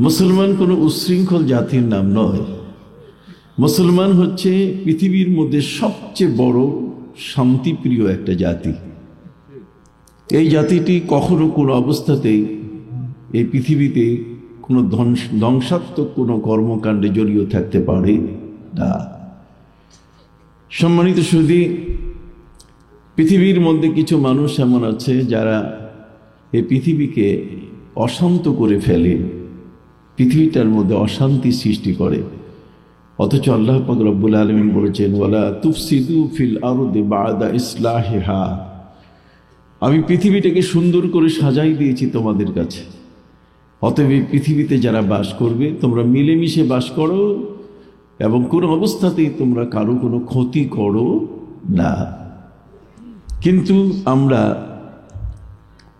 মুসলমান কোনো উচ্ছৃঙ্খল জাতির নাম নয়। মুসলমান হচ্ছে পৃথিবীর মধ্যে সবচেয়ে বড় শান্তিপ্রিয় একটা জাতি। এই জাতিটি কখনো কোনো অবস্থাতেই এই পৃথিবীতে কোনো ধ্বংসাত্মক কোনো কর্মকাণ্ডে জড়িয়ে থাকতে পারে না। সম্মানিত সুধী, পৃথিবীর মধ্যে কিছু মানুষ এমন আছে যারা এই পৃথিবীকে অশান্ত করে ফেলে, পৃথিবীটার মধ্যে অশান্তি সৃষ্টি করে। অথচ আল্লাহ পাক রব্বুল আলামিন বলেছেন, ওয়ালা তুফসিদু ফিল আরদি বা'দা ইসলাহিহা, আমি পৃথিবীটাকে সুন্দর করে সাজাই দিয়েছি তোমাদের কাছে। অতএব পৃথিবীতে যারা বাস করবে তোমরা মিলেমিশে বাস করো এবং কোনো অবস্থাতেই তোমরা কারো কোনো ক্ষতি করো না। কিন্তু আমরা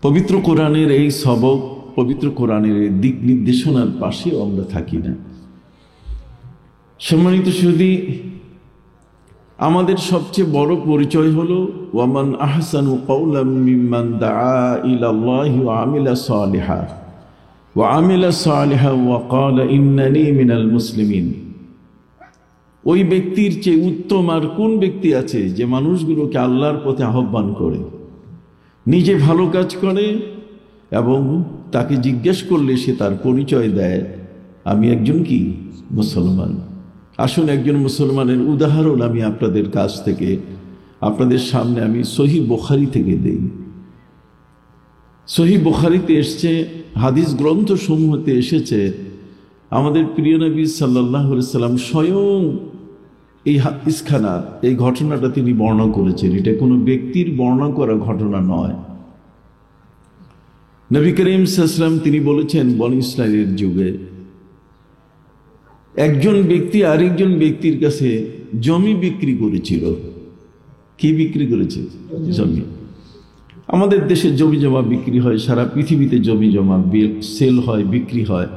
পবিত্র কোরআনের এই সবক, পবিত্র কোরআনের দিক নির্দেশনার পাশেও আমরা থাকি না। সম্মানিত সুধী, আমাদের সবচেয়ে বড় পরিচয় হলো ওয়ামান আহসানু কাওলাম মিম্মান দাআ ইলাল্লাহি ওয়া আমিলা সালিহা ওয়া ক্বালা ইন্নানী মিনাল মুসলিমিন। ওই ব্যক্তির চেয়ে উত্তম আর কোন ব্যক্তি আছে যে মানুষগুলোকে আল্লাহর পথে আহ্বান করে, নিজে ভালো কাজ করে এবং তাকে জিজ্ঞেস করলে সে তার পরিচয় দেয়, আমি একজন কি মুসলমান। আসুন একজন মুসলমানের উদাহরণ আমি আপনাদের কাছ থেকে, আপনাদের সামনে আমি সহিহ বুখারী থেকে দেই। সহিহ বুখারীতে এসছে, হাদিস গ্রন্থ সমূহতে এসেছে, আমাদের প্রিয় নবী সাল্লাল্লাহু আলাইহি সাল্লাম স্বয়ং এই হাদিসখানা, এই ঘটনাটা তিনি বর্ণনা করেছেন। এটা কোনো ব্যক্তির বর্ণনা করা ঘটনা নয়। নবী করিম সাল্লাল্লাহু আলাইহি ওয়াসাল্লাম তিনি বলেছেন, বনী ইসরাইলের যুগে একজন ব্যক্তি আরেকজন ব্যক্তির কাছে জমি বিক্রি করেছিল। কি বিক্রি করেছে? জমি। আমাদের দেশে জমি জমা বিক্রি হয়, সারা পৃথিবীতে জমি জমা সেল হয়, বিক্রি হয়।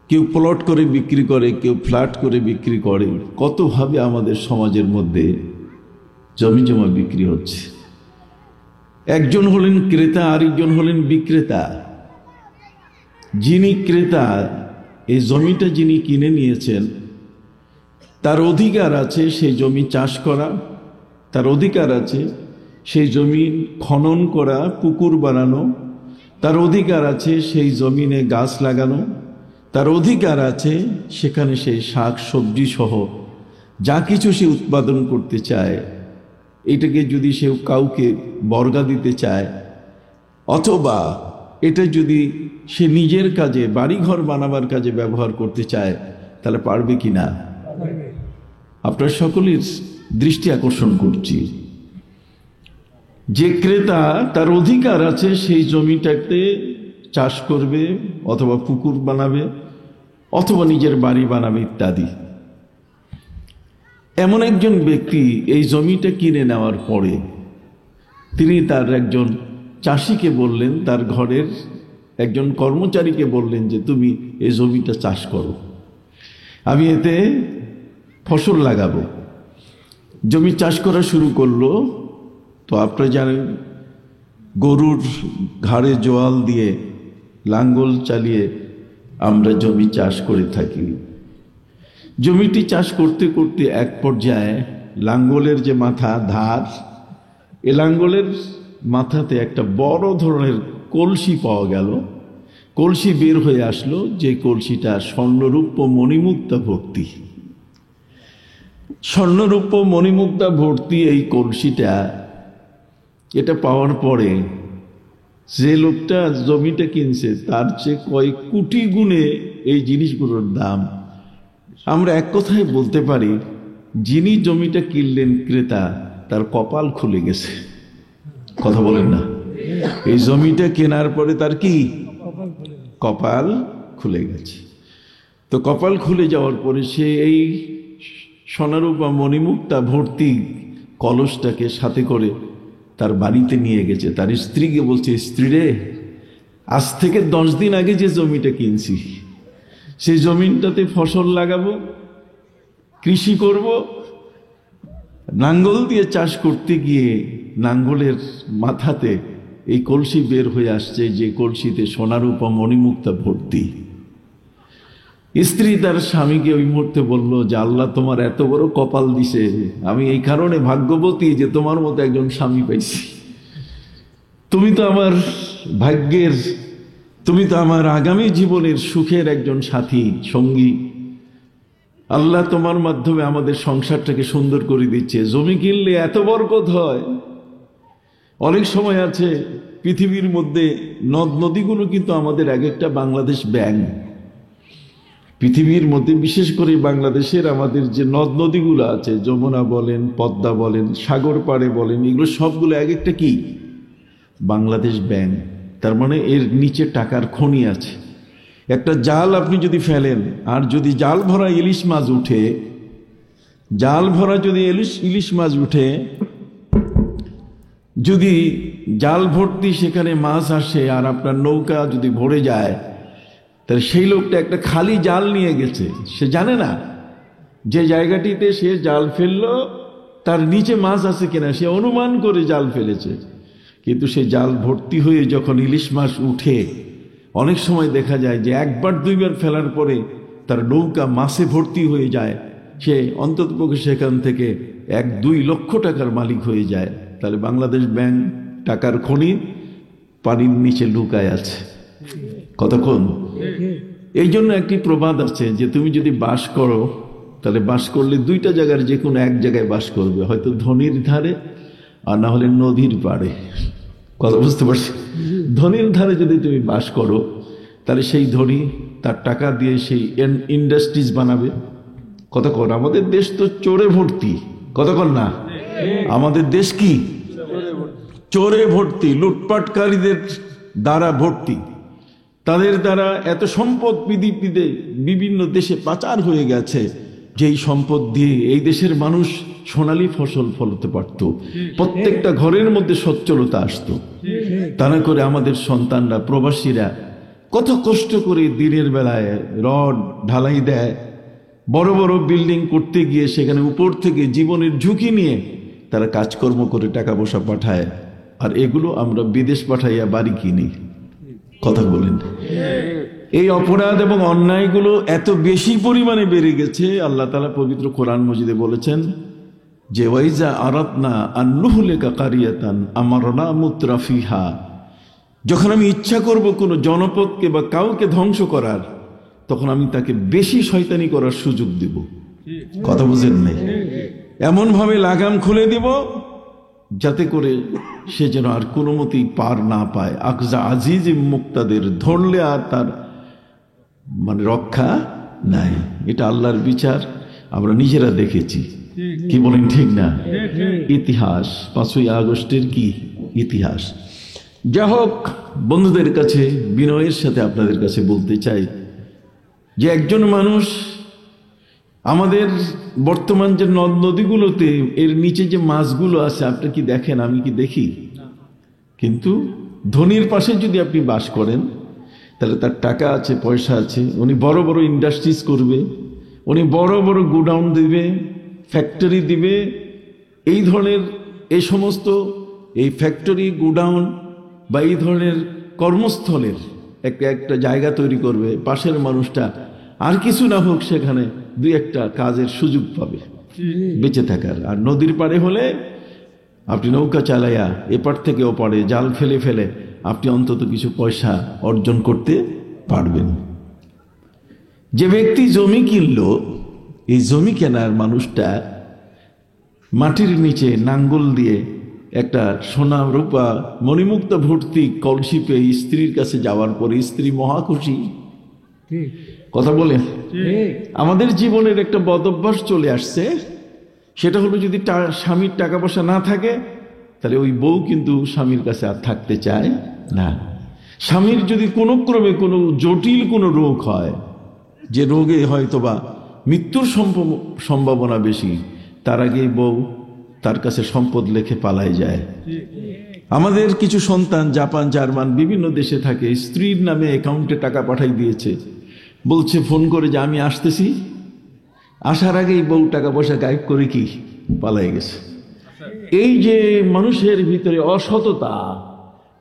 কেউ প্লট করে বিক্রি করে, কেউ ফ্ল্যাট করে বিক্রি করে। কতভাবে আমাদের সমাজের মধ্যে জমি জমা বিক্রি হচ্ছে। একজন হলেন ক্রেতা, আরেকজন হলেন বিক্রেতা। যিনি ক্রেতা, এই জমিটা যিনি কিনে নিয়েছেন, তার অধিকার আছে সেই জমি চাষ করা, তার অধিকার আছে সেই জমি খনন করা, পুকুর বানানো, তার অধিকার আছে সেই জমিনে গাছ লাগানো, তার অধিকার আছে সেখানে সেই শাক সবজি সহ যা কিছু সে উৎপাদন করতে চায়, এটাকে যদি সে কাউকে বর্গা দিতে চায়, অথবা এটা যদি সে নিজের কাজে, বাড়িঘর বানাবার কাজে ব্যবহার করতে চায়, তাহলে পারবে কি না? আপনার সকলের দৃষ্টি আকর্ষণ করছি, যে ক্রেতা তার অধিকার আছে সেই জমিটাতে চাষ করবে, অথবা পুকুর বানাবে, অথবা নিজের বাড়ি বানাবে ইত্যাদি। এমন একজন ব্যক্তি এই জমিটা কিনে নেওয়ার পরে তিনি তার একজন চাষিকে বললেন, তার ঘরের একজন কর্মচারীকে বললেন যে তুমি এই জমিটা চাষ করো, আমি এতে ফসল লাগাবো। জমি চাষ করা শুরু করলো। তো আপনারা জানেন, গরুর ঘাড়ে জোয়াল দিয়ে লাঙ্গল চালিয়ে আমরা জমি চাষ করে থাকি। জমিটি চাষ করতে করতে এক পর্যায়ে লাঙ্গলের যে মাথা ধার, এ লাঙ্গলের মাথাতে একটা বড় ধরনের কলসি পাওয়া গেল। কলসি বের হয়ে আসলো, যে কলসিটা স্বর্ণরূপ্য মণিমুক্তা ভর্তি। স্বর্ণরূপ্য মণিমুক্তা ভর্তি এই কলসিটা, এটা পাওয়ার পরে যে লোকটা জমিটা কিনছে তার চেয়ে কয়েক কোটি গুণে এই জিনিসগুলোর দাম। আমরা এক কথায় বলতে পারি, যিনি জমিটা কিনলেন ক্রেতা, তার কপাল খুলে গেছে। কথা বলেন না? এই জমিটা কেনার পরে তার কি কপাল খুলে গেছে। তো কপাল খুলে যাওয়ার পরে সে এই সোনারূপা মণিমুক্তা ভর্তি কলসটাকে সাথে করে তার বাড়িতে নিয়ে গেছে। তার স্ত্রীকে বলছে, স্ত্রী রে, আজ থেকে 10 দিন আগে যে জমিটা কিনছি, সেই জমিটাতে ফসল লাগাবো, কৃষি করব। নাঙ্গল দিয়ে চাষ করতে গিয়ে নাঙ্গলের মাথাতে এই কলসি বের হয়ে আসছে, যে কলসিতে সোনারূপা মণিমুক্তা ভর্তি। স্ত্রী তার স্বামীকে ওই মুহূর্তে বলল যে আল্লাহ তোমার এত বড় কপাল দিছে, আমি এই কারণে ভাগ্যবতী যে তোমার মতো একজন স্বামী পাইছি। তুমি তো আমার ভাগ্যের, তুমি তো আমার আগামী জীবনের সুখের একজন সাথী সঙ্গী। আল্লাহ তোমার মাধ্যমে আমাদের সংসারটাকে সুন্দর করে দিচ্ছে। জমি কিনলে এত বরকত হয়। অনেক সময় আছে পৃথিবীর মধ্যে নদ নদীগুলো কিন্তু আমাদের এক একটা বাংলাদেশ ব্যাংক। পৃথিবীর মধ্যে বিশেষ করে বাংলাদেশের আমাদের যে নদ নদীগুলো আছে, যমুনা বলেন, পদ্মা বলেন, সাগর পাড়ে বলেন, এগুলো সবগুলো এক একটা কি বাংলাদেশ ব্যাংক। তার মানে এর নিচে টাকার খনি আছে। একটা জাল আপনি যদি ফেলেন, আর যদি জাল ভরা ইলিশ মাছ উঠে, জাল ভরা যদি ইলিশ মাছ উঠে, যদি জাল ভর্তি সেখানে মাছ আসে, আর আপনার নৌকা যদি ভরে যায়, তাহলে সেই লোকটা একটা খালি জাল নিয়ে গেছে। সে জানে না যে জায়গাটিতে সে জাল ফেললো তার নিচে মাছ আছে কিনা, সে অনুমান করে জাল ফেলেছে। কিন্তু সে জাল ভর্তি হয়ে যখন ইলিশ মাছ উঠে, অনেক সময় দেখা যায় যে একবার দুইবার ফেলার পরে তার নৌকা মাছে ভর্তি হয়ে যায়। সে অন্ততপক্ষে সেখান থেকে 1-2 লক্ষ টাকার মালিক হয়ে যায়। তাহলে বাংলাদেশ ব্যাংক টাকার খনি পানির নিচে লুকায় আছে। কতক্ষণ? এই জন্য একটি প্রবাদ আছে যে তুমি যদি বাস করো, তাহলে বাস করলে 2টা জায়গার যে কোনো এক জায়গায় বাস করবে, হয়তো ধনির ধারে আর না হলে নদীর পাড়ে। কথা বুঝতে পারছি? ধনির ধারে যদি তুমি বাস করো, তাহলে সেই ধনী তার টাকা দিয়ে সেই ইন্ডাস্ট্রিজ বানাবে। কতক্ষণ? আমাদের দেশ তো চোরে ভর্তি। কতক্ষণ না? আমাদের দেশ কি চোরে ভর্তি, লুটপাটকারীদের দ্বারা ভর্তি। তাদের দ্বারা এত সম্পদ পৃথিবীতে বিভিন্ন দেশে পাচার হয়ে গেছে, যেই সম্পদ দিয়ে এই দেশের মানুষ সোনালী ফসল ফলাতে পারত, প্রত্যেকটা ঘরের মধ্যে সচ্ছলতা আসতো। তা না করে আমাদের সন্তানরা, প্রবাসীরা কত কষ্ট করে দিনের বেলায় রড ঢালাই দেয়, বড় বড় বিল্ডিং করতে গিয়ে সেখানে উপর থেকে জীবনের ঝুঁকি নিয়ে তারা কাজকর্ম করে টাকা পয়সা পাঠায়, আর এগুলো আমরা বিদেশ পাঠাইয়া বাড়ি কিনি। কথা বলেন? এই অপরাধ এবং অন্যায়গুলো এত বেশি পরিমাণে বেড়ে গেছে। আল্লাহ তাআলা পবিত্র কোরআন মজিদে বলেছেন যে ওয়াইজা আরাদনা আন নুহলিকা কারিয়াতান আমারনা মুতরাফিহা, যখন আমি ইচ্ছা করব কোনো জনপদকে বা কাউকে ধ্বংস করার, তখন আমি তাকে বেশি শয়তানি করার সুযোগ দেব। কথা বুঝেন নাই? এমন ভাবে লাগাম খুলে দিব যাতে করে সে যেন আর কোনো মতেই পার না পায়। আকজা আজিজ মুক্তাদের, ধরলে আর তার মানে রক্ষা নাই। এটা আল্লাহর বিচার, আমরা নিজেরা দেখেছি। কি বলেন? ঠিক না? ইতিহাস, 5ই আগস্টের কি ইতিহাস। যা হোক, বন্ধুদের কাছে বিনয়ের সাথে আপনাদের কাছে বলতে চাই যে একজন মানুষ, আমাদের বর্তমান যে নদ নদীগুলোতে এর নিচে যে মাছগুলো আছে, আপনি কি দেখেন? আমি কি দেখি? কিন্তু ধনীর পাশে যদি আপনি বাস করেন, তাহলে তার টাকা আছে, পয়সা আছে, উনি বড় বড় ইন্ডাস্ট্রিজ করবে, উনি বড় বড় গোডাউন দিবে, ফ্যাক্টরি দিবে। এই ধরনের এই সমস্ত এই ফ্যাক্টরি, গোডাউন বা এই ধরনের কর্মস্থলের একটা জায়গা তৈরি করবে। পাশের মানুষটা আর কিছু না হোক সেখানে 2-একটা কাজের সুযোগ পাবে বেঁচে থাকার। আর নদীর পাড়ে হলে আপনি নৌকা চালাইয়া এপার থেকে ওপারে জাল ফেলে ফেলে আপনি অন্তত কিছু পয়সা অর্জন করতে পারবেন। যে ব্যক্তি জমি কিনল, এই জমি কেনার মানুষটা মাটির নিচে নাঙ্গল দিয়ে একটা সোনা রূপা মণিমুক্তা ভর্তি কলসি পেয়ে স্ত্রীর কাছে যাওয়ার পরে স্ত্রী মহা খুশি। কথা বলে? আমাদের জীবনের একটা বদভ্যাস চলে আসছে, সেটা হলো যদি স্বামীর টাকা পয়সা না থাকে, তাহলে ওই বউ কিন্তু স্বামীর কাছে আর থাকতে চায় না। স্বামীর যদি কোনো ক্রমে কোনো জটিল কোনো রোগ হয়, যে রোগে হয়তোবা মৃত্যুর সম্ভাবনা বেশি, তার আগেই বউ তার কাছে সম্পদ লেখে পালায় যায়। আমাদের কিছু সন্তান জাপান, জার্মান, বিভিন্ন দেশে থাকে, স্ত্রীর নামে অ্যাকাউন্টে টাকা পাঠাই দিয়েছে, বলছে ফোন করে যে আমি আসতেছি, আসার আগেই বউ টাকা পয়সা গায়েব করে কি পালাই গেছে। এই যে মানুষের ভিতরে অসততা,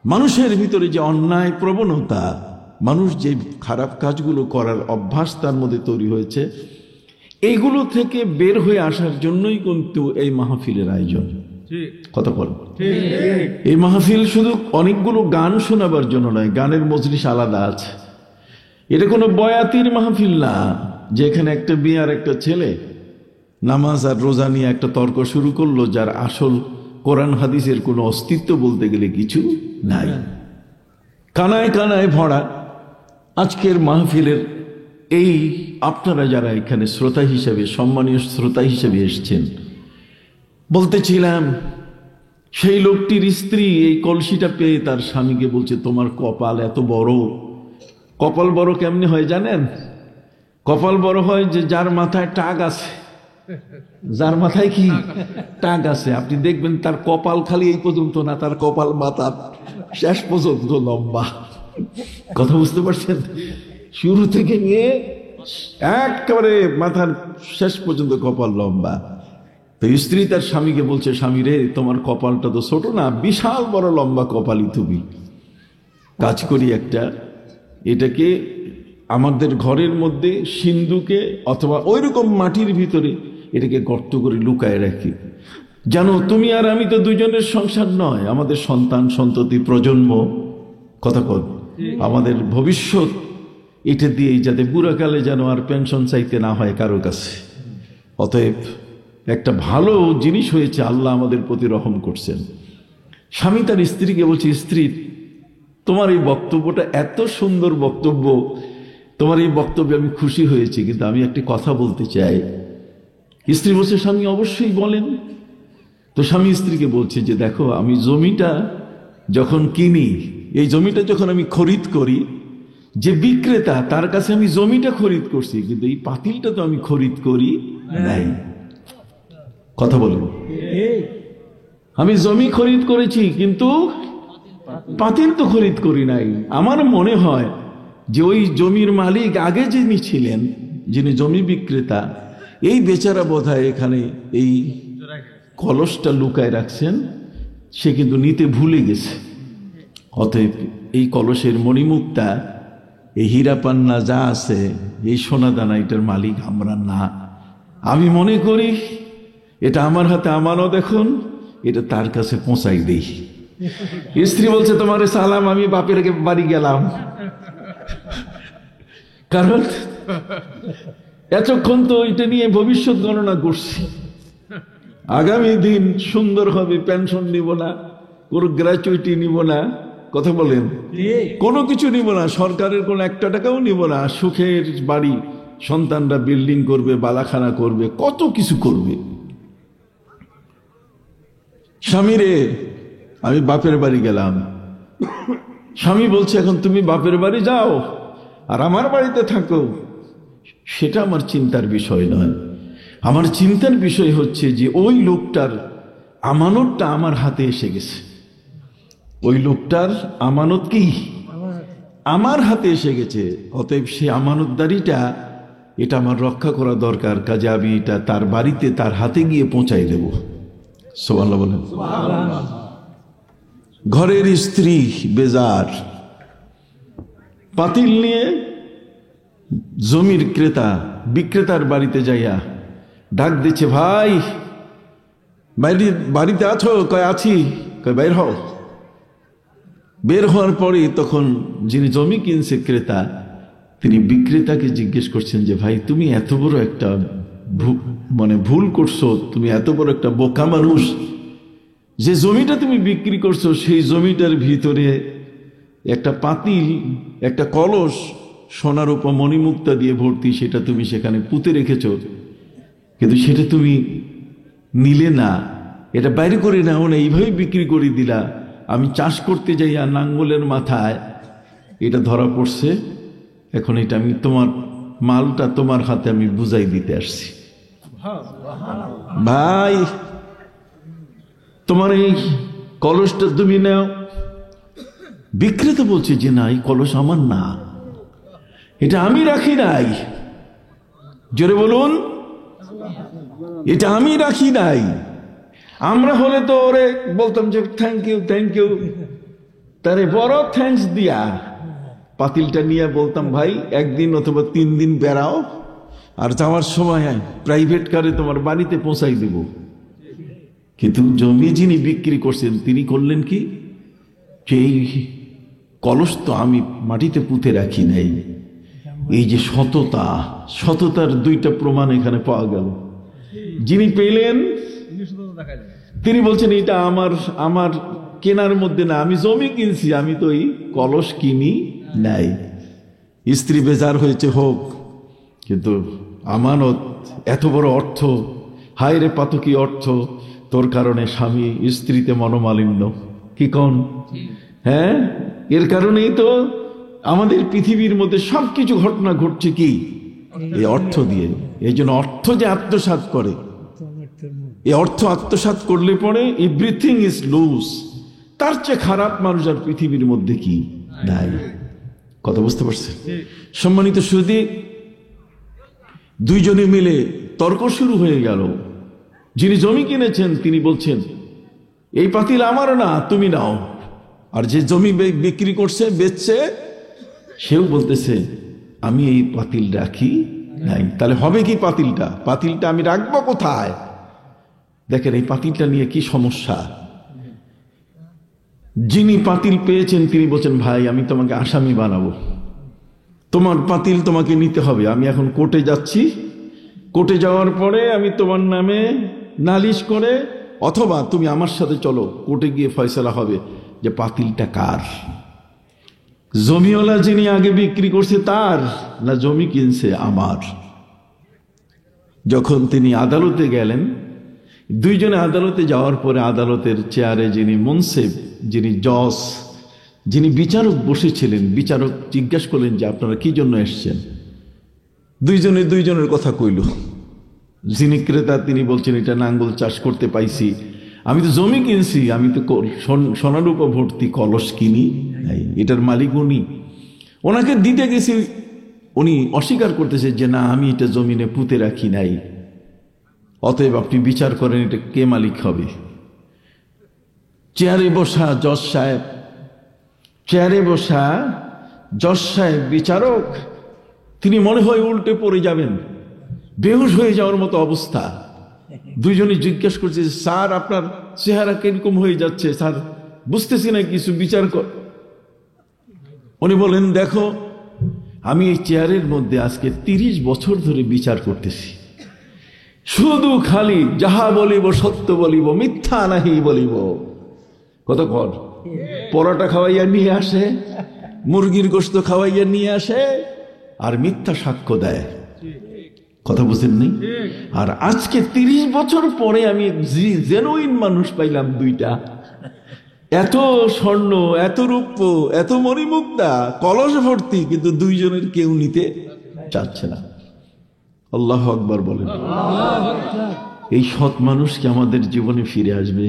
মানুষের ভিতরে যে অন্যায় প্রবণতা, মানুষ যে খারাপ কাজগুলো করার অভ্যাস তার মধ্যে তৈরি হয়েছে, এইগুলো থেকে বের হয়ে আসার জন্যই কিন্তু এই মাহফিলের আয়োজন। কথা বল, এই মাহফিল শুধু অনেকগুলো গান শোনাবার জন্য নয়, গানের মজলিস আলাদা আছে। এটা কোনো বয়াতির মাহফিল না, যেখানে একটা মেয়ে আর একটা ছেলে নামাজ আর রোজা নিয়ে একটা তর্ক শুরু করলো, যার আসল কোরআন হাদিসের কোনো অস্তিত্ব বলতে গেলে কিছু নাই। কানায় কানায় ভরা আজকের মাহফিলের এই আপনারা যারা এখানে শ্রোতা হিসেবে, সম্মানীয় শ্রোতা হিসেবে এসছেন, বলতেছিলাম সেই লোকটির স্ত্রী এই কলসিটা পেয়ে তার স্বামীকে বলছে, তোমার কপাল এত বড়। কপাল বড় কেমনে হয় জানেন? কপাল বড় হয় যে যার মাথায় টাক আছে, যার মাথায় কি টাক আছে, আপনি দেখবেন তার কপাল খালি এই পর্যন্ত না, তার কপাল মাথা শেষ পর্যন্ত লম্বা। কথা বুঝতে পারছেন? শুরু থেকে নিয়ে একেবারে মাথার শেষ পর্যন্ত কপাল লম্বা। তো স্ত্রী তার স্বামীকে বলছে, স্বামী রে, তোমার কপালটা তো ছোট না, বিশাল বড় লম্বা কপালই তুমি। কাজ করি একটা, এটাকে আমাদের ঘরের মধ্যে সিন্ধুকে অথবা ওইরকম মাটির ভিতরে এটাকে গর্ত করে লুকায় রাখি। জানো, তুমি আর আমি তো দুজনের সংসার নয়, আমাদের সন্তান সন্ততি প্রজন্ম, কথা কর, আমাদের ভবিষ্যৎ, এটা দিয়েই যাতে বুড়াকালে যেন আর পেনশন চাইতে না হয় কারো কাছে। অতএব একটা ভালো জিনিস হয়েছে, আল্লাহ আমাদের প্রতি রহম করছেন। স্বামী তার স্ত্রীকে বলছে, স্ত্রী, তোমার এই বক্তব্যটা এত সুন্দর বক্তব্য, তোমার এই বক্তব্যে আমি খুশি হয়েছি, কিন্তু আমি একটি কথা বলতে চাই। স্ত্রী বলছে, স্বামী অবশ্যই বলেন। তো স্বামী স্ত্রীকে বলছে যে, দেখো, আমি জমিটা যখন কিনি, এই জমিটা যখন আমি খরিদ করি, যে বিক্রেতা তার কাছে আমি জমিটা খরিদ করছি, কিন্তু এই পাতিলটা তো আমি খরিদ করি নাই। কথা বলেন, আমি জমি খরিদ করেছি কিন্তু পাতিল তো খরিদ করি নাই। আমার মনে হয় যে ওই জমির মালিক আগে যিনি ছিলেন, যিনি জমি বিক্রেতা, এই বেচারা বোধহয় এখানে এই কলসটা লুকায় রাখছেন, সে কিন্তু নিতে ভুলে গেছে। অতএব এই কলসের মণিমুক্তা, এই হীরা পান্না যা আছে, এই সোনাদানা, এটার মালিক আমরা না। আমি মনে করি এটা আমার হাতে আমানত, এখন এটা তার কাছে পৌঁছাই দেই। স্ত্রী বলছে, তোমার সালাম, আমি বাপের বাড়ি গেলাম। কারণ এতক্ষণ তো এটা নিয়ে ভবিষ্যৎ গণনা করছি, আগামী দিন সুন্দর হবে, পেনশন নিব না, কোনো গ্র্যাচুইটি নিব না, কথা বলেন, কোনো কিছু নিব না, সরকারের কোনো একটা টাকাও নিব না, সুখের বাড়ি, সন্তানরা বিল্ডিং করবে, বালাখানা করবে, কত কিছু করবে। স্বামী রে, আমি বাপের বাড়ি গেলাম। স্বামী বলছে, এখন তুমি বাপের বাড়ি যাও আর আমার বাড়িতে থাকো, সেটা আমার চিন্তার বিষয় নয়। আমার চিন্তার বিষয় হচ্ছে যে ওই লোকটার আমানতটা আমার হাতে এসে গেছে। ওই লোকটার আমানত কি আমার হাতে এসে গেছে। অতএব সে আমানতদারিটা, এটা আমার রক্ষা করা দরকার। কাজে আমি এটা তার বাড়িতে, তার হাতে গিয়ে পৌঁছাই দেব। সুবহানাল্লাহ বলেন। ঘরের স্ত্রী বেজার, পাতিল নিয়ে জমির ক্রেতা বিক্রেতার বাড়িতে যাইয়া ডাক দিচ্ছে, ভাই বাড়িতে আছো? কয় আছি। কয় বের হও। বের হওয়ার পরে তখন যিনি জমি কিনছে, ক্রেতা, তিনি বিক্রেতাকে জিজ্ঞেস করছেন যে, ভাই তুমি এত বড় একটা ভুল করছো, তুমি এত বড় একটা বোকা মানুষ, যে জমিটা তুমি বিক্রি করছো, সেই জমিটার ভিতরে একটা পাতিল, একটা কলস সোনার উপর মণিমুক্তা দিয়ে ভর্তি, সেটা তুমি সেখানে পুঁতে রেখেছ, কিন্তু সেটা তুমি নিলে না, এটা বাইরে করে নাও না, এইভাবে বিক্রি করে দিলা। আমি চাষ করতে যাই আর নাঙ্গলের মাথায় এটা ধরা পড়ছে, এখন এটা আমি তোমার মালটা তোমার হাতে আমি বুঝাই দিতে আসছি। ভাই তোমার এই কলসটা তুমি নাও। বিক্রেতা বলছে যে, না, এই কলস আমার না, এটা আমি রাখি নাই। জোরে বলুন, এটা আমি রাখি নাই। আমরা হলে তো ওরে বলতাম যে থ্যাংক ইউ, থ্যাংক ইউ, তারে বড় থ্যাঙ্কস দিয়া পাতিলটা নিয়ে বলতাম, ভাই একদিন অথবা 3 দিন বেড়াও, আর যাওয়ার সময় প্রাইভেট কারে তোমার বাড়িতে পৌঁছাই দেব। কিন্তু জমি যিনি বিক্রি করছেন তিনি করলেন কি, সেই কলস তো আমি মাটিতে পুঁতে রাখি নাই। এই যে সততার 2টা প্রমাণ এখানে পাওয়া গেল। যিনি পেলেন তিনি বলছেন এটা আমার কেনার মধ্যে না, আমি জমি কিনছি, আমি তো এই কলস কিনি নাই। স্ত্রী বেজার হয়েছে হোক, কিন্তু আমানত এত বড় অর্থ, হায় রে পাতকি অর্থ, তোর কারণে স্বামী স্ত্রীতে মনোমালিন্য, কি কোন? হ্যাঁ, এর কারণেই তো আমাদের পৃথিবীর মধ্যে সবকিছু ঘটনা ঘটছে কি, এই অর্থ দিয়ে। এই জন্য অর্থ যে আত্মসাৎ করে, এই অর্থ আত্মসাৎ করলে পরে এভরিথিং ইজ লুজ। তার চেয়ে খারাপ মানুষ আর পৃথিবীর মধ্যে কি নাই। কথা বুঝতে পারছেন? সম্মানিত সুধী, 2 জনে মিলে তর্ক শুরু হয়ে গেল। যিনি জমি কিনেছেন তিনি বলছেন এই পাতিল আমার না, তুমি নাও। আর যে জমি বিক্রি করছে, বেচছে, সেও বলতেছে আমি এই পাতিল রাখি নাই। তাহলে হবে কি পাতিলটা আমি রাখবো কোথায়? দেখেন এই পাতিলটা নিয়ে কি সমস্যা। যিনি পাতিল পেয়েছেন তিনি বলছেন, ভাই আমি তোমাকে আসামি বানাবো, তোমার পাতিল তোমাকে নিতে হবে। আমি এখন কোর্টে যাচ্ছি, কোর্টে যাওয়ার পরে আমি তোমার নামে নালিশ করে, অথবা তুমি আমার সাথে চলো, কোর্টে গিয়ে ফয়সালা হবে যে পাতিলটা কার। জমিওয়ালা যিনি আগে বিক্রি করছে তার, না জমি কিনছে আমার। যখন তিনি আদালতে গেলেন, 2 জনে আদালতে যাওয়ার পরে আদালতের চেয়ারে যিনি মুনসিফ, যিনি জজ, যিনি বিচারক বসেছিলেন, বিচারক জিজ্ঞাসা করলেন যে আপনারা কি জন্য এসছেন? 2 জনে 2 জনের কথা কইল। যিনি ক্রেতা তিনি বলছেন এটা নাঙ্গল চাষ করতে পাইছি, আমি তো জমি কিনছি, আমি তো সোনারূপা ভর্তি কলস কিনি নাই, এটার মালিক উনি। ওনাকে দিতে গেছি, উনি অস্বীকার করতেছে যে না আমি এটা জমিনে পুঁতে রাখি নাই। অতএব আপনি বিচার করেন এটা কে মালিক হবে। চেয়ারে বসা জজ সাহেব বিচারক, তিনি মনে হয় উল্টে পড়ে যাবেন, বেহুশ হয়ে যাওয়ার মতো অবস্থা। 2 জনে জিজ্ঞাসা করছে, স্যার আপনার চেহারা কিরকম হয়ে যাচ্ছে, স্যার বুঝতেছি না কিছু, বিচার কর। উনি বলেন, দেখো আমি এই চেয়ারের মধ্যে আজকে 30 বছর ধরে বিচার করতেছি, শুধু খালি যাহা বলিব সত্য বলিব, মিথ্যা নাহি বলিব। কতক্ষণ পরোটা খাওয়াইয়া নিয়ে আসে, মুরগির গোশত খাওয়াইয়া নিয়ে আসে, আর মিথ্যা সাক্ষ্য দেয়। কথা বুঝেন নি? আর আজকে 30 বছর পরে আমি জেনুইন মানুষ পাইলাম 2টা, এত স্বর্ণ, এত রূপ্য, এত মণিমুক্তা, কলস ভর্তি, কিন্তু 2 জনের কেউ নিতে চাচ্ছে না। আল্লাহু আকবার বলেন। এই সৎ মানুষ কি আমাদের জীবনে ফিরে আসবে?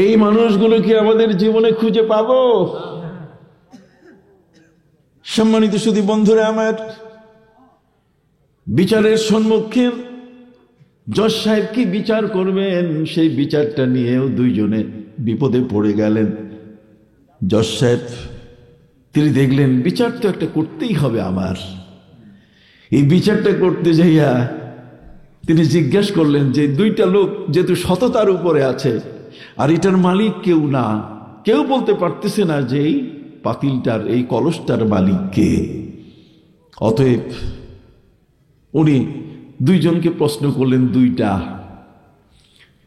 এই মানুষগুলো কি আমাদের জীবনে খুঁজে পাবো? সম্মানিত শুধু বন্ধুরা আমার, বিচারের সম্মুখে জজ সাহেব কি বিচার করবেন, সেই বিচারটা নিয়েও 2 জনে বিপদে পড়ে গেলেন। জজ সাহেব তিনি দেখলেন বিচার তো একটা করতেই হবে আমার। এই বিচারটা করতে যাইয়া তিনি জিজ্ঞাসা করলেন যে 2টা লোক যেহেতু সততার উপরে আছে, আর এটার মালিক কেউ না, কেউ বলতে পারতেছে না যে এই পাতিলটার, এই কলসটার মালিক কে। অতএব উনি 2 জনকে প্রশ্ন করলেন 2টা।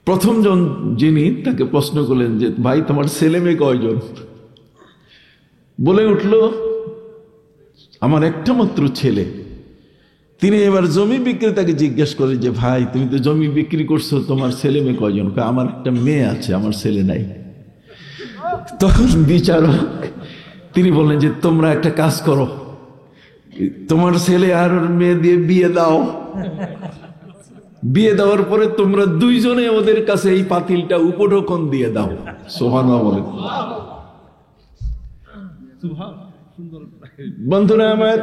প্রথম জন যিনি, তাকে প্রশ্ন করলেন যে ভাই তোমার ছেলে মেয়ে কয়জন? বলে উঠল আমার একটা মাত্র ছেলে। তিনি এবার জমি বিক্রেতাকে জিজ্ঞেস করেন যে ভাই তুমি তো জমি বিক্রি করছো, তোমার ছেলে মেয়ে কয়জন? আমার একটা মেয়ে আছে, আমার ছেলে নাই। তখন বিচারক তিনি বললেন যে তোমরা একটা কাজ করো, তোমার ছেলে আর ওর মেয়ে দিয়ে বিয়ে দাও। বিয়ে দেওয়ার পরে তোমরা 2 জনে ওদের কাছে এই পাতিলটা উপঢৌকন দিয়ে দাও। সুবহানাল্লাহ বলেন। বন্ধুরা আমার,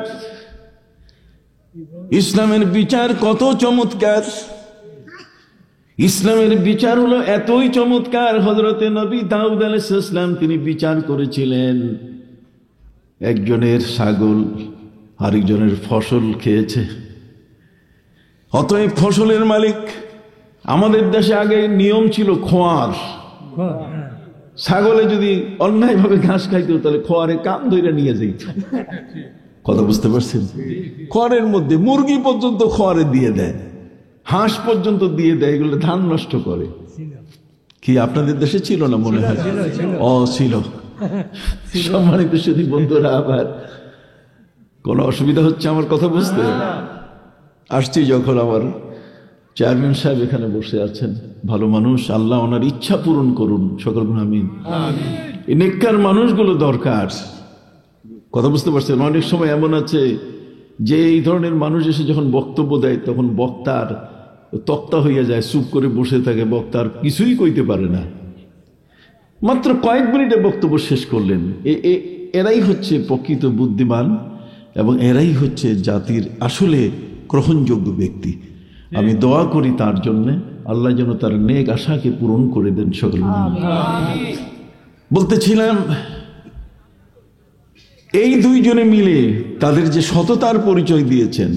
ইসলামের বিচার কত চমৎকার! ইসলামের বিচার হলো এতই চমৎকার, হযরতে নবী দাউদ আলাইহিস সালাম তিনি বিচার করেছিলেন। একজনের ছাগল আরেকজনের ফসল খেয়েছে, অতএব ফসলের মালিক। আমাদের দেশে আগে নিয়ম ছিল খোয়ার, ছাগলে যদি অন্যায়ভাবে ঘাস খাইতো তাহলে খোয়ারে কান ধরে নিয়ে যেত। কথা বুঝতে পারছেন? খড়ের মধ্যে মুরগি পর্যন্ত খড়ে দিয়ে দেয়, হাঁস পর্যন্ত দিয়ে দেয়, এগুলো ধান নষ্ট করে। কি আপনাদের দেশে ছিল না মনে হয়? ছিল। সম্মানিত সুধী বন্ধুরা, আবার কোন অসুবিধা হচ্ছে আমার কথা বুঝতে? আসছি যখন আমার চেয়ারম্যান সাহেব এখানে বসে আছেন, ভালো মানুষ, আল্লাহ ওনার ইচ্ছা পূরণ করুন, সকল আমিন। এই নেককার মানুষগুলো দরকার। কথা বুঝতে পারছেন? অনেক সময় এমন আছে যে এই ধরনের মানুষ এসে যখন বক্তব্য দেয় তখন বক্তার তক্তা হইয়া যায়, চুপ করে বসে থাকে, বক্তার কিছুই কইতে পারে না, মাত্র কয়েক মিনিটে বক্তব্য শেষ করলেন। এরাই হচ্ছে প্রকৃত বুদ্ধিমান এবং এরাই হচ্ছে জাতির আসলে গ্রহণযোগ্য ব্যক্তি। আমি দোয়া করি তার জন্য, আল্লাহ যেন তার নেক আশাকে পূরণ করে দেন সকল। বলতেছিলাম, এই দুইজনে মিলে তাদের যে সততার পরিচয় দিয়েছেন,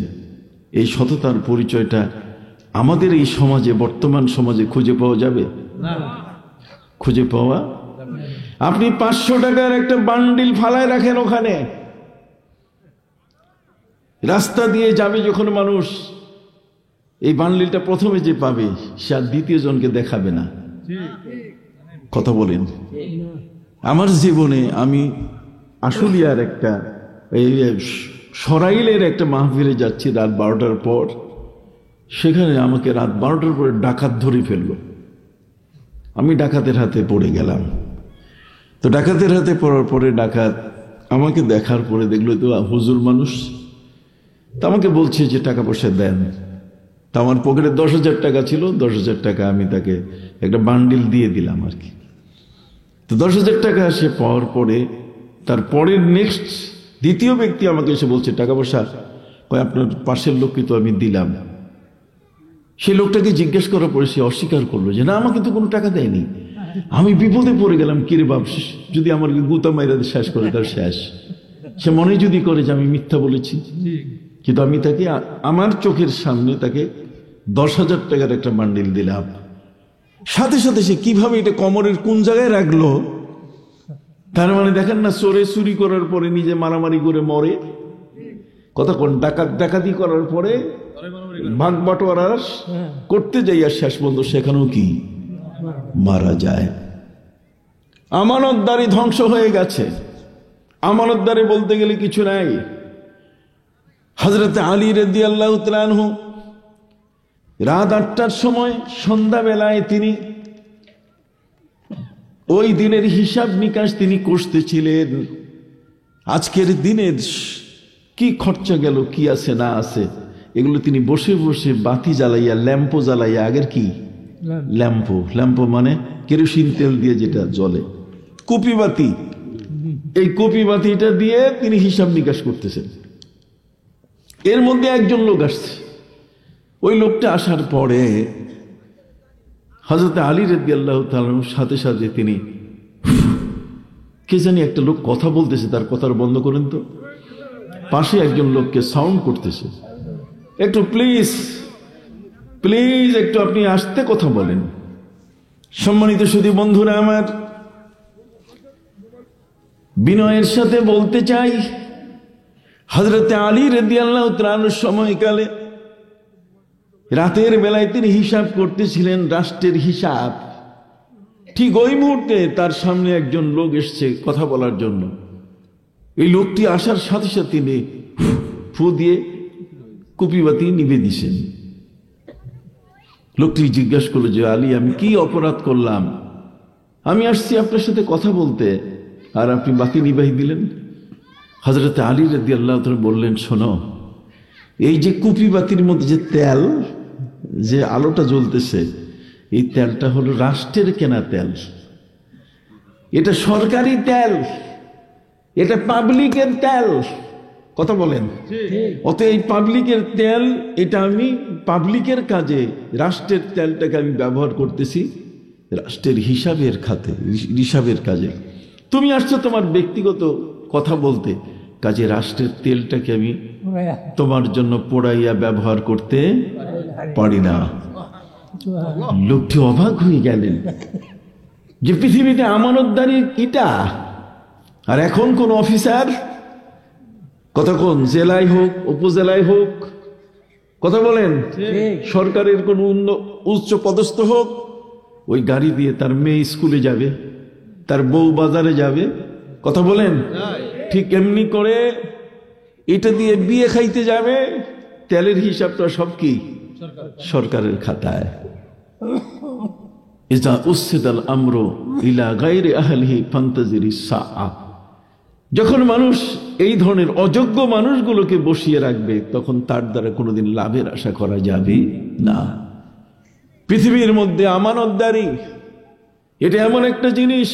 এই সততার পরিচয়টা আমাদের এই সমাজে, বর্তমান সমাজে খুঁজে পাওয়া যাবে? খুঁজে পাওয়া? আপনি 500 টাকার একটা বান্ডিল ফালায় রাখেন ওখানে, রাস্তা দিয়ে যাবে যখন মানুষ, এই বান্ডিলটা প্রথমে যে পাবে সে আর দ্বিতীয় জনকে দেখাবে না। কথা বলেন? আমার জীবনে আমি আশুলিয়ার একটা এই সরাইলের একটা মাহফিলে যাচ্ছি রাত 12টার পর, সেখানে আমাকে রাত 12টার পরে ডাকাত ধরে ফেললো। আমি ডাকাতের হাতে পড়ে গেলাম। তো ডাকাতের হাতে পড়ার পরে ডাকাত আমাকে দেখার পরে দেখলো তো হুজুর মানুষ, তা আমাকে বলছে যে টাকা পয়সা দেন। তা আমার পকেটে 10,000 টাকা ছিল, 10,000 টাকা আমি তাকে একটা বান্ডিল দিয়ে দিলাম আর কি। তো 10,000 টাকা সে পাওয়ার পরে তারপরের নেক্সট দ্বিতীয় ব্যক্তি আমাকে এসে বলছে টাকা পয়সা কয়, আপনার পাশের লোককে তো আমি দিলাম। সেই লোকটাকে জিজ্ঞেস করার পরে সে অস্বীকার করলো যে না, আমাকে তো কোনো টাকা দেয়নি। আমি বিপদে পড়ে গেলাম, কিরে বাপ, যদি আমার গুতা মাইরা শেষ করে তার শেষ। সে মনে যদি করে যে আমি মিথ্যা বলেছি, কিন্তু আমি তাকে আমার চোখের সামনে তাকে 10,000 টাকার একটা বান্ডিল দিলাম। সাথে সাথে সে কিভাবে এটা কোমরের কোন জায়গায় রাখলো, তার মানে দেখেন না, চোরে চুরি করার পরে নিজে মারামারি করে মরে। কথা কোন ডাকাতি করার পরে ভাগ বাটোয়ারা করতে যাই আর শেষ পর্যন্ত সেখানেও কি মারা যায়। আমানতদারি ধ্বংস হয়ে গেছে। আমানতদারি বলতে গেলে কিছু নাই। হযরত আলী রাদিয়াল্লাহু তাআলা আনহু রাত 8টার সময় সন্ধ্যাবেলায় তিনি ওই দিনের হিসাব নিকাশ তিনি করতেছিলেন। আজকের দিনের কি খরচা গেল, কি আছে না আছে, এগুলো তিনি বসে বসে বাতি জ্বালাইয়া, ল্যাম্পো জ্বালাইয়া, আগের কি ল্যাম্পো মানে কেরোসিন তেল দিয়ে যেটা জ্বলে, কুপি বাতি, এই কুপি বাতিটা দিয়ে তিনি হিসাব নিকাশ করতেছেন। এর মধ্যে একজন লোক আসছে। ওই লোকটা আসার পরে হযরত আলী রাদিয়াল্লাহু তাআলার সাথে সাথে তিনি, কে জানি একটা লোক কথা বলতেছে, তার কথার বন্ধ করেন তো। পাশে একজন লোককে সাউন্ড করতেছে, একটু প্লিজ একটু আপনি আস্তে কথা বলেন। সম্মানিত সুধী বন্ধুরা আমার, বিনয়ের সাথে বলতে চাই, হযরত আলী রাদিয়াল্লাহু তাআলার সময়কালে রাতের বেলায় তিনি হিসাব করতেছিলেন, রাষ্ট্রের হিসাব। ঠিক ওই মুহূর্তে তার সামনে একজন লোক এসছে কথা বলার জন্য। এই লোকটি আসার সাথে সাথে তিনি ফু দিয়ে কুপিবাতি নিভে দিছেন। লোকটি জিজ্ঞাসা করলো যে আলী, আমি কি অপরাধ করলাম? আমি আসছি আপনার সাথে কথা বলতে, আর আপনি বাতি নিভাই দিলেন। হযরত আলী রাদিয়াল্লাহু তাআলা বললেন, শোনো, এই যে কুপি বাতির মধ্যে যে তেল, যে আলোটা জ্বলতেছে, এই তেলটা হলো রাষ্ট্রের কেনা তেল, এটা সরকারি তেল, এটা পাবলিকের তেল। কথা বলেন? অতএব এই পাবলিকের তেল, এটা আমি পাবলিকের কাজে, রাষ্ট্রের তেলটাকে আমি ব্যবহার করতেছি রাষ্ট্রের হিসাবের খাতে, হিসাবের কাজে। তুমি আসছো তোমার ব্যক্তিগত কথা বলতে, কাজে রাষ্ট্রের তেলটাকে আমি তোমার জন্য পোড়াইয়া ব্যবহার করতে পারি না। লোকটি অবাক হয়ে গেলেন যে পৃথিবীতে আমানতদারি কিটা, আর এখন কোন অফিসার কথা কোন জেলায় হোক উপজেলায় হোক, কথা বলেন, সরকারের কোন উচ্চ পদস্থ হোক, ওই গাড়ি দিয়ে তার মেয়ে স্কুলে যাবে, তার বউ বাজারে যাবে, কথা বলেন, ঠিক এমনি করে এটা দিয়ে বিয়ে খাইতে যাবে, তেলের হিসাবটা সব কি সরকারের খাতায়। ইজা উসিদাল আমরু ইলা গায়রি আহলিহি ফান্তাজিরি সাআ। যখন মানুষ এই ধরনের অযোগ্য মানুষগুলোকে বসিয়ে রাখবে, তখন তার দ্বারা কোনোদিন লাভের আশা করা যাবে না। পৃথিবীর মধ্যে আমানতদারি এটা এমন একটা জিনিস,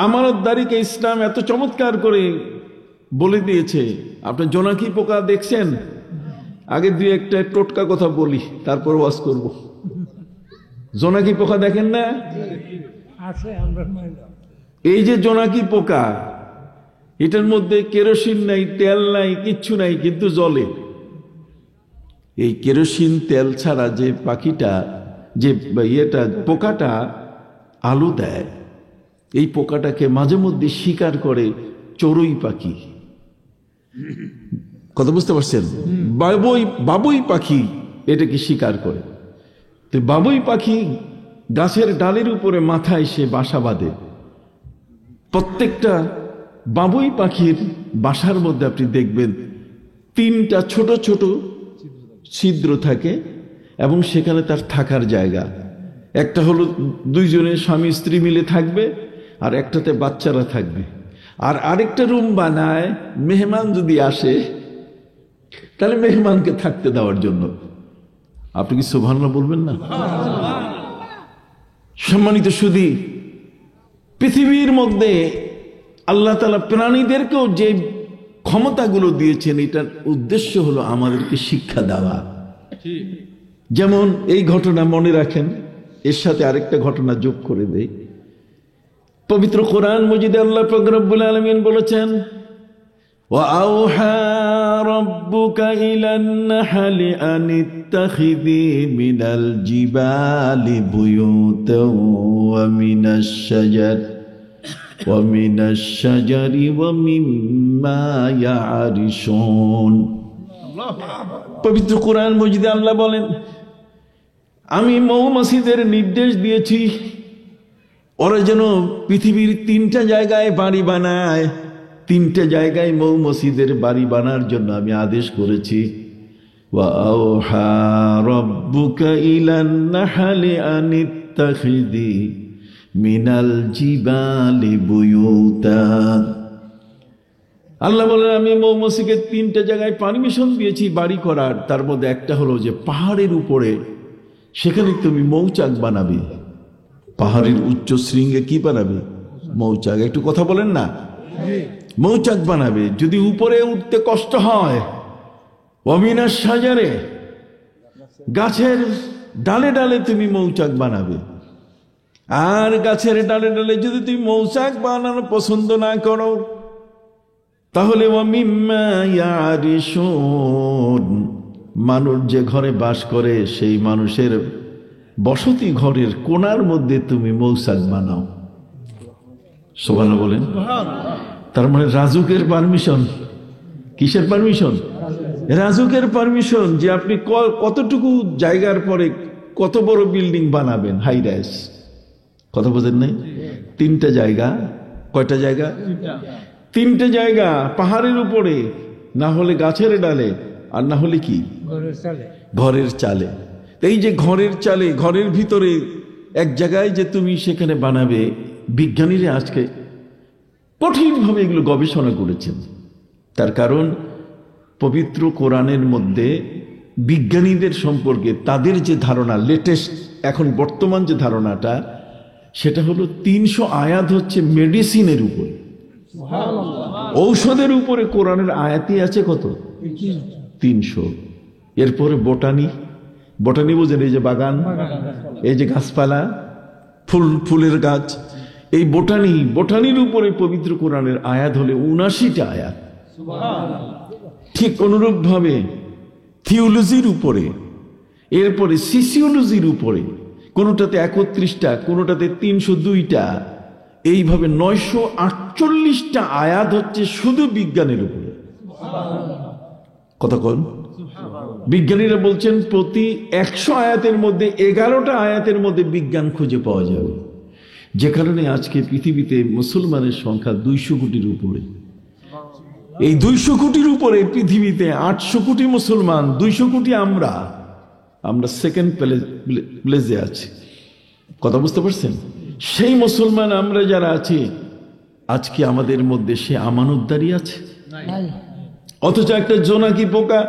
আমানতদারিকে ইসলাম এত চমৎকার করে বলে দিয়েছে। আপনি জোনাকি পোকা দেখছেন? আগে দুই একটা টোটকা কথা বলি, তারপর ওয়াজ করব। জোনাকি পোকা দেখেন না? এই যে জোনাকি পোকা, এটার মধ্যে কেরোসিন নাই, তেল নাই, কিচ্ছু নাই, কিন্তু জ্বলে। এই কেরোসিন তেল ছাড়া যে পাখিটা, যে পোকাটা আলো দেয়, এই পোকাটাকে মাঝে মধ্যে শিকার করে চড়ুই পাখি। কথা বুঝতে পারছেন? বাবুই পাখি এটাকে শিকার করে। তো বাবুই পাখি গাছের ডালের উপরে মাথায় সে বাসা বাঁধে। প্রত্যেকটা বাবুই পাখির বাসার মধ্যে আপনি দেখবেন 3টা ছোট ছোট ছিদ্র থাকে, এবং সেখানে তার থাকার জায়গা। একটা হলো 2 জনের স্বামী স্ত্রী মিলে থাকবে, আর একটাতে বাচ্চারা থাকবে। আর আরেকটা রুম বানায়, মেহমান যদি আসে তাহলে মেহমানকে থাকতে দেওয়ার জন্য। আপনি কি সুবহানাল্লাহ বলবেন না? সম্মানিত সুধী, পৃথিবীর মধ্যে আল্লাহ তাআলা প্রাণীদেরকেও যে ক্ষমতাগুলো দিয়েছেন, এটার উদ্দেশ্য হলো আমাদেরকে শিক্ষা দেওয়া। যেমন এই ঘটনা মনে রাখেন, এর সাথে আরেকটা ঘটনা যোগ করে দেই। পবিত্র কোরআন মজিদে আল্লাহ পাক রব্বুল আলামিন বলেছেন, ওয়া আওহা রাব্বুকা ইলান নাহলি আন ইত্তাখিযি মিনাল জিবালি বুয়ুতান ওয়া মিনাশ শাজারি ওয়া মিম্মা ইয়ারিশুন। পবিত্র কোরআন মজিদে আল্লাহ বলেন, আমি মৌমাছিদের নির্দেশ দিয়েছি ওরা যেন পৃথিবীর 3টা জায়গায় বাড়ি বানায়। 3টে জায়গায় মৌমাছিদের বাড়ি বানার জন্য আমি আদেশ করেছি। ওয়া আওহা রাব্বুকা ইলান নাহলি আন ইত্তাখিযি মিনাল জিবালি বুয়ুতা। আল্লাহ বলেন, আমি মৌমাছিকে 3টে জায়গায় পারমিশন দিয়েছি বাড়ি করার। তার মধ্যে একটা হলো যে পাহাড়ের উপরে, সেখানে তুমি মৌচাক বানাবে। পাহাড়ের উচ্চ শৃঙ্গে কি বানাবে? মৌচাক। একটু কথা বলেন না, মৌচাক বানাবে। যদি উপরে উঠতে কষ্ট হয়, ওয়ামিনাশ শাজারে, গাছের ডালে ডালে তুমি মৌচাক বানাবে। আর গাছের ডালে ডালে যদি তুমি মৌচাক বানানো পছন্দ না করো, তাহলে ওয়ামিম্মা ইয়ারিশুন, মানুষ যে ঘরে বাস করে সেই মানুষের বসতি ঘরের কোণার মধ্যে তুমি মৌচাক বানাও। সুবহানাল্লাহ বলেন। তার মানে রাজুকের পারমিশন। কিসের পারমিশন? রাজুকের পারমিশন, যে আপনি কতটুকু জায়গার পরে কত বড় বিল্ডিং বানাবেন, হাই রাইজ। কথা বোঝেন নাই? 3টে জায়গা। কয়টা জায়গা? 3টে জায়গা। পাহাড়ের উপরে, না হলে গাছের ডালে, আর না হলে কি ঘরের চালে। এই যে ঘরের চালে, ঘরের ভিতরে এক জায়গায় যে তুমি সেখানে বানাবে, বিজ্ঞানীরা আজকে কঠিনভাবে এগুলো গবেষণা করেছেন। তার কারণ পবিত্র কোরআনের মধ্যে বিজ্ঞানীদের সম্পর্কে তাদের যে ধারণা, লেটেস্ট এখন বর্তমান যে ধারণাটা, সেটা হলো 300 আয়াত হচ্ছে মেডিসিনের উপরে, ঔষধের উপরে কোরআনের আয়াতই আছে কত? 300। এরপরে বোটানি বোঝেন, এই যে বাগান, এই যে গাছপালা, ফুলের গাছ, এই বোটানির উপরে পবিত্র কোরআনের আয়াত হলে 79টা আয়াত। ঠিক অনুরূপ ভাবে থিওলজির উপরে, এরপরে সিসিওলজির উপরে, কোনোটাতে 31টা, কোনোটাতে 302টা, এইভাবে 948টা আয়াত হচ্ছে শুধু বিজ্ঞানের উপরে। কতক্ষণ বিজ্ঞানীরা বলছেন প্রতি 100 আয়াতের মধ্যে 11টা আয়াতের মধ্যে বিজ্ঞান খুঁজে পাওয়া যাবে, যে কারণে আজকে পৃথিবীতে মুসলমানের সংখ্যা 200 কোটির উপরে। এই 200 কোটির উপরে পৃথিবীতে 800 কোটি মুসলমান, 200 কোটি আমরা সেকেন্ড প্লেসে আছি। কথা বুঝতে পারছেন? সেই মুসলমান আমরা যারা আছি আজকে আমাদের মধ্যে সে আমানতদারি আছে, অথচ একটা জোনাকি পোকা,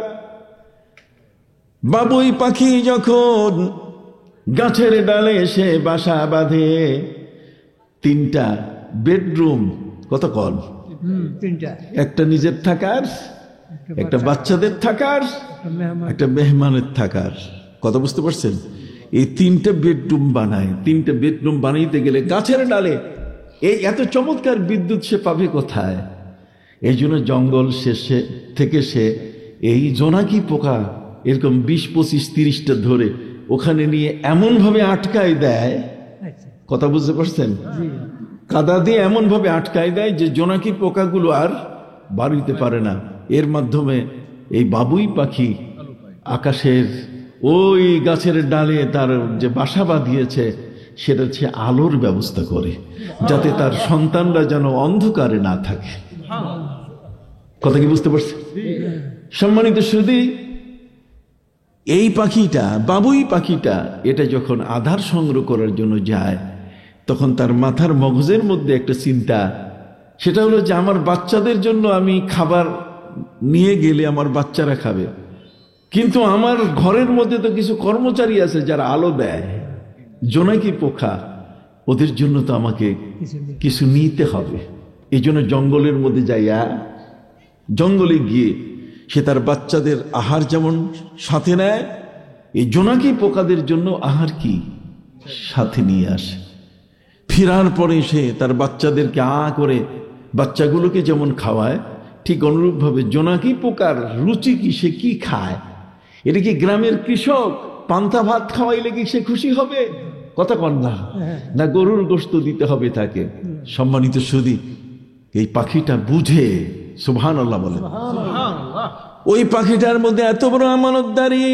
বাবুই পাখি যখন গাছের ডালে এসে বাসা বাঁধে, 3টা বেডরুম, কত কল, একটা নিজের থাকার, একটা বাচ্চাদের থাকার, একটা মেহমানের থাকার। কথা বুঝতে পারছেন? এই 3টা বেডরুম বানায়। 3টা বেডরুম বানাইতে গেলে গাছের ডালে, এই এত চমৎকার বিদ্যুৎ সে পাবে কোথায়? এই জন্য জঙ্গল শেষে থেকে সে এই জোনাকি পোকা এরকম 20, 25, 30টা ধরে ওখানে নিয়ে এমন ভাবে আটকায় দেয়, কথা বুঝতে পারছেন? কাদা দিয়ে এমন ভাবে আটকায় দেয় যে জোনাকি পোকাগুলো আর বাড়িতে পারে না। এর মাধ্যমে এই বাবুই পাখি আকাশের ওই গাছের ডালে তার যে বাসা বাঁধিয়েছে সেটা হচ্ছে আলোর ব্যবস্থা করে, যাতে তার সন্তানরা যেন অন্ধকারে না থাকে। কথা কি বুঝতে পারছেন? সম্মানিত সুধী, এই পাখিটা, বাবুই পাখিটা, এটা যখন আধার সংগ্রহ করার জন্য যায় তখন তার মাথার মগজের মধ্যে একটা চিন্তা, সেটা হলো যে আমার বাচ্চাদের জন্য আমি খাবার নিয়ে গেলে আমার বাচ্চারা খাবে, কিন্তু আমার ঘরের মধ্যে তো কিছু কর্মচারী আছে যারা আলো দেয়, জোনাকি পোকা, ওদের জন্য তো আমাকে কিছু নিতে হবে। এই জন্য জঙ্গলের মধ্যে যাইয়া, জঙ্গলে গিয়ে সে তার বাচ্চাদের আহার যেমন সাথে নেয়, এই জোনাকি পোকাদের জন্য আহার কি সাথে নিয়ে আসে। ফেরার পরে সে তার বাচ্চাদেরকে করে বাচ্চাগুলোকে যেমন খাওয়ায়, ঠিক অনুরূপভাবে জোনাকি পোকার রুচি কি, সে কি খায়? এটা কি গ্রামের কৃষক পান্তা ভাত খাওয়াইলে কি সে খুশি হবে? কথা কন না, না গরুর গোশত দিতে হবে তাকে? সম্মানিত সুধী, এই পাখিটা বুঝে, সুবহানাল্লাহ বলে, ওই পাখিটার মধ্যে এত বড় আমানতদারি।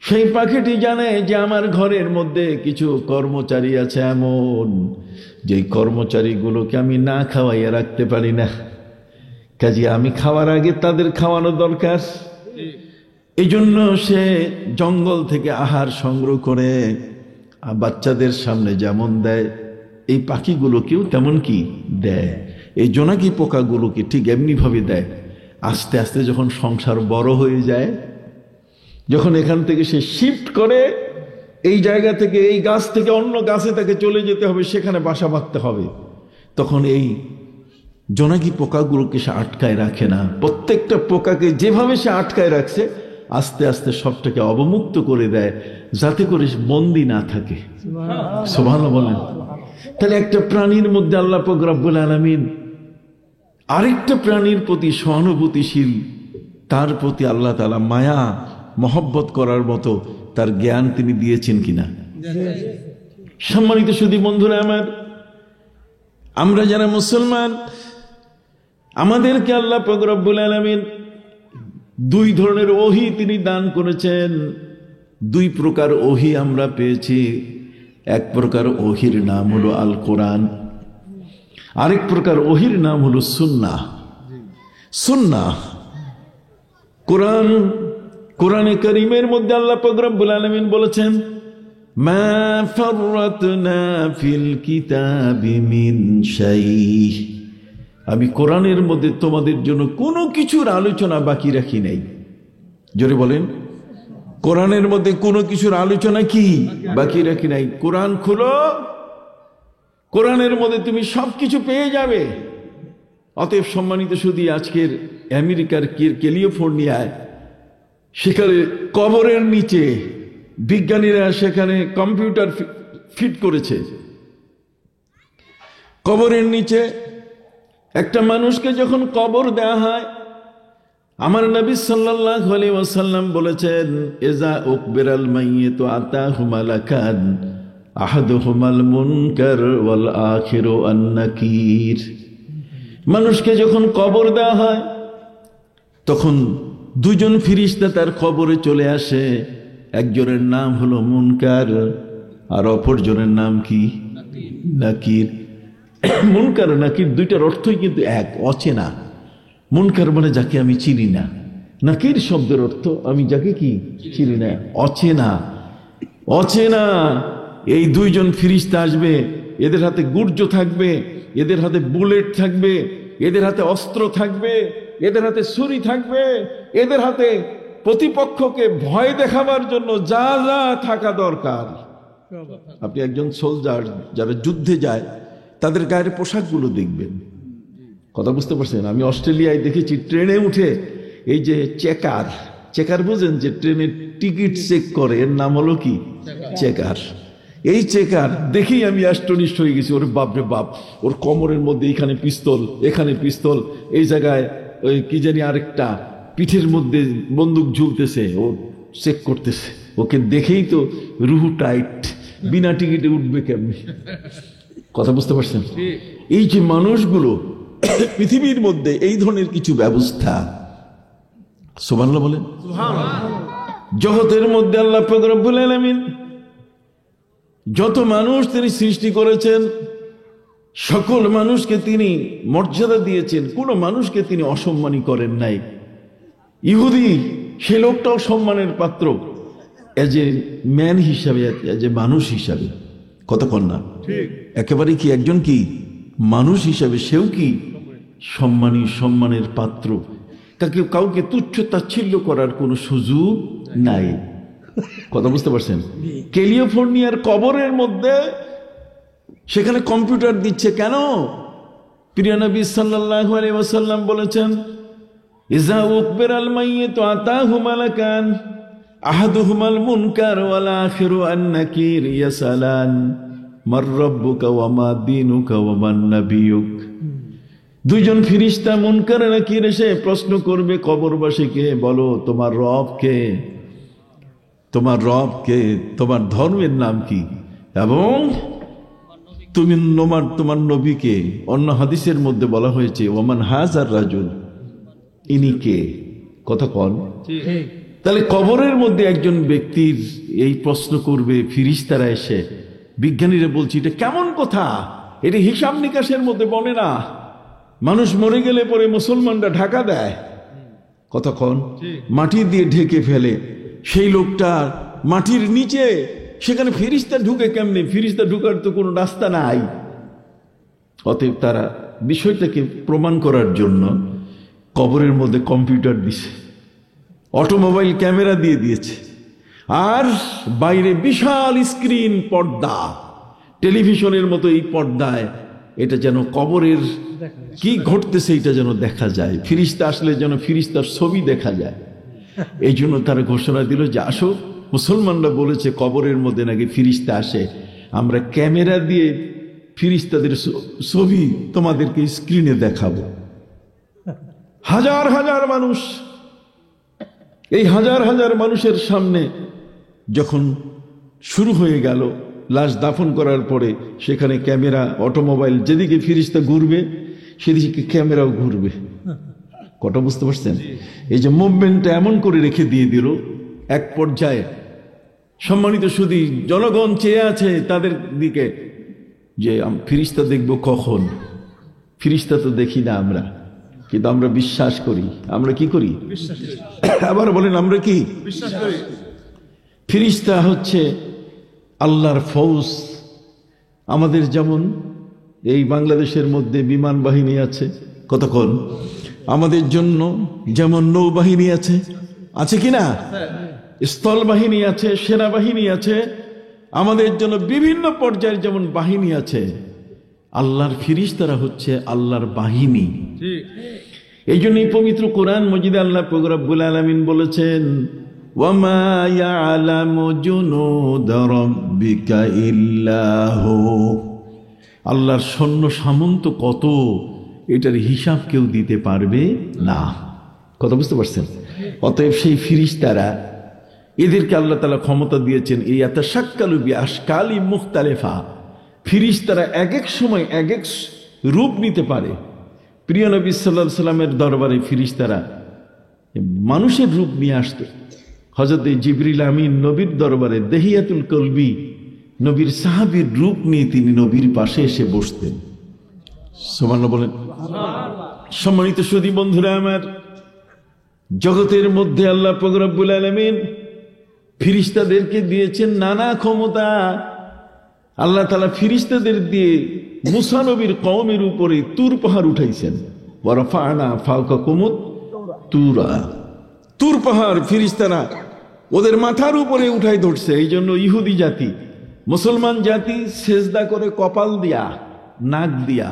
সেই পাখিটি জানে যে আমার ঘরের মধ্যে কিছু কর্মচারী আছে এমন, যে কর্মচারীগুলোকে আমি না খাওয়াইয়া রাখতে পারি না, কাজে আমি খাওয়ার আগে তাদের খাওয়ানো দরকার। এই জন্য সে জঙ্গল থেকে আহার সংগ্রহ করে বাচ্চাদের সামনে যেমন দেয়, এই পাখিগুলোকেও তেমন কি দেয়। এই জোনাকি পোকাগুলোকে ঠিক এমনি ভাবে দেয়। আস্তে আস্তে যখন সংসার বড় হয়ে যায়, যখন এখান থেকে সে শিফট করে, এই জায়গা থেকে, এই গাছ থেকে অন্য গাছে তাকে চলে যেতে হবে, সেখানে বাসা বাঁধতে হবে, তখন এই জোনাকি পোকাগুলোকে সে আটকায় রাখে না। প্রত্যেকটা পোকাকে যেভাবে সে আটকায় রাখছে, আস্তে আস্তে সবটাকে অবমুক্ত করে দেয়, যাতে করে বন্দি না থাকে। সুবহানাল্লাহ বলেন। তাহলে একটা প্রাণীর মধ্যে আল্লাহ পাক রব্বুল আলামিন আরেকটা প্রাণীর প্রতি সহানুভূতিশীল, তার প্রতি আল্লাহ তাআলা মায়া মহব্বত করার মতো তার জ্ঞান তিনি দিয়েছেন কিনা? সম্মানিত সুধী বন্ধুরা আমার, আমরা যারা মুসলমান, আমাদেরকে আল্লাহ পাক রব্বুল আলামিন 2 ধরনের ওহী তিনি দান করেছেন। 2 প্রকার ওহী আমরা পেয়েছি। এক প্রকার ওহীর নাম হলো আল কোরআন, আরেক প্রকার ওহীর নাম হলো সুন্নাহ। সুন্নাহ, কোরআন, কোরআনে কারীমের মধ্যে আল্লাহ পাক রব্বুল আলামিন বলেছেন, মা ফাররাতনা ফিল কিতাবি মিন শাই। আমি কোরআনের মধ্যে তোমাদের জন্য কোনো কিছুর আলোচনা বাকি রাখি নাই। জোরে বলেন, কোরআনের মধ্যে কোনো কিছুর আলোচনা কি বাকি রাখি নাই। কোরআন খুলো, কোরআনের মধ্যে তুমি সবকিছু পেয়ে যাবে। অতএব সম্মানিত সুধী, আজকের আমেরিকার ক্যালিফোর্নিয়ায় সেখানে কবরের নিচে বিজ্ঞানীরা সেখানে কম্পিউটার ফিট করেছে। কবরের নিচে একটা মানুষকে যখন কবর দেয়া হয়, আমার নবী সাল্লাল্লাহু আলাইহি ওয়াসাল্লাম বলেছেন, ইজা উকবিরাল মাইয়িতু আতাহু মালাকান আহাদুহুমাল মুনকার ওয়াল আখিরু আন-নাকির। মানুষকে যখন কবর দেওয়া হয় তখন দুজন ফেরেশতা তার কবরে চলে আসে। একজনের নাম হলো মুনকার আর অপরজনের নাম কি? নাকির। মুনকার নাকির দুইটার অর্থই কিন্তু এক, অচেনা। মুনকার মানে যাকে আমি চিনি না, নাকির শব্দের অর্থ আমি যাকে কি চিনি না, অচেনা। অচেনা এই দুইজন ফেরেশতা আসবে, এদের হাতে গুর্জ থাকবে, এদের হাতে বুলেট থাকবে, এদের হাতে অস্ত্র থাকবে, এদের হাতে ছুরি থাকবে, এদের হাতে প্রতিপক্ষকে ভয় দেখাবার জন্য যা যা থাকা দরকার। আপনি একজন সোলজার যারা যুদ্ধে যায় তাদের গায়ের পোশাকগুলো দেখবেন। কথা বুঝতে পারছেন? আমি অস্ট্রেলিয়ায় দেখেছি ট্রেনে উঠে এই যে চেকার বুঝেন, যে ট্রেনের টিকিট চেক করে, এর নাম হলো কি? চেকার। এই চেকার দেখেই আমি অ্যাস্টনিশড হয়ে গেছি। ওর বাপরে বাপ, ওর কোমরের মধ্যে এখানে পিস্তল, এখানে পিস্তল, এই জায়গায় ওই কি জানি আরেকটা, পিঠের মধ্যে বন্দুক ঝুলতেছে, ও চেক করতেছে। ওকে দেখেই তো রুহু টাইট, বিনা টিকিটে উঠবে কেমনি? কথা বুঝতে পারছেন? এই যে মানুষগুলো, পৃথিবীর মধ্যে এই ধরনের কিছু ব্যবস্থা, সুবহানাল্লাহ বলেন, জগতের মধ্যে আল্লাহ পাক রব্বুল আলামিন যত মানুষ তিনি সৃষ্টি করেছেন, সকল মানুষকে তিনি মর্যাদা দিয়েছেন, কোন মানুষকে তিনি অসম্মানী করেন নাই। ইহুদি সে লোকটাও সম্মানের পাত্র, এজ এ ম্যান হিসাবে, এজ এ মানুষ হিসাবে। কতক্ষণ না একেবারে কি একজন কি মানুষ হিসাবে সেও কি সম্মানী, সম্মানের পাত্র। কাউকে তুচ্ছ তাচ্ছিল্য করার কোনো সুযোগ নাই। কথা বুঝতে পারছেন? ক্যালিফোর্নিয়ার কবরের মধ্যে সেখানে কম্পিউটার দিচ্ছে কেন? প্রিয় নবী সাল্লাল্লাহু আলাইহি ওয়াসাল্লাম বলেছেন, ইজা উকবিরাল মাইয়িতু আতাহু মালাকান আহাদুহুমাল মুনকার ওয়াল আখিরু আন-নাকির ইয়াসালান মার রাব্বুকা ওয়া মা দীনুকা ওয়া মান নাবিয়ুক। দুইজন ফেরেশতা মুনকার নাকির এসে প্রশ্ন করবে কবরবাসীকে, বলো তোমার রব কে, তোমার রব কে, তোমার ধর্মের নাম কি, এবং তুমি তোমার নবীকে। অন্য হাদিসের মধ্যে বলা হয়েছে ওমান হাজার রাজুল, ইনি কে? কথা কন। তাহলে কবরের মধ্যে একজন ব্যক্তির এই প্রশ্ন করবে ফেরেশতারা এসে। বিজ্ঞানীরা বলছে এটা কেমন কথা, এটা হিসাব নিকাশের মধ্যে বনে না। মানুষ মরে গেলে পরে মুসলমানরা ঢাকা দেয়, কতক্ষণ মাটি দিয়ে ঢেকে ফেলে। সেই লোকটা মাটির নিচে, সেখানে ফেরেশতা ঢুকে কেমনে? ফেরেশতা ঢুকার তো কোনো রাস্তা নাই। অতএব তারা বিষয়টাকে প্রমাণ করার জন্য কবরের মধ্যে কম্পিউটার দিছে, অটোমোবাইল ক্যামেরা দিয়ে দিয়েছে, আর বাইরে বিশাল স্ক্রিন, পর্দা, টেলিভিশনের মতো এই পর্দায় এটা যেন কবরের কি ঘটতেছে এটা যেন দেখা যায়। ফেরেশতা আসলে যেন ফেরেশতার ছবি দেখা যায়। এই জন্য তারা ঘোষণা দিল যে আসো, মুসলমানরা বলেছে কবরের মধ্যে নাকি ফেরেশতা আসে, আমরা ক্যামেরা দিয়ে ফেরেশতাদের ছবি তোমাদেরকে স্ক্রিনে দেখাবো। হাজার হাজার মানুষ, এই হাজার হাজার মানুষের সামনে যখন শুরু হয়ে গেল, লাশ দাফন করার পরে সেখানে ক্যামেরা, অটোমোবাইল, যেদিকে ফেরেশতা ঘুরবে সেদিকে ক্যামেরাও ঘুরবে। কটা বুঝতে পারছেন? এই যে মুভমেন্টটা এমন করে রেখে দিয়ে দিল, এক পর্যায়ে সম্মানিত সুধী জনগণ চেয়ে আছে তাদের দিকে যে ফেরেশতা দেখব কখন। ফেরেশতা তো দেখি না আমরা, কিন্তু আমরা বিশ্বাস করি। আমরা কি করি? আবার বলেন, আমরা কি বিশ্বাস করি? ফেরেশতা হচ্ছে আল্লাহর ফৌজ। আমাদের যেমন এই বাংলাদেশের মধ্যে বিমান বাহিনী আছে, কতক্ষণ আমাদের জন্য যেমন নৌবাহিনী আছে, আছে কিনা? স্থল বাহিনী আছে, সেনাবাহিনী আছে, আমাদের জন্য বিভিন্ন পর্যায়ের যেমন বাহিনী আছে, আল্লাহর ফেরেশতারা হচ্ছে আল্লাহর বাহিনী। এই জন্য এই পবিত্র কোরআন মজিদে আল্লাহ পাক রব্বুল আলামিন বলেছেন, ওয়ামা ইয়ালামু জুনুদা রাব্বিকা ইল্লা হু। আল্লাহর সৈন্য সামন্ত কত এটার হিসাব কেউ দিতে পারবে না। কথা বুঝতে পারছেন? অতএব সেই ফিরিস্তারা, এদেরকে আল্লাহ তাআলা ক্ষমতা দিয়েছেন এই ইয়াতাশাক্কালু বিআশকালি মুখতালিফা। ফিরিস্তারা এক এক সময় এক এক রূপ নিতে পারে। প্রিয় নবী সাল্লাল্লাহু আলাইহি সাল্লামের দরবারে ফিরিস্তারা মানুষের রূপ নিয়ে আসতো। হযরত জিবরিল আমিন নবীর দরবারে দেহিয়াতুল কলবি, নবীর সাহাবীর রূপ নিয়ে তিনি নবীর পাশে এসে বসতেন। সুবহানাল্লাহ বলেন। সম্মানিত সুধী বন্ধুরা আমার, জগতের মধ্যে আল্লাহ পাক রব্বুল আলামিন ফিরিস্তাদেরকে দিয়েছেন নানা ক্ষমতা। আল্লাহ তাআলা ফিরিস্তাদের দিয়ে মুসা নবীর কওমের উপরে তুর পাহাড় উঠাইছেন। ওয়া রাফা'না ফাওকাকুমুত তুরা, তুর পাহাড় ফিরিস্তারা ওদের মাথার উপরে উঠাই ধরছে। এই জন্য ইহুদি জাতি, মুসলমান জাতি সেজদা করে কপাল দিয়া, নাক দিয়া।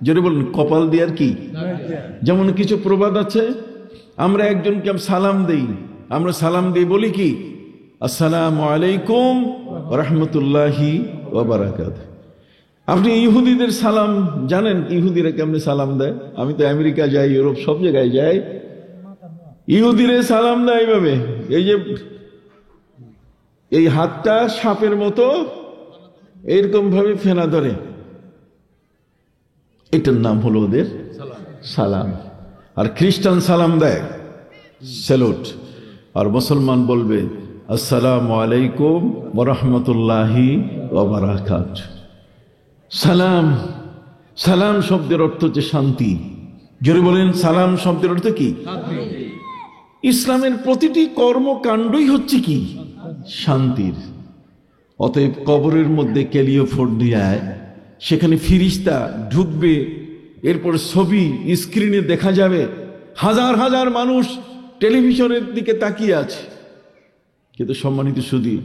যদি বলেন কপাল দিয়ার কি? যেমন কিছু প্রবাদ আছে, আমরা একজনকে সালাম দেই, আমরা সালাম দিয়ে বলি কি? আসসালামু আলাইকুম ওয়া রাহমাতুল্লাহি ওয়া বারাকাতুহু। আপনি ইহুদিদের সালাম জানেন? ইহুদিরা কেমনে সালাম দেয়? আমি তো আমেরিকা যাই, ইউরোপ, সব জায়গায় যাই, ইহুদিরা সালাম দেয় এইভাবে, এই যে এই হাতটা সাপের মতো এরকম ভাবে ফেনা ধরে, এটার নাম হলো ওদের সালাম। আর খ্রিস্টান সালাম দেয় স্যালুট, আর মুসলমান বলবে আসসালামু আলাইকুম ওয়া রাহমাতুল্লাহি ওয়া বারাকাতুহু। সালাম, সালাম শব্দের অর্থ হচ্ছে শান্তি। জোরে বলেন, সালাম শব্দের অর্থ কি? ইসলামের প্রতিটি কর্মকাণ্ডই হচ্ছে কি? শান্তির। অতএব কবরের মধ্যে কেলিও ফোট দিয়ে সেখানে ফিরিস্তা ঢুকবে, এরপর ছবি স্ক্রিনে দেখা যাবে, হাজার হাজার মানুষ টেলিভিশনের দিকে তাকিয়ে আছে। কিন্তু সম্মানিত সুধী,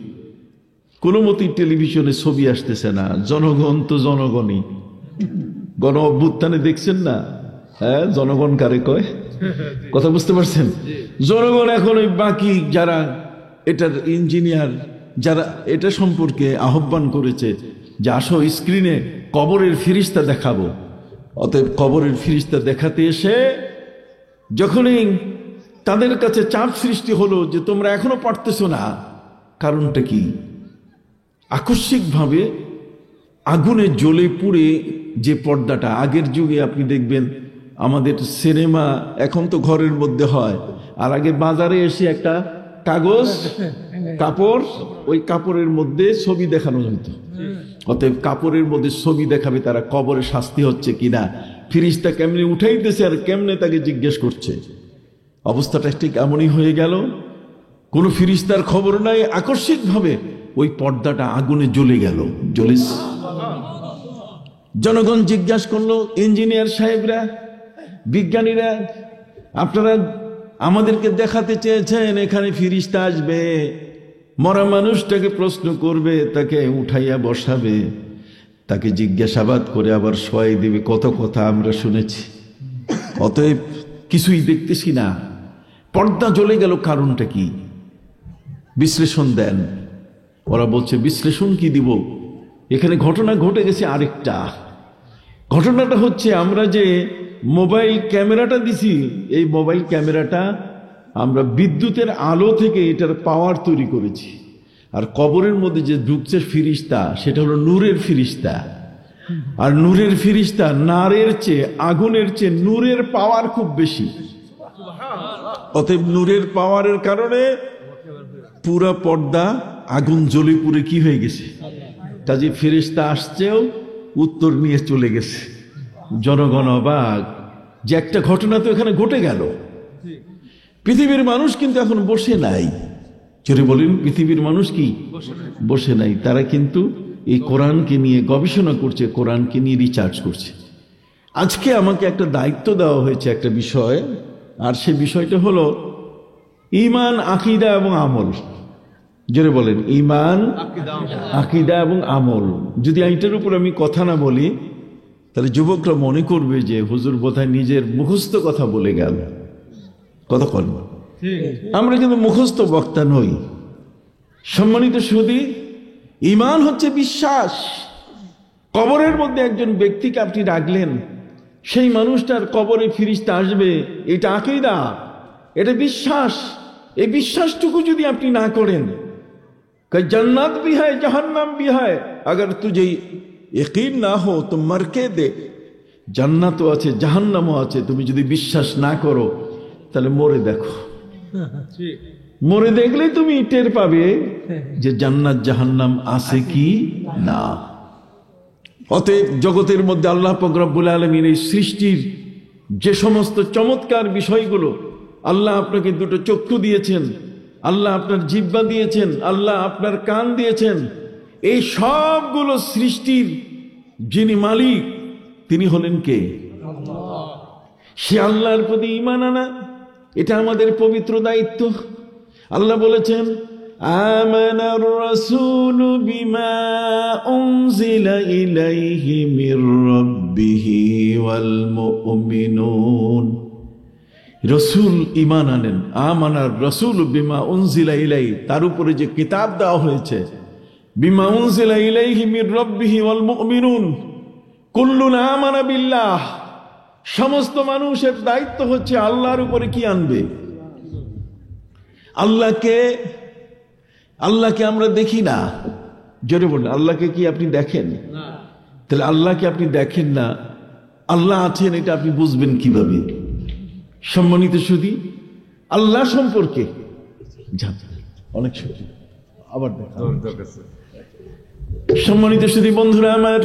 কোনো মতেই টেলিভিশনে ছবি আসতেছে না। জনগণ তো জনগণই। গণ অভ্যুত্থানে দেখছেন না, হ্যাঁ, জনগণ কারে কয়? কথা বুঝতে পারছেন? জনগণ এখন ওই বাকি যারা এটার ইঞ্জিনিয়ার, যারা এটা সম্পর্কে আহ্বান করেছে যে আসো স্ক্রিনে কবরের ফিরিস্তা দেখাবো। অতএব কবরের ফিরিস্তা দেখাতে এসে যখনই তাদের কাছে চাপ সৃষ্টি হলো যে তোমরা এখনো পারতেছো না, কারণটা কি? আকস্মিকভাবে আগুনে জ্বলে পুড়ে যে পর্দাটা, আগের যুগে আপনি দেখবেন আমাদের সিনেমা এখন তো ঘরের মধ্যে হয়, আর আগে বাজারে এসে একটা কাগজ কাপড়, ওই কাপড়ের মধ্যে ছবি দেখানো হতো। অতএব কাপড়ের মধ্যে ছবি দেখাবে তারা কবরে শাস্তি হচ্ছে কিনা, ফিরিস্তা কেমনে উঠাইতেছে আর কেমনে তাকে জিজ্ঞেস করছে। অবস্থাটা ঠিক এমনই হয়ে গেল। কোনো ফিরিস্তার খবর নাই, আকস্মিকভাবে ওই পর্দাটা আগুনে জ্বলে গেল। জনগণ জিজ্ঞাসা করলো, ইঞ্জিনিয়ার সাহেবরা, বিজ্ঞানীরা, আপনারা আমাদেরকে দেখাতে চেয়েছেন এখানে ফিরিস্তা আসবে, মরা মানুষটাকে প্রশ্ন করবে, তাকে উঠাইয়া বসাবে, তাকে জিজ্ঞাসাবাদ করে আবার শোয়াই দেবে, কত কথা আমরা শুনেছি। অতএব কিছুই দেখতেছি না, পর্দা জ্বলে গেল, কারণটা কি? বিশ্লেষণ দেন। ওরা বলছে বিশ্লেষণ কি দিব, এখানে ঘটনা ঘটে গেছে আরেকটা। ঘটনাটা হচ্ছে আমরা যে মোবাইল ক্যামেরাটা দিছি, এই মোবাইল ক্যামেরাটা আমরা বিদ্যুতের আলো থেকে এটার পাওয়ার তৈরি করেছি। আর কবরের মধ্যে যে ঢুকছে ফিরিস্তা, সেটা হলো নূরের ফিরিস্তা। আর নূরের ফিরিস্তা নারের চেয়ে, আগুনের চেয়ে নূরের পাওয়ার খুব বেশি। অতএব নূরের পাওয়ারের কারণে পুরা পর্দা আগুন জ্বলে পুড়ে কি হয়ে গেছে। কাজে ফেরেশতা আসছেও উত্তর নিয়ে চলে গেছে। জনগণ অবাক যে একটা ঘটনা তো এখানে ঘটে গেল। পৃথিবীর মানুষ কিন্তু এখন বসে নাই। চলে বলেন, পৃথিবীর মানুষ কি বসে নাই? তারা কিন্তু এই কোরআনকে নিয়ে গবেষণা করছে, কোরআনকে নিয়ে রিসার্চ করছে। আজকে আমাকে একটা দায়িত্ব দেওয়া হয়েছে একটা বিষয়, আর সে বিষয়টা হলো ঈমান, আকীদা এবং আমল। জোরে বলেন, ঈমান, আকীদা এবং আমল। যদি এইটার উপর আমি কথা না বলি তাহলে যুবকরা মনে করবে যে হুজুর বোধহয় নিজের মুখস্থ কথা বলে গেল। কথা বল, আমরা কিন্তু মুখস্থ বক্তা নই। সম্মানিত সুধী, ঈমান হচ্ছে বিশ্বাস। কবরের মধ্যে একজন ব্যক্তিকে আপনি রাখলেন, সেই মানুষটার কবরে ফিরিস্তা আসবে, এটা আকীদা, এটা বিশ্বাস। এই বিশ্বাসটুকু যদি আপনি না করেন, जन्नत भी है जहन्नम भी है, अगर तुझे यकीन ना हो तो मर के दे। জান্নাতও আছে জাহান্নামও আছে, তুমি যদি বিশ্বাস না করো তাহলে মরে দেখো। মরে দেখলে তুমি টের পাবে যে জান্নাত জাহান্নাম আছে কি না। অতএব জগতের মধ্যে আল্লাহ পাক রব্বুল আলামিন এই সৃষ্টির যে সমস্ত চমৎকার বিষয়গুলো, আল্লাহ আপনাকে দুটো চক্ষু দিয়েছেন, আল্লাহ আপনার জিহ্বা দিয়েছেন, আল্লাহ আপনার কান দিয়েছেন, এই সবগুলো সৃষ্টির যিনি মালিক তিনি হলেন কে? সে আল্লাহর প্রতি ঈমান আনা, এটা আমাদের পবিত্র দায়িত্ব। আল্লাহ বলেছেন, আমানার রাসূলু বিমা উনজিলা ইলাইহি মির রাব্বিহি ওয়াল মুমিনুন। রসুল ঈমান আনেন, আমানার রাসূলু বিমা উনজিলা ইলাইহি, তার উপরে যে কিতাব দেওয়া হয়েছে, বিমা উনজিলা ইলাইহি মির রাব্বিহি ওয়াল মুমিনুন কুল্লুন আমানা বিল্লাহ। সমস্ত মানুষের দায়িত্ব হচ্ছে আল্লাহর উপরে কি আনবে? আল্লাহকে আমরা দেখি না, জোরে বলুন, আল্লাহকে কি আপনি দেখেন? তাহলে আল্লাহকে আপনি দেখেন না, আল্লাহ আছেন এটা আপনি বুঝবেন কিভাবে? সম্মানিত সুধী, আল্লাহ সম্পর্কে অনেক সুখী আবার সম্মানিত সুধী বন্ধুরা আমার,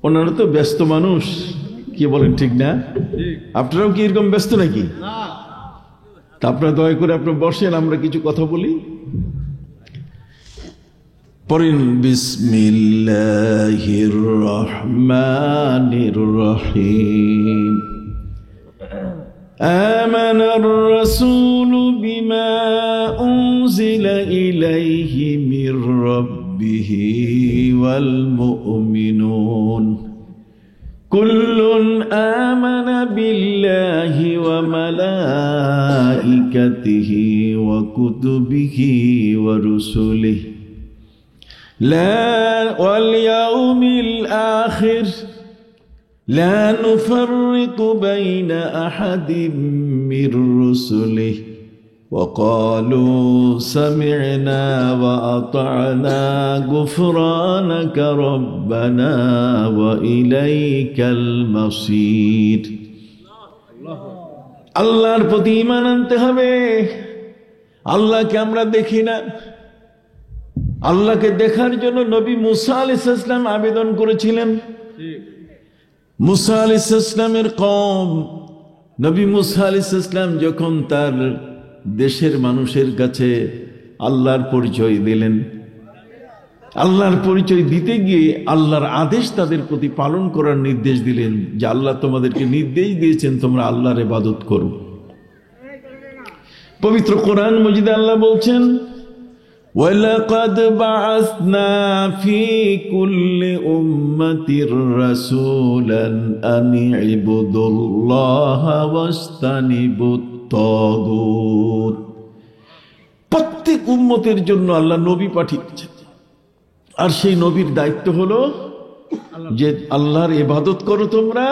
ওনারা তো ব্যস্ত মানুষ, কি বলেন ঠিক না? আপনারাও কি এরকম ব্যস্ত নাকি? তা আপনারা দয়া করে আপনারা বসেন, আমরা কিছু কথা বলি। পড়েন বিসমিল্লাহির রহমানির রহিম। আমানার রাসূলু বিমা উনজিলা ইলাইহি মির রাব্বিহি ওয়াল মুমিনুন কুল্লুন আমানা বিল্লাহি ওয়া মালাইকাতিহি ওয়া কুতুবিহি ওয়া রুসুলিহি لا واليوم الآخر لا نفرق بين أحد من رسله وقالوا سمعنا وأطعنا غفرانك ربنا وإليك المصير। আল্লাহর প্রতি ঈমান আনতে হবে। আল্লাহকে আমরা দেখি না, আল্লাহকে দেখার জন্য নবী মুসা আলাইহিস সালাম আবেদন করেছিলেন। মুসা আলাইহিস সালামের কওম, নবী মুসা আলাইহিস সালাম যখন তার দেশের মানুষের কাছে আল্লাহর পরিচয় দিলেন, আল্লাহর পরিচয় দিতে গিয়ে আল্লাহর আদেশ তাদের প্রতি পালন করার নির্দেশ দিলেন যে আল্লাহ তোমাদেরকে নির্দেশ দিয়েছেন তোমরা আল্লাহর ইবাদত করো। পবিত্র কোরআন মজিদে আল্লাহ বলছেন, وَلَقَدْ بَعَثْنَا فِي كُلِّ أُمَّةٍ رَسُولًا أَنِ اعْبُدُوا اللَّهَ وَاجْتَنِبُوا الطَّاغُوتَ। প্রত্যেক উম্মতের জন্য আল্লাহ নবী পাঠিয়েছেন, আর সেই নবীর দায়িত্ব হলো যে আল্লাহর ইবাদত করো তোমরা,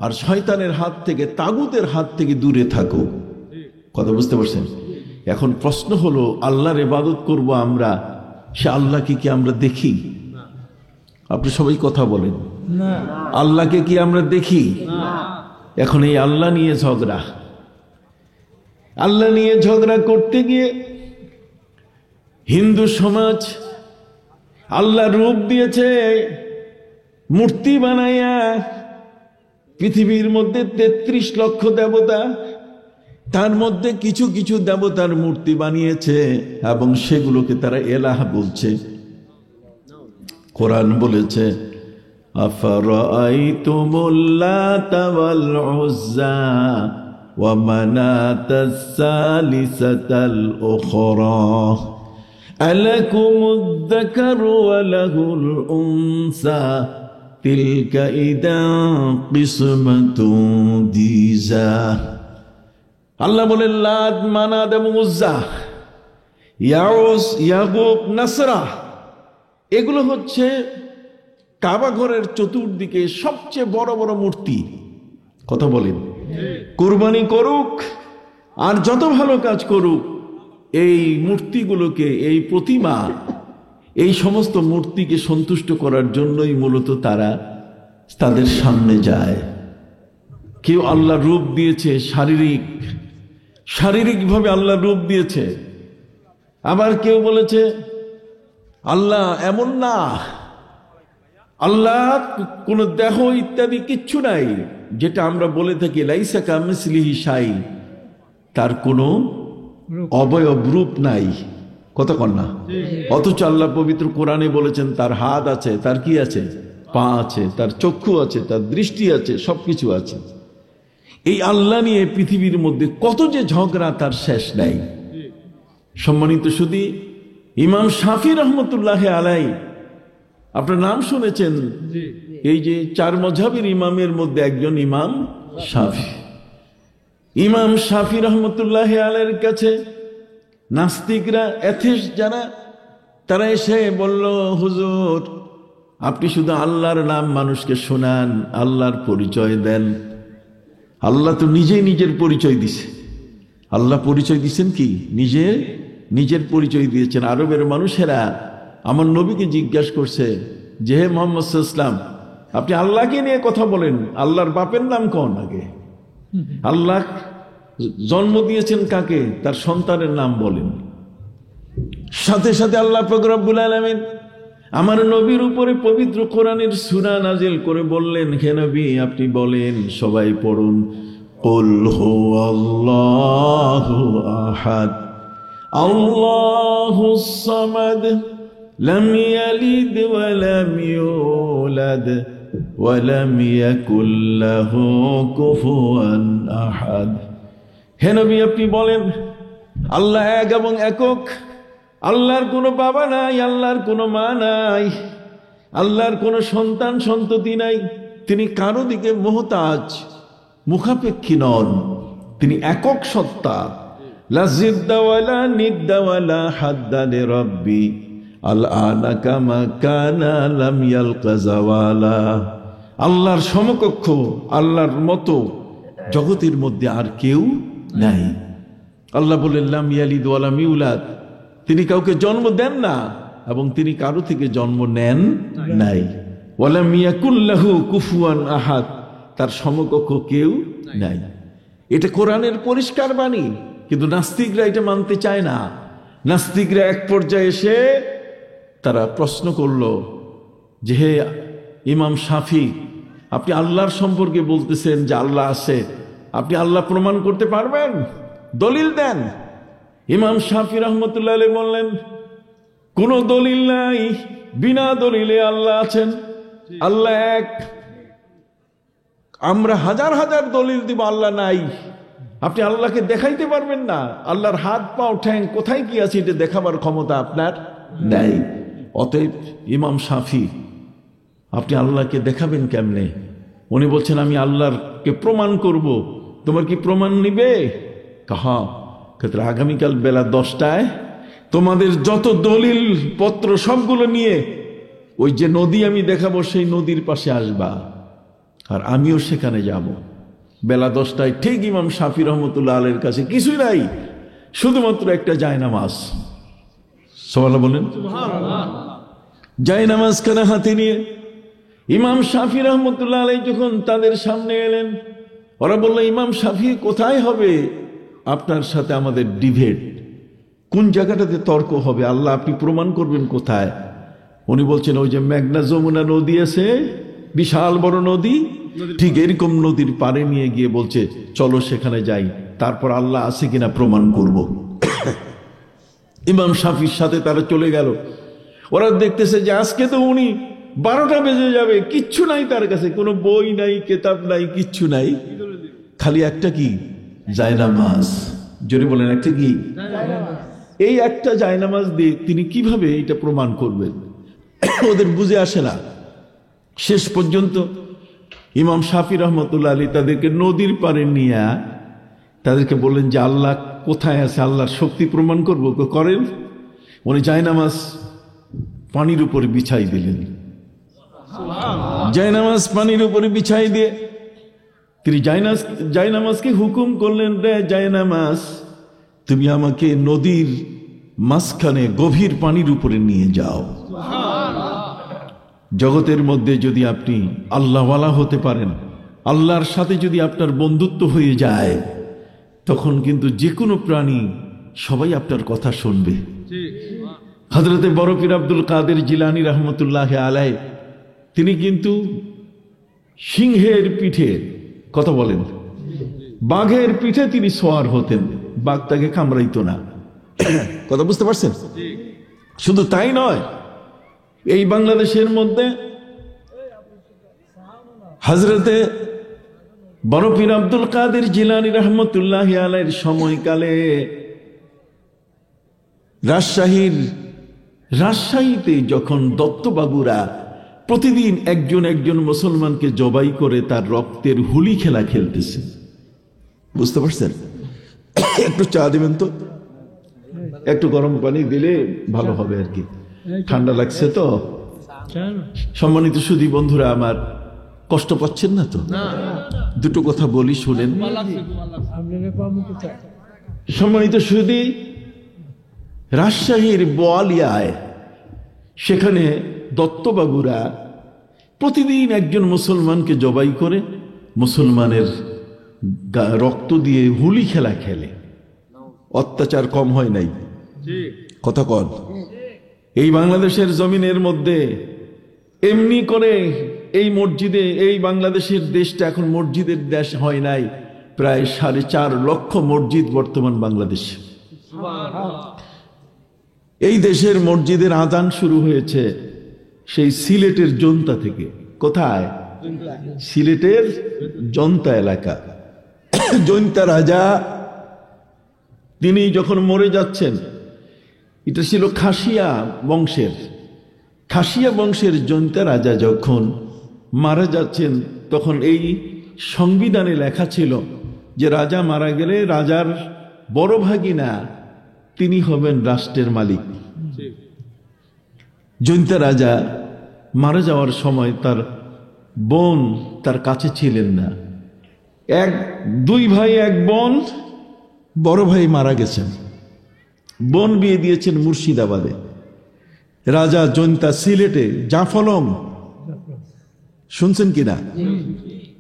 আর শয়তানের হাত থেকে, তাগুতের হাত থেকে দূরে থাকো। কথা বুঝতে পারছেন? এখন প্রশ্ন হলো, আল্লাহর ইবাদত করব আমরা, সে আল্লাহকে কি আমরা দেখি? আপনি সবাই কথা বলেন, আল্লাহকে কি আমরা দেখি? এখন এই আল্লাহ নিয়ে ঝগড়া, আল্লাহ নিয়ে ঝগড়া করতে গিয়ে হিন্দু সমাজ আল্লাহর রূপ দিয়েছে, মূর্তি বানাইয়া পৃথিবীর মধ্যে 33 লক্ষ দেবতা, তার মধ্যে কিছু কিছু দেবতার মূর্তি বানিয়েছে এবং সেগুলোকে তারা এলাহ বলছে। কোরআন বলেছে, আফারাআইতুমুল লাতা ওয়াল উজ্জা ওয়া মানাতাস সালিসাতাল উখরা আলাকুমুদ যাকারু ওয়া লাহুল উনসা তিলকা ইদান কিসমাতুন দিজা। আল্লাহ বলেন, লাত, মানাত এবং উজ্জা, ইয়াউস, ইয়াগুব, নাসরা, এগুলো হচ্ছে কাবা ঘরের চতুর্দিকে সবচেয়ে বড় বড় মূর্তি। কথা বলেন, কুরবানি করুক আর যত ভালো কাজ করুক, এই মূর্তিগুলোকে, এই প্রতিমা, এই সমস্ত মূর্তিকে সন্তুষ্ট করার জন্যই মূলত তারা তাদের সামনে যায়। কেউ আল্লাহর রূপ দিয়েছে শারীরিকভাবে আল্লাহর রূপ দিয়েছে, আবার কেউ বলেছে আল্লাহ এমন না, আল্লাহ কোন দেহ ইত্যাদি কিচ্ছু নাই, যেটা আমরা বলে থাকি লাইসা কামিসলিহি শাই, তার কোনো অবয়ব রূপ নাই। কথা কন না? অথচ আল্লাহ পবিত্র কোরআনে বলেছেন তার হাত আছে, তার কি আছে, পা আছে, তার চক্ষু আছে, তার দৃষ্টি আছে, সবকিছু আছে। এই আল্লাহ নিয়ে পৃথিবীর মধ্যে কত যে ঝগড়া তার শেষ নাই। সম্মানিত সুধী, ইমাম শাফি রহমতুল্লাহ আলাই, আপনার নাম শুনেছেন, এই যে চার মযহাবের ইমামের মধ্যে একজন ইমাম শাফি। ইমাম শাফি রহমতুল্লাহ আলাইয়ের কাছে নাস্তিকরা, এথিস্ট যারা, তারা এসে বলল, হুজুর আপনি শুধু আল্লাহর নাম মানুষকে শোনান, আল্লাহর পরিচয় দেন। আল্লাহ তো নিজেই নিজের পরিচয় দিছে। আল্লাহ পরিচয় দিচ্ছেন কি? নিজের পরিচয় দিয়েছেন। আরবের মানুষেরা আমার নবীকে জিজ্ঞাসা করছে যে, হে মোহাম্মদ সাল্লাল্লাহু আলাইহি ওয়াসাল্লাম, আপনি আল্লাহকে নিয়ে কথা বলেন, আল্লাহর বাপের নাম কোন? আগে আল্লাহ জন্ম দিয়েছেন কাকে, তার সন্তানের নাম বলেন। সাথে সাথে আল্লাহ পাক রব্বুল আলামিন আমার নবীর উপরে পবিত্র কোরআনের সূরা নাজিল করে বললেন, হে নবী আপনি বলেন, সবাই পড়ুন, কুল হুয়াল্লাহু আহাদ আল্লাহুস সামাদ লাম ইয়ালিদ ওয়া লাম ইউলাদ ওয়া লাম ইয়াকুল লাহু কুফুয়ান আহাদ। হে নবী আপনি বলেন, আল্লাহ এক এবং একক, আল্লাহর কোনো বাবা নাই, আল্লাহর কোনো মা নাই, আল্লাহর কোনো সন্তান সন্ততি নাই, তিনি কারো দিকে মুহতাজ, মুখাপেক্ষী নন, তিনি একক সত্তা। লা জিদ্দা ওয়ালা নিদ্দা ওয়ালা হাদ্দা লিরাব্বি আল আনা কামা কানা লাম ইয়ালকা জাওয়ালা। আল্লাহর সমকক্ষ, আল্লাহর মতো জগতের মধ্যে আর কেউ নাই। আল্লাহ বলেন লাম ইয়ালিদ ওয়া লাম ইউলাদ, তিনি কাউকে জন্ম দেন না এবং তিনি কারো থেকে জন্ম নেন নাই। ওয়া লাম ইয়াকুল লাহু কুফুয়ান আহাদ, তার সমকক্ষ কেউ নাই। এটা কোরআনের পরিষ্কার বাণী, কিন্তু নাস্তিকরা এটা মানতে চায় না। নাস্তিকরা এক পর্যায়ে এসে তারা প্রশ্ন করলো যে, হে ইমাম শাফি, আপনি আল্লাহর সম্পর্কে বলতেছেন যে আল্লাহ আছে, আপনি আল্লাহ প্রমাণ করতে পারবেন? দলিল দেন। ইমাম শাফি রহমতুল্লাহ আলাইহি বললেন, কোন দলিল নাই, বিনা দলিলে আল্লাহ আছেন, আল্লাহ এক। আমরা হাজার হাজার দলিল দিব আল্লাহ নাই, আপনি আল্লাহকে দেখাইতে পারবেন না। আল্লাহর হাত পাও ঠ্যাং কোথায় কি আছে এটা দেখাবার ক্ষমতা আপনার নাই। অতএব ইমাম শাফি, আপনি আল্লাহকে দেখাবেন কেমনে? উনি বলছেন আমি আল্লাহকে প্রমাণ করব। তোমার কি প্রমাণ নিবে? কাহা ক্ষেত্রে আগামীকাল বেলা 10টায় তোমাদের যত দলিল পত্র সবগুলো নিয়ে ওই যে নদী আমি দেখাবো সেই নদীর পাশে আসবা, আর আমিও সেখানে যাব। বেলা 10টায় ঠিক ইমাম শাফি রহমতুল্লাহ আলাইহির কাছে কিছুই নাই, শুধুমাত্র একটা জায়নামাজ। সুবহানাল্লাহ বলেন। জায়নামাজখানা হাতে নিয়ে ইমাম শাফি রহমতুল্লাহ আলাইহি যখন তাদের সামনে এলেন, ওরা বলল, ইমাম শাফি কোথায় হবে আপনার সাথে আমাদের ডিবেট? কোন জায়গাটাতে তর্ক হবে? আল্লাহ আপনি প্রমাণ করবেন কোথায়? উনি বলছেন, ওই যে মেঘনা যমুনা নদী আছে, বিশাল বড় নদী, ঠিক এরকম নদীর পাড়ে নিয়ে গিয়ে বলছে চলো সেখানে যাই, তারপর আল্লাহ আছে কিনা প্রমাণ করব। ইমাম শাফির সাথে তারা চলে গেল। ওরা দেখতেছে যে আজকে তো উনি 12টা বেজে যাবে, কিচ্ছু নাই তার কাছে, কোনো বই নাই, কেতাব নাই, কিচ্ছু নাই, খালি একটা কি জায়নামাজ। জোরে বলেন, একটা কি? এই একটা জায়নামাজ দিয়ে তিনি কিভাবে এটা প্রমাণ করবেন? ওদের বুঝে আসে না। শেষ পর্যন্ত ইমাম শাফি রহমতুল্লাহ আলাইহি তাদেরকে নদীর পাড়ে নিয়ে তাদেরকে বললেন যে আল্লাহ কোথায় আছে, আল্লাহর শক্তি প্রমাণ করবো, করেন। উনি জায়নামাজ পানির উপরে বিছাই দিলেন। জায়নামাজ পানির উপরে বিছাই দিয়ে তিনি জায়নামাজকে হুকুম করলেন, রে জায়নামাজ, তুমি আমাকে নদীর মাঝখানে গভীর পানির উপরে নিয়ে যাও। জগতের মধ্যে যদি আপনি আল্লাহওয়ালা হতে পারেন, আল্লাহর সাথে যদি আপনার বন্ধুত্ব হয়ে যায়, তখন কিন্তু যে কোনো প্রাণী সবাই আপনার কথা শুনবে। হযরতে বড় পীর আব্দুল কাদের জিলানী রহমতুল্লাহ আলাইহি তিনি কিন্তু সিংহের পিঠে কথা বলেন, বাঘের পিঠে তিনি সোয়ার হতেন, বাঘ তাকে কামড়াইতো না। কথা বুঝতে পারছেন? শুধু তাই নয়, এই বাংলাদেশের মধ্যে হযরতে বড় পীর আব্দুল কাদের জিলানী রহমতুল্লাহ আলাইহির সময়কালে রাজশাহীতে যখন দত্তবাবুরা প্রতিদিন একজন একজন মুসলমানকে জবাই করে তার রক্তের হুলি খেলা খেলতেছে, বুঝতে পারছেন? একটু চা দিবেন তো, একটু গরম পানি দিলে ভালো হবে আর কি, ঠান্ডা লাগছে তো। সম্মানিত সুধী বন্ধুরা আমার, কষ্ট পাচ্ছেন না তো? দুটো কথা বলি শুনেন। সম্মানিত সুধী, রাজশাহীর বোয়ালিয়ায় সেখানে দত্তবাবুরা প্রতিদিন একজন মুসলমানকে জবাই করে মুসলমানের রক্ত দিয়ে হুলি খেলা খেলে। অত্যাচার কম হয় নাই, কথা কন। এই বাংলাদেশের জমিনের মধ্যে এমনি করে এই মসজিদে, এই বাংলাদেশের দেশটা এখন মসজিদের দেশ হয় নাই, প্রায় 4.5 লক্ষ মসজিদ বর্তমান বাংলাদেশে। এই দেশের মসজিদের আজান শুরু হয়েছে সেই সিলেটের জনতা থেকে। কোথায়? সিলেটের জনতা এলাকা। জনতা রাজা তিনি যখন মরে যাচ্ছেন, এটা ছিল খাসিয়া বংশের জনতা রাজা যখন মারা যাচ্ছেন, তখন এই সংবিধানে লেখা ছিল যে রাজা মারা গেলে রাজার বড় ভাগিনা তিনি হবেন রাষ্ট্রের মালিক। জনতা রাজা মারা যাওয়ার সময় তার বোন তার কাছে ছিলেন না। দুই ভাই এক বোন, বড় ভাই মারা গেছেন, বোন বিয়ে দিয়েছেন মুর্শিদাবাদে। রাজা জনতা সিলেটে জাফলং, শুনছেন কিনা?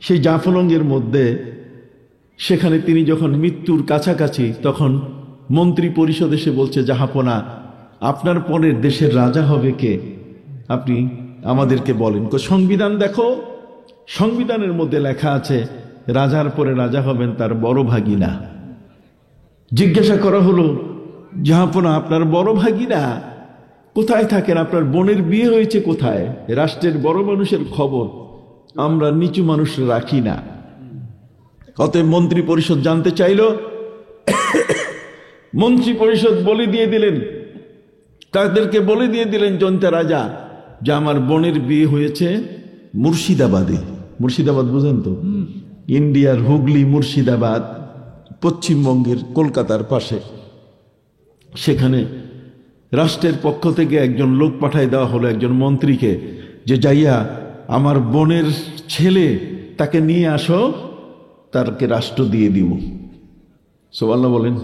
সেই জাফলং এর মধ্যে সেখানে তিনি যখন মৃত্যুর কাছাকাছি, তখন মন্ত্রী পরিষদ এসে বলছে, জাহাপনা, আপনার পরের দেশের রাজা হবে কে, আপনি আমাদেরকে বলেন। সংবিধান দেখো, সংবিধানের মধ্যে লেখা আছে রাজার পরে রাজা হবেন তার বড় ভাগিনা। জিজ্ঞাসা করা হলো, জাহাপনা, আপনার বড় ভাগিনা কোথায় থাকেন? আপনার বোনের বিয়ে হয়েছে কোথায়? রাষ্ট্রের বড় মানুষের খবর আমরা নিচু মানুষ রাখি না। অতএব মন্ত্রী পরিষদ জানতে চাইল। মন্ত্রী পরিষদ বলে দিয়ে দিলেন, তাদেরকে বলে দিয়ে দিলেন জনতা রাজা, যে আমার বোনের বিয়ে হয়েছে মুর্শিদাবাদে। মুর্শিদাবাদ বুঝেন তো? ইন্ডিয়ার হুগলি মুর্শিদাবাদ, পশ্চিমবঙ্গের কলকাতার পাশে। সেখানে রাষ্ট্রের পক্ষ থেকে একজন লোক পাঠায় দেওয়া হলো, একজন মন্ত্রীকে, যে যাইয়া আমার বোনের ছেলে তাকে নিয়ে আসো, তাকে রাষ্ট্র দিয়ে দিব। সুবহানাল্লাহ বলেন।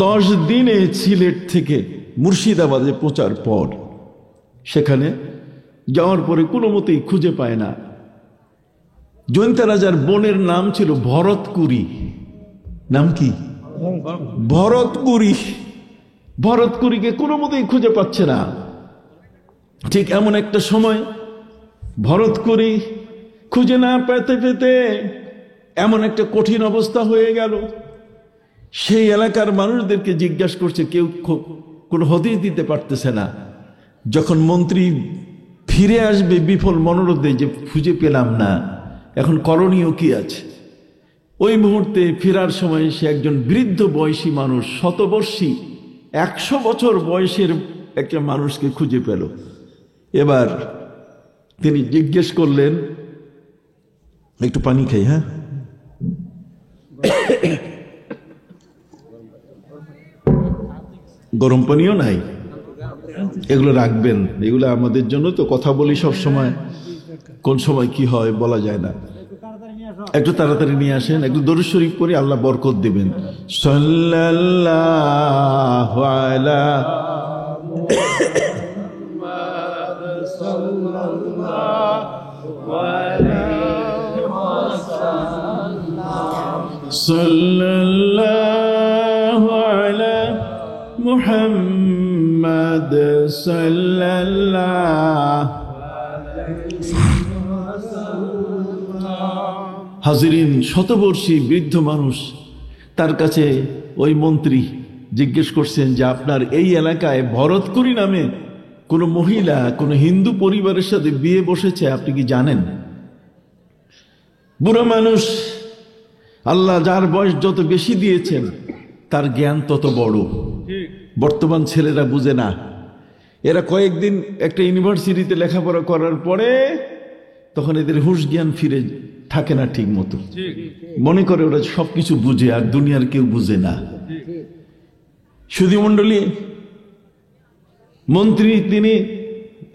10 দিনে সিলেট থেকে মুর্শিদাবাদে পৌঁছার পর, সেখানে যাওয়ার পরে কোনো মতেই খুঁজে পায় না। জয়ন্ত রাজার বোনের নাম ছিল ভরতকুরি। নাম কি? ভরতকুরি। ভরতকুরিকে কোনো মতেই খুঁজে পাচ্ছে না। ঠিক এমন একটা সময় ভরতকুরি খুঁজে না পেতে পেতে এমন একটা কঠিন অবস্থা হয়ে গেল, সেই এলাকার মানুষদেরকে জিজ্ঞাসা করছে, কেউ কোনো হদিস দিতে পারতেছে না। যখন মন্ত্রী ফিরে আসবে বিফল মনোরথে, যে খুঁজে পেলাম না, এখন করণীয় কি আছে? ওই মুহূর্তে ফেরার সময় সে একজন বৃদ্ধ বয়সী মানুষ, শতবর্ষী, 100 বছর বয়সের একটা মানুষকে খুঁজে পেল। এবার তিনি জিজ্ঞেস করলেন, একটু পানি খাই, হ্যাঁ, গরম পানিও নাই, এগুলো রাখবেন, এগুলো আমাদের জন্য তো কথা বলি সব সময়, কোন সময় কি হয় বলা যায় না। একটু তাড়াতাড়ি নিয়ে আসেন, একটু দরুদ শরীফ পড়ে আল্লাহ বরকত দিবেন। সাল্লাল্লাহু আলা সাল্লাল্লাহু আলা মুহাম্মাদ সাল্লাল্লাহু। হাজিরিন, শতবর্ষী বৃদ্ধ মানুষ, তার কাছে ওই মন্ত্রী জিজ্ঞেস করছেন যে আপনার এই এলাকায় ভরতকুরি নামে কোনো মহিলা কোনো হিন্দু পরিবারের সাথে বিয়ে বসেছে, আপনি কি জানেন? বুড়া মানুষ, আল্লাহ যার বয়স যত বেশি দিয়েছেন তার জ্ঞান তত বড়। বর্তমান ছেলেরা বুঝে না, এরা কয়েকদিন একটা ইউনিভার্সিটিতে লেখাপড়া করার পরে তখন এদের হুঁশ জ্ঞান ফিরে থাকে না ঠিক মতো, মনে করে ওরা সবকিছু বুঝে, আর দুনিয়ার কেউ বুঝে না। সুধীমণ্ডলী, মন্ত্রী তিনি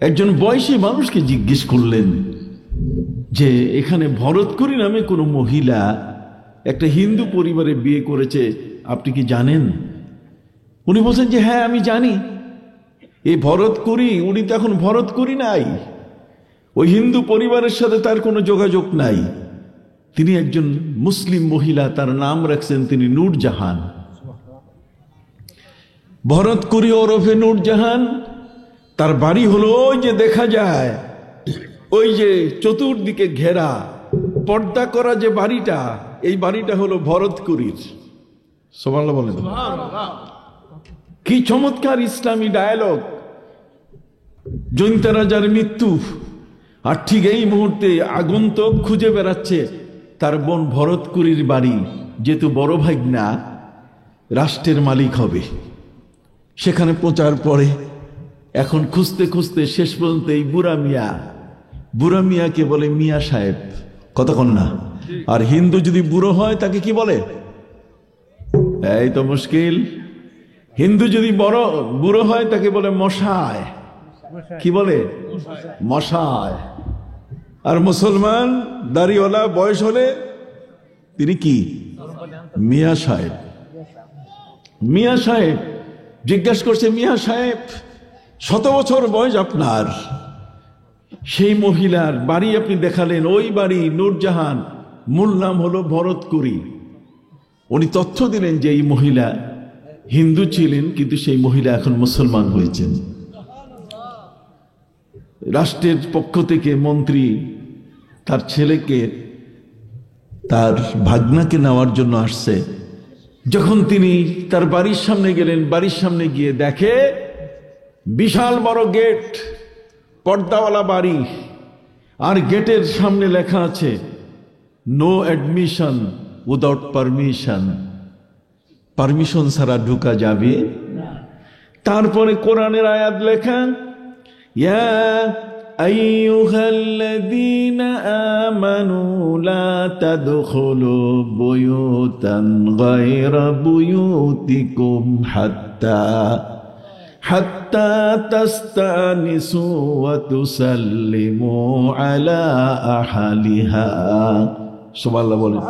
একজন বয়সী মানুষকে জিজ্ঞেস করলেন যে এখানে ভরতকুরি নামে কোনো মহিলা একটা হিন্দু পরিবারে বিয়ে করেছে, আপনি কি জানেন? উনি বলছেন যে হ্যাঁ আমি জানি। এই ভরতকুরি, উনি তো এখন ভরতকুরি নাই, ওই হিন্দু পরিবারের সাথে তার কোনো যোগাযোগ নাই। তিনি একজন মুসলিম মহিলা, তার নাম রাখছেন তিনি নূরজাহান। ভরতকুরি ওরফে নূরজাহান, তার বাড়ি হলো ওই যে দেখা যায়, ওই যে চতুর্দিকে ঘেরা পর্দা করা যে বাড়িটা, এই বাড়িটা হলো ভরতকুরির। সুবহানাল্লাহ বলেন। কি চমৎকার ইসলামী ডায়ালগ। জৈন্তা রাজার মৃত্যু, আর ঠিক এই মুহূর্তে আগন্তুক খুঁজে বেড়াচ্ছে তার বোন ভরতকুরির বাড়ি, যেহেতু বড় ভাগ্না রাষ্ট্রের মালিক হবে। সেখানে পৌঁছার পরে এখন খুঁজতে খুঁজতে শেষ পর্যন্ত এই বুড়া মিয়াকে বলে মিয়া সাহেব, কতক্ষণ না। আর হিন্দু যদি বুড়ো হয় তাকে কি বলে? এই তো মুশকিল। হিন্দু যদি বুড়ো হয় তাকে বলে মশায়। কি বলে? মশায়। আর মুসলমান দাড়িওয়ালা বয়স হলে তিনি কি? মিয়া সাহেব। মিয়া সাহেব জিজ্ঞাসা করছে, মিয়া সাহেব শত বছর বয়স আপনার, সেই মহিলার বাড়ি আপনি দেখালেন, ওই বাড়ি নূরজাহান, মূল নাম হলো ভরতকুরি। উনি তথ্য দিলেন যে এই মহিলা হিন্দু ছিলেন, কিন্তু সেই মহিলা এখন মুসলমান হয়েছেন। রাষ্ট্রের পক্ষ থেকে মন্ত্রী তার ছেলেকে, তার ভাগনাকে নেওয়ার জন্য আসছে। যখন তিনি তার বাড়ির সামনে গেলেন, বাড়ির সামনে গিয়ে দেখে বিশাল বড় গেট, পর্দাওয়ালা বাড়ি, আর গেটের সামনে লেখা আছে no admission without permission, permission ছাড়া ঢোকা যাবে। তারপরে কোরআনের আয়াত লেখা, ইয়া আইয়ুহাল্লাযীনা আমানু লা তাদখুলু বুয়ুতান গায়রা বুয়ুতিকুম হাত্তা তাস্তানিসু ওয়া তুসাল্লিমু আলা আহলিহা। সুবহানাল্লাহ বলেন।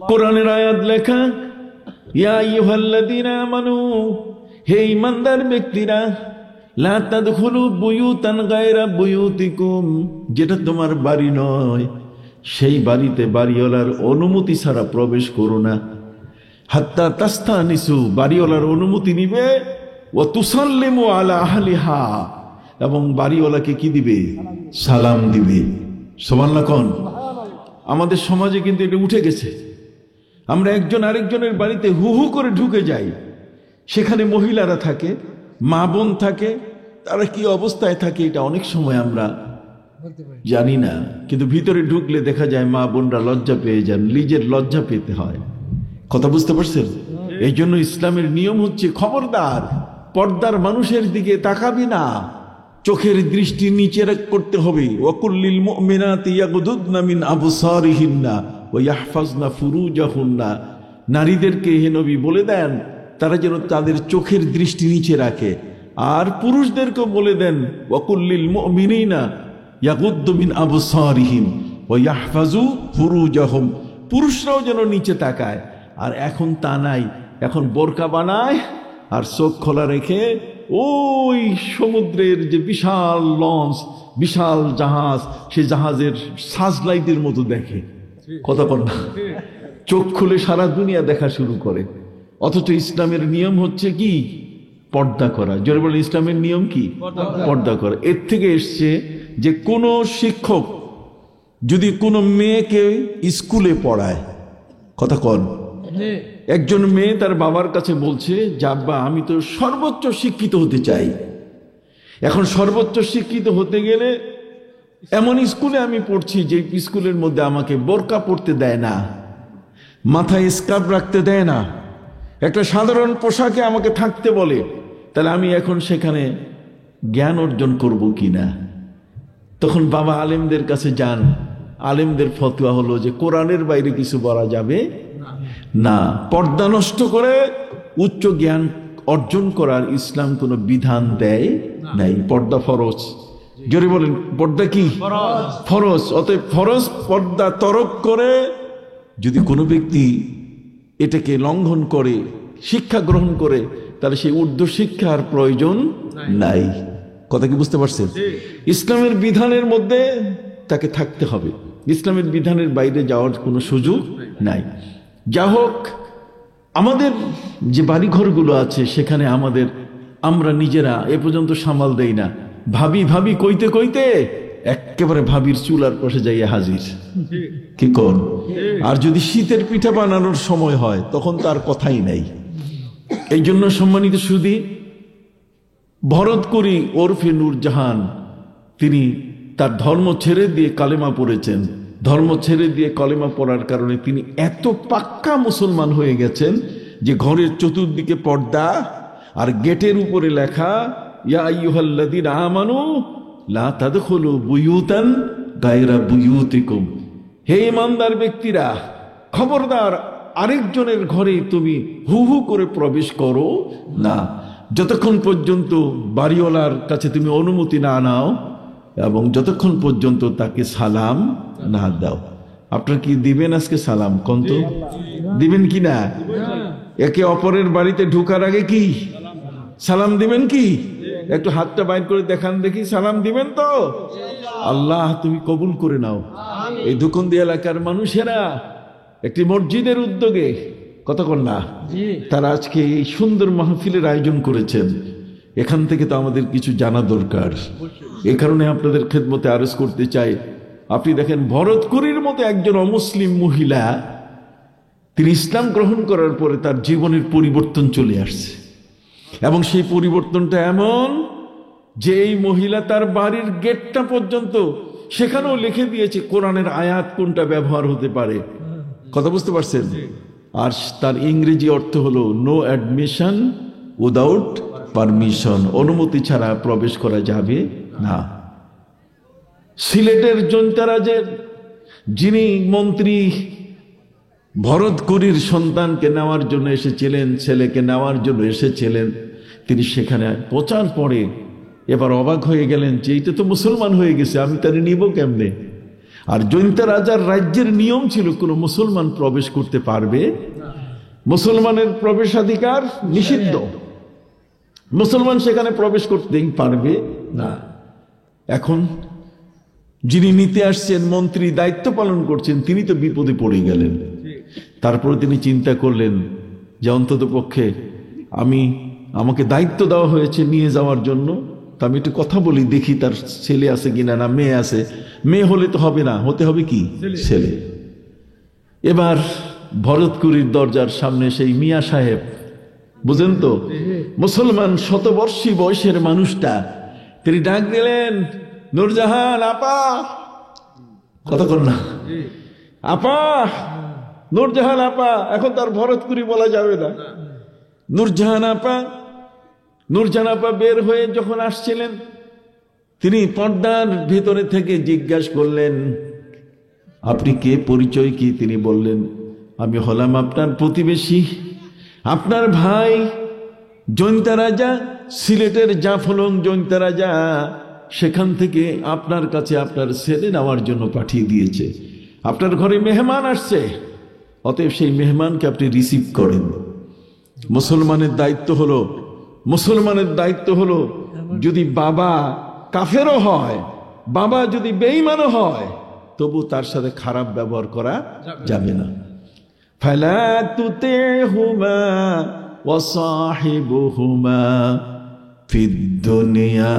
কোরআনের আয়াত লেখা, ইয়া আইয়ুহাল্লাযীনা আমানু, হে ঈমানদার ব্যক্তিরা, লা তাদখুলু বুয়ুতান গায়রা বুয়ুতিকুম, যেটা তোমার বাড়ি নয় সেই বাড়িতে বাড়িওয়ালার অনুমতি ছাড়া প্রবেশ করো না। হাত্তা তাস্তানিসু, বাড়িওয়ালার অনুমতি নিবে, ওয়া তুসাল্লিমু আলা আহলিহা, এবং বাড়িওয়ালাকে কি দিবে? সালাম দিবে। সুবহানাল্লাহ কোন। আমাদের সমাজে কিন্তু এটা উঠে গেছে। আমরা একজন আরেকজনের বাড়িতে হু হু করে ঢুকে যাই, সেখানে মহিলারা থাকে, মা বোন থাকে, তারা কি অবস্থায় থাকে এটা অনেক সময় আমরা জানি না, কিন্তু ভিতরে ঢুকলে দেখা যায় মা বোনরা লজ্জা পেয়ে যান, নিজের লজ্জা পেতে হয়। কথা বুঝতে পারছেন? এই জন্য ইসলামের নিয়ম হচ্ছে, খবরদার পর্দার মানুষের দিকে তাকাবি না, চোখের দৃষ্টি নিচে করতে হবে। ওয়াকুল্লিল মুমিনাতি ইয়াগুদুদনা মিন আবসারিহিন্না ওয়া ইয়াহফাজনা ফুরুজাহুন্না, নারীদেরকে হে নবী বলে দেন তারা যেন তাদের চোখের দৃষ্টি নিচে রাখে, আর পুরুষদেরকেও বলে দেন ওয়াকুল্লিল মুমিনিনা ইয়াগুদ্দু মিন আবসারিহিম ওয়া ইয়াহফাজু ফুরুজাহুম, পুরুষরাও যেন নিচে তাকায়। আর এখন তা নাই, এখন বোরকা বানায় আর চোখ খোলা রেখে ওই সমুদ্রের যে বিশাল লঞ্চ, বিশাল জাহাজ, সে জাহাজের সাজলাইটের মতো দেখে। কথা বল না, চোখ খুলে সারা দুনিয়া দেখা শুরু করে। অথচ ইসলামের নিয়ম হচ্ছে কি? পর্দা করা। জোরে বলেন, ইসলামের নিয়ম কি? পর্দা করা। এর থেকে এসছে যে কোনো শিক্ষক যদি কোনো মেয়েকে স্কুলে পড়ায়, কথা কন, একজন মেয়ে তার বাবার কাছে বলছে যে আব্বা আমি তো সর্বোচ্চ শিক্ষিত হতে চাই, এখন সর্বোচ্চ শিক্ষিত হতে গেলে এমন স্কুলে আমি পড়ছি যে স্কুলের মধ্যে আমাকে বোরকা পরতে দেয় না, মাথায় স্কার্ফ রাখতে দেয় না, একটা সাধারণ পোশাকে আমাকে থাকতে বলে, তাহলে আমি এখন সেখানে জ্ঞান অর্জন করব কিনা? তখন বাবা আলেমদের কাছে যান, আলেমদের ফতোয়া হলো যে কোরআনের বাইরে কিছু বলা যাবে না, পর্দা নষ্ট করে উচ্চ জ্ঞান অর্জন করার ইসলাম কোনো বিধান দেয় নাই। পর্দা ফরজ। জোরে বলেন, পর্দা কি? ফরজ। অতএব ফরজ পর্দা তরক করে যদি কোনো ব্যক্তি এটাকে লঙ্ঘন করে, শিক্ষা গ্রহণ করে, তাহলে সেই ঊর্ধ্ব শিক্ষার প্রয়োজন নাই। কথা কি বুঝতে পারছেন? ইসলামের বিধানের মধ্যে তাকে থাকতে হবে, ইসলামের বিধানের বাইরে যাওয়ার কোনো সুযোগ নাই। যা হোক, আমাদের যে বাড়িঘরগুলো আছে সেখানে আমরা নিজেরা এ পর্যন্ত সামাল দেই না। ভাবি ভাবি কইতে কইতে একেবারে ভাবির চুলার পাশে যাইয়া হাজির। কি কোন? আর যদি শীতের পিঠা বানানোর সময় হয় তখন তার কথাই নাই। এই জন্য সম্মানিত সুধী, ভরত করি ওরফে নূরজাহান, তিনি তার ধর্ম ছেড়ে দিয়ে কালেমা পড়েছেন। ধর্ম ছেড়ে দিয়ে কালেমা পড়ার কারণে তিনি এত পাক্কা মুসলমান হয়ে গেছেন যে ঘরের চতুর্দিকে পর্দা আর গেটের উপরে লেখা ইয়া আইয়ুহাল্লাযীনা আমানু লা তাদখুলু বুয়ুতান গায়রা বুয়ুতিকুম, হে ঈমানদার ব্যক্তিরা, খবরদার আরেকজনের ঘরে তুমি হু হু করে প্রবেশ করো না, যতক্ষণ পর্যন্ত বাড়িওয়ালার কাছে তুমি অনুমতি না নাও এবং যতক্ষণ পর্যন্ত তাকে সালাম না দাও। আপনার কি দিবেন আজকে সালাম? কন্ত দিবেন কি না? একে অপরের বাড়িতে ঢোকার আগে কি সালাম দিবেন? কি একটু হাতটা বাইর করে দেখান দেখি, সালাম দিবেন তো? আল্লাহ তুমি কবুল করে নাও। এই দুকন্দি এলাকার মানুষেরা একটি মসজিদের উদ্যোগে, কতক্ষণ না, তারা আজকে এই সুন্দর মাহফিলের আয়োজন করেছেন। এখান থেকে তো আমাদের কিছু জানা দরকার। এ কারণে আপনাদের খেদমতে আরজ করতে চাই, আপনি দেখেন ভরতকুরীর মতো একজন অমুসলিম মহিলা, তিনি ইসলাম গ্রহণ করার পরে তার জীবনের পরিবর্তন চলে আসছে, এবং সেই পরিবর্তনটা এমন যে এই মহিলা তার বাড়ির গেটটা পর্যন্ত সেখানেও লিখে দিয়েছে কোরআনের আয়াত কোনটা ব্যবহার হতে পারে। কথা বুঝতে পারছেন? আর তার ইংরেজি অর্থ হলো নো অ্যাডমিশন উইদাউট পারমিশন, অনুমতি ছাড়া প্রবেশ করা যাবে না। সিলেটের জৈন্তারাজের যিনি মন্ত্রী ভরতকুরীর সন্তানকে নেওয়ার জন্য এসেছিলেন, ছেলেকে নেওয়ার জন্য এসেছিলেন, তিনি সেখানে পৌঁছার পরে এবার অবাক হয়ে গেলেন যে এটা তো মুসলমান হয়ে গেছে, আমি তারে নিব কেমনে? আর জৈন্তা রাজার রাজ্যের নিয়ম ছিল কোনো মুসলমান প্রবেশ করতে পারবে, মুসলমানের প্রবেশাধিকার নিষিদ্ধ, মুসলমান সেখানে প্রবেশ করতেই পারবে না। এখন যিনি নিতে আসছেন, মন্ত্রী দায়িত্ব পালন করছেন, তিনি তো বিপদে পড়ে গেলেন। তারপরে তিনি চিন্তা করলেন যে অন্তত পক্ষে আমাকে দায়িত্ব দেওয়া হয়েছে নিয়ে যাওয়ার জন্য, তা আমি একটু কথা বলি, দেখি তার ছেলে আছে কিনা, না মেয়ে আছে। মেয়ে হলে তো হবে না, হতে হবে কি? ছেলে। এবার ভরতকুরীর দরজার সামনে সেই মিয়া সাহেব, বুঝেন তো, মুসলমান শতবর্ষী বয়সের মানুষটা, তিনি ডাক দিলেন, নূরজাহান আপা। কতক্ষণ না, আপা, নূরজাহান আপা। এখন তার ভরতকুরী বলা যাবে না। নূরজাহান আপা। নূরজাহান আপা বের হয়ে যখন আসছিলেন, তিনি পর্দার ভিতরে থেকে জিজ্ঞাসা করলেন, আপনি কে, পরিচয় কি? তিনি বললেন, আমি হলাম আপনার প্রতিবেশী, আপনার ভাই জৈন্তা রাজা, সিলেটের জাফলং জৈন্তা রাজা সেখান থেকে আপনার কাছে আপনার ছেলে নেওয়ার জন্য পাঠিয়ে দিয়েছে। আপনার ঘরে মেহমান আসছে, অতএব সেই মেহমানকে আপনি রিসিভ করেন। মুসলমানের দায়িত্ব হলো যদি বাবা কাফেরও হয়, বাবা যদি বেঈমানও হয়, তবু তার সাথে খারাপ ব্যবহার করা যাবে না। ফালা তুতিহুমা ওয়া সাহিবুহুমা ফিদ দুনিয়া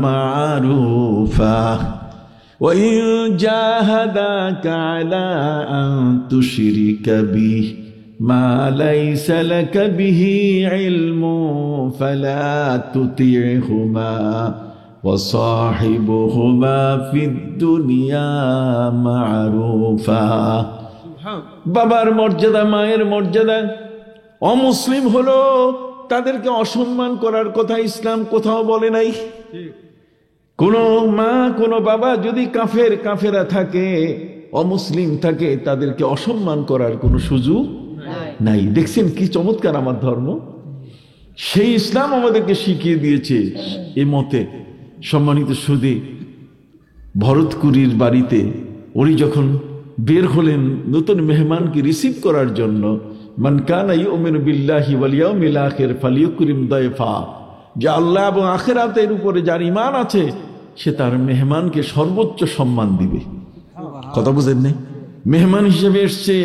মারুফা ওয়া ইন জাহাদাকা আলা আন তুশরিকা বিহি মা লাইসা লাকা বিহি ইলমু ফালা তুতিহুমা ওয়া সাহিবুহুমা ফিদ দুনিয়া মারুফা। বাবার মর্যাদা, মায়ের মর্যাদা, অমুসলিম হলো তাদেরকে অসম্মান করার কথা ইসলাম কোথাও বলে নাই। কোন মা কোন বাবা যদি কাফেরা থাকে, অমুসলিম থাকে, তাদেরকে অসম্মান করার কোনো সুযোগ নাই। দেখছেন কি চমৎকার আমার ধর্ম, সেই ইসলাম আমাদেরকে শিখিয়ে দিয়েছে এ মতে। সম্মানিত সুধী, ভরতকুরির বাড়িতে উনি যখন বের হলেন নতুন মেহমানকে রিসিভ করার জন্য, মান কানা ইউমিনু বিল্লাহি ওয়াল ইয়াউমিল আখির ফালিয়ুকরিম দায়ফা, যে আল্লাহ এবং আখিরাতের উপরে যার ঈমান আছে সে তার মেহমানকে সর্বোচ্চ সম্মান দিবে। কথা বুঝেন নাই? মেহমান হিসেবে এসছে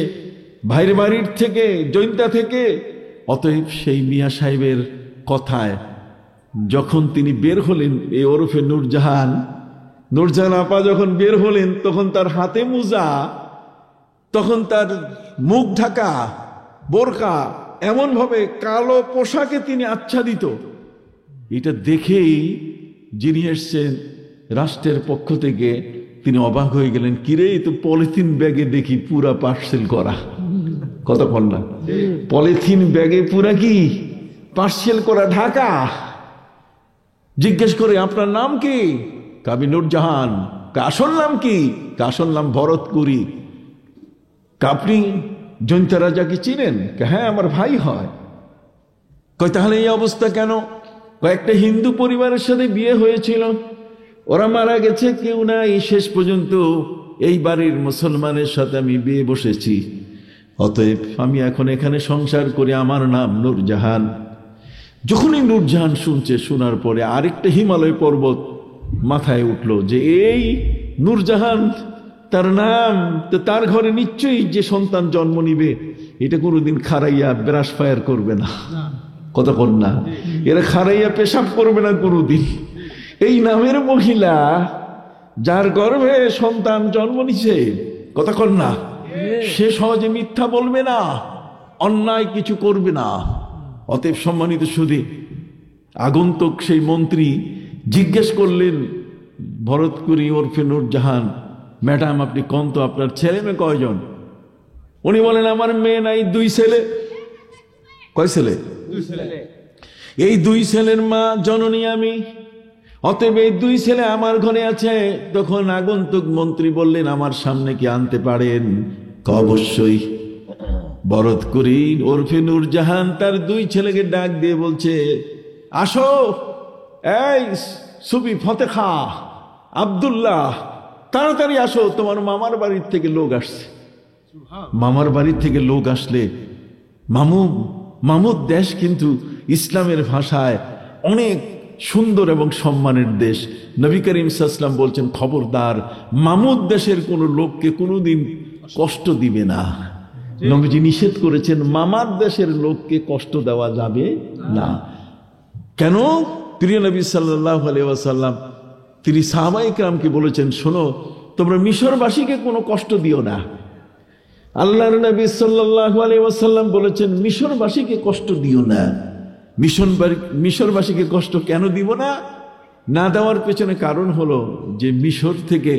ভাইয়ের বাড়ির থেকে, জৈন্তা থেকে। অতএব সেই মিয়া সাহেবের কথায় যখন তিনি বের হলেন, এই ওরফে নূরজাহান আপা যখন বের হলেন, তখন তার হাতে মোজা, তখন তার মুখ ঢাকা বোরকা, এমন ভাবে কালো পোশাকে তিনি আচ্ছাদিত। এটা দেখেই যিনি এসছেন রাষ্ট্রের পক্ষ থেকে তিনি অবাক হয়ে গেলেন, কিরে তো পলিথিন ব্যাগে দেখি পুরা পার্সেল করা। কথা বল না, পলিথিন ব্যাগে পুরা কি পার্সেল করা ঢাকা। জিজ্ঞেস করে আপনার নাম কি? কাবি নূরজাহান। আসল নাম কি? আসল নাম ভরতকুরি। আপনি জৈন্তা রাজাকে চিনেন? হ্যাঁ, আমার ভাই হয়। কয় তাহলে এই অবস্থা কেন? কয়েকটা হিন্দু পরিবারের সাথে বিয়ে হয়েছিল, ওরা মারা গেছে, কেউ নাই, শেষ পর্যন্ত এই বাড়ির মুসলমানের সাথে আমি বিয়ে বসেছি। অতএব আমি এখন এখানে সংসার করি, আমার নাম নূরজাহান। যখনই নূরজাহান শুনছে, শোনার পরে আরেকটা হিমালয় পর্বত মাথায় উঠলো যে এই নূরজাহান তার নাম, তো তার ঘরে নিশ্চয়ই যে সন্তান জন্ম নিবে এটা কোনোদিন খারাইয়া ব্রাশ ফায়ার করবে না। কথা বল না, এরা খারাইয়া পেশাব করবে না কোনোদিন। এই নামের মহিলা যার গর্ভে সন্তান জন্ম নিছে, কথা কর না, সে সহজে মিথ্যা বলবে না, অন্যায় কিছু করবে না। অতএব সম্মানিত সুধী, আগন্তুক সেই মন্ত্রী জিজ্ঞেস করলেন ভরতকুরি ওরফে নূরজাহান, ম্যাডাম আপনি কোন তো আপনার ছেলে মেয়ে কয়জন? উনি বলেন আমার মেয়ে নাই, 2 ছেলে। কয় ছেলে? 2 ছেলে। এই 2 ছেলের মা জননী আমি, অতএব এই 2 ছেলে আমার ঘরে আছে। তখন আগন্তুক মন্ত্রী বললেন আমার সামনে কি আনতে পারেন? অবশ্যই। ভরতকুরি ওরফে নূরজাহান তার 2 ছেলেকে ডাক দিয়ে বলছে, আসো, এই সুবি, ফতেখা, আব্দুল্লাহ, তাড়াতাড়ি আসো, তোমার মামার বাড়ির থেকে লোক আসছে। মামার বাড়ির থেকে লোক আসলে মামুদ দেশ কিন্তু ইসলামের ভাষায় অনেক সুন্দর এবং সম্মানের দেশ। নবী করিম সাল্লাল্লাহু আলাইহি ওয়াসাল্লাম বলছেন, খবরদার মামুদ দেশের কোনো লোককে কোনোদিন কষ্ট দিবে না। নবীজি নিষেধ করেছেন, মামার দেশের লোককে কষ্ট দেওয়া যাবে না। কেন? প্রিয় নবী সাল্লাল্লাহু আলাইহি ওয়াসাল্লাম তিনি সাহাবায়ে কেরামকে বলেছেন, শোনো, তোমরা মিশরবাসীকে কোনো কষ্ট দিও না। আল্লাহর নবী সাল্লাল্লাহু আলাইহি ওয়াসাল্লাম বলেছেন, মিশরবাসীকে কষ্ট দিও না। মিশরবাসীকে কষ্ট কেন দিব না? না দেওয়ার পেছনে কারণ হলো যে মিশর থেকে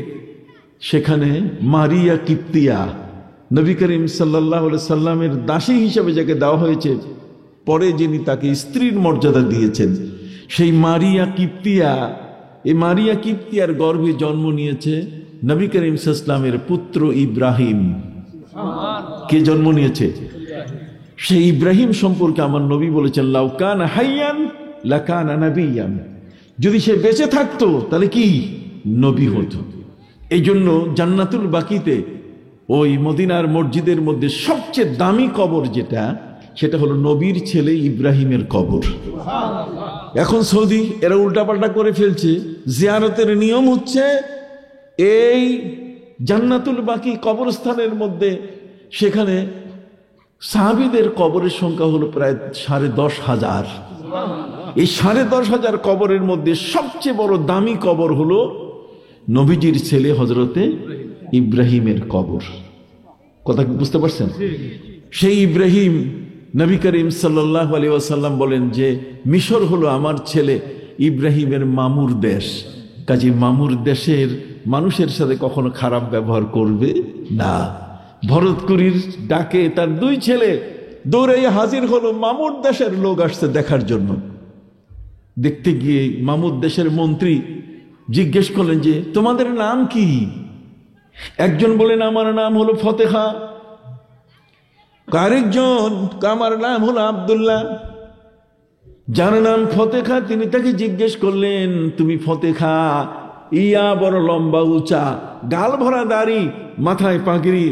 সেখানে মারিয়া কিপ্তিয়া, নবী করিম সাল্লাল্লাহু আলাইহি সাল্লামের দাসী হিসেবে যাকে দেওয়া হয়েছে, পরে যিনি তাকে স্ত্রীর মর্যাদা দিয়েছেন, সেই মারিয়া কিপ্তিয়া, এই মারিয়া কিপ্তিয়ার গর্ভে জন্ম নিয়েছে নবী করিম সাল্লাল্লাহু আলাইহি সাল্লামের পুত্র ইব্রাহিম। কে জন্ম নিয়েছে? সেই ইব্রাহিম সম্পর্কে আমার নবী বলেছেন, লাউ কানা হাইয়ান লাকানা নাবিয়ান, যদি সে বেঁচে থাকতো তাহলে কি নবী হতো। এই জন্য জান্নাতুল বাকিতে ওই মদিনার মসজিদের মধ্যে সবচেয়ে দামি কবর যেটা, সেটা হলো নবীর ছেলে ইব্রাহিমের কবর। এখন সৌদি এরা উল্টাপাল্টা করে ফেলছে, জিয়ারতের নিয়ম হচ্ছে এই জান্নাতুল বাকি কবরস্থানের মধ্যে, সেখানে সাহাবীদের কবরের সংখ্যা হলো প্রায় 10,500। এই 10,500 কবরের মধ্যে সবচেয়ে বড় দামি কবর হলো নবীজির ছেলে হযরতে ইব্রাহিমের কবর। কথা বুঝতে পারছেন? সেই ইব্রাহিম, নবী করিম সাল্লাল্লাহু আলাইহি ওয়াসাল্লাম বলেন যে মিশর হলো আমার ছেলে ইব্রাহিমের মামুর দেশ, কাজে মামুর দেশের মানুষের সাথে কখনো খারাপ ব্যবহার করবে না। ভরতকুরির ডাকে তার 2 ছেলে দৌড়ে হাজির হলো, মামুর দেশের লোক আসছে দেখার জন্য। দেখতে গিয়ে মামুর দেশের মন্ত্রী জিজ্ঞেস করলেন যে তোমাদের নাম কি? একজন বলেন আমার নাম হলো ফতেহা, আরেকজন আমার নাম হলো আব্দুল্লাহ। যার নাম ফতেখা তিনি তাকে জিজ্ঞেস করলেন, তুমি ফতেখা, ইয়া বড় লম্বা উঁচা, গাল ভরা দাড়ি, মাথায় পাগড়ি।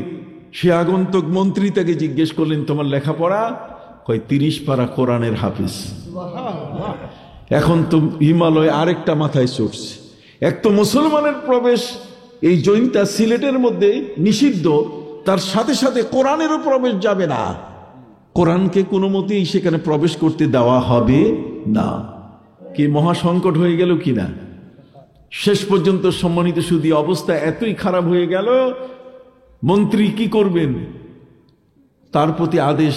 সে আগন্তুক মন্ত্রী তাকে জিজ্ঞেস করলেন তোমার লেখাপড়া? কয় 30 পারা কোরআনের হাফিজ। এখন তো হিমালয় আরেকটা মাথায় চড়ছে। এক তো মুসলমানের প্রবেশ এই জৈন্তা সিলেটের মধ্যে নিষিদ্ধ, তার সাথে সাথে কোরআনেরও প্রবেশ যাবে না। কোরআনকে কোনো মতেই সেখানে প্রবেশ করতে দেওয়া হবে না। কি মহা সংকট হয়ে গেল কিনা? শেষ পর্যন্ত সম্মানিত সুধী অবস্থা এতই খারাপ হয়ে গেল, মন্ত্রী কি করবেন? তার প্রতি আদেশ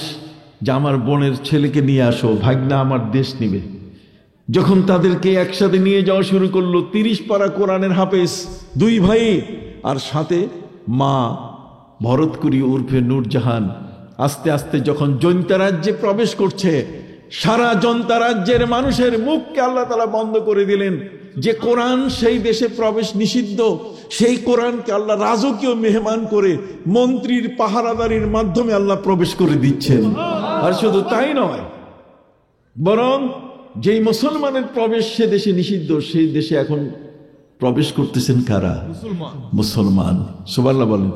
যে আমার বোনের ছেলেকে নিয়ে আসো, ভাগনা আমার দেশ নিবে। যখন তাদেরকে একসাথে নিয়ে যাওয়া শুরু করলো, 30 পারা কোরআনের হাফেজ 2 ভাই, আর সাথে মা ভরতকুরি উর্ফে নূরজাহান। আস্তে আস্তে যখন জৈন্তা রাজ্যে প্রবেশ করছে, সারা জনতা রাজ্যের মানুষের মুখকে আল্লাহ তাআলা বন্ধ করে দিলেন। যে কোরআন সেই দেশে প্রবেশ নিষিদ্ধ, সেই কোরআনকে আল্লাহ রাজকীয় মেহমান করে মন্ত্রীর পাহারাদারির মাধ্যমে আল্লাহ প্রবেশ করে দিচ্ছেন। আর শুধু তাই নয়, বরং যেই মুসলমানের প্রবেশ সে দেশে নিষিদ্ধ, সেই দেশে এখন প্রবেশ করতেছেন কারা? মুসলমান। সুবহানাল্লাহ বলেন।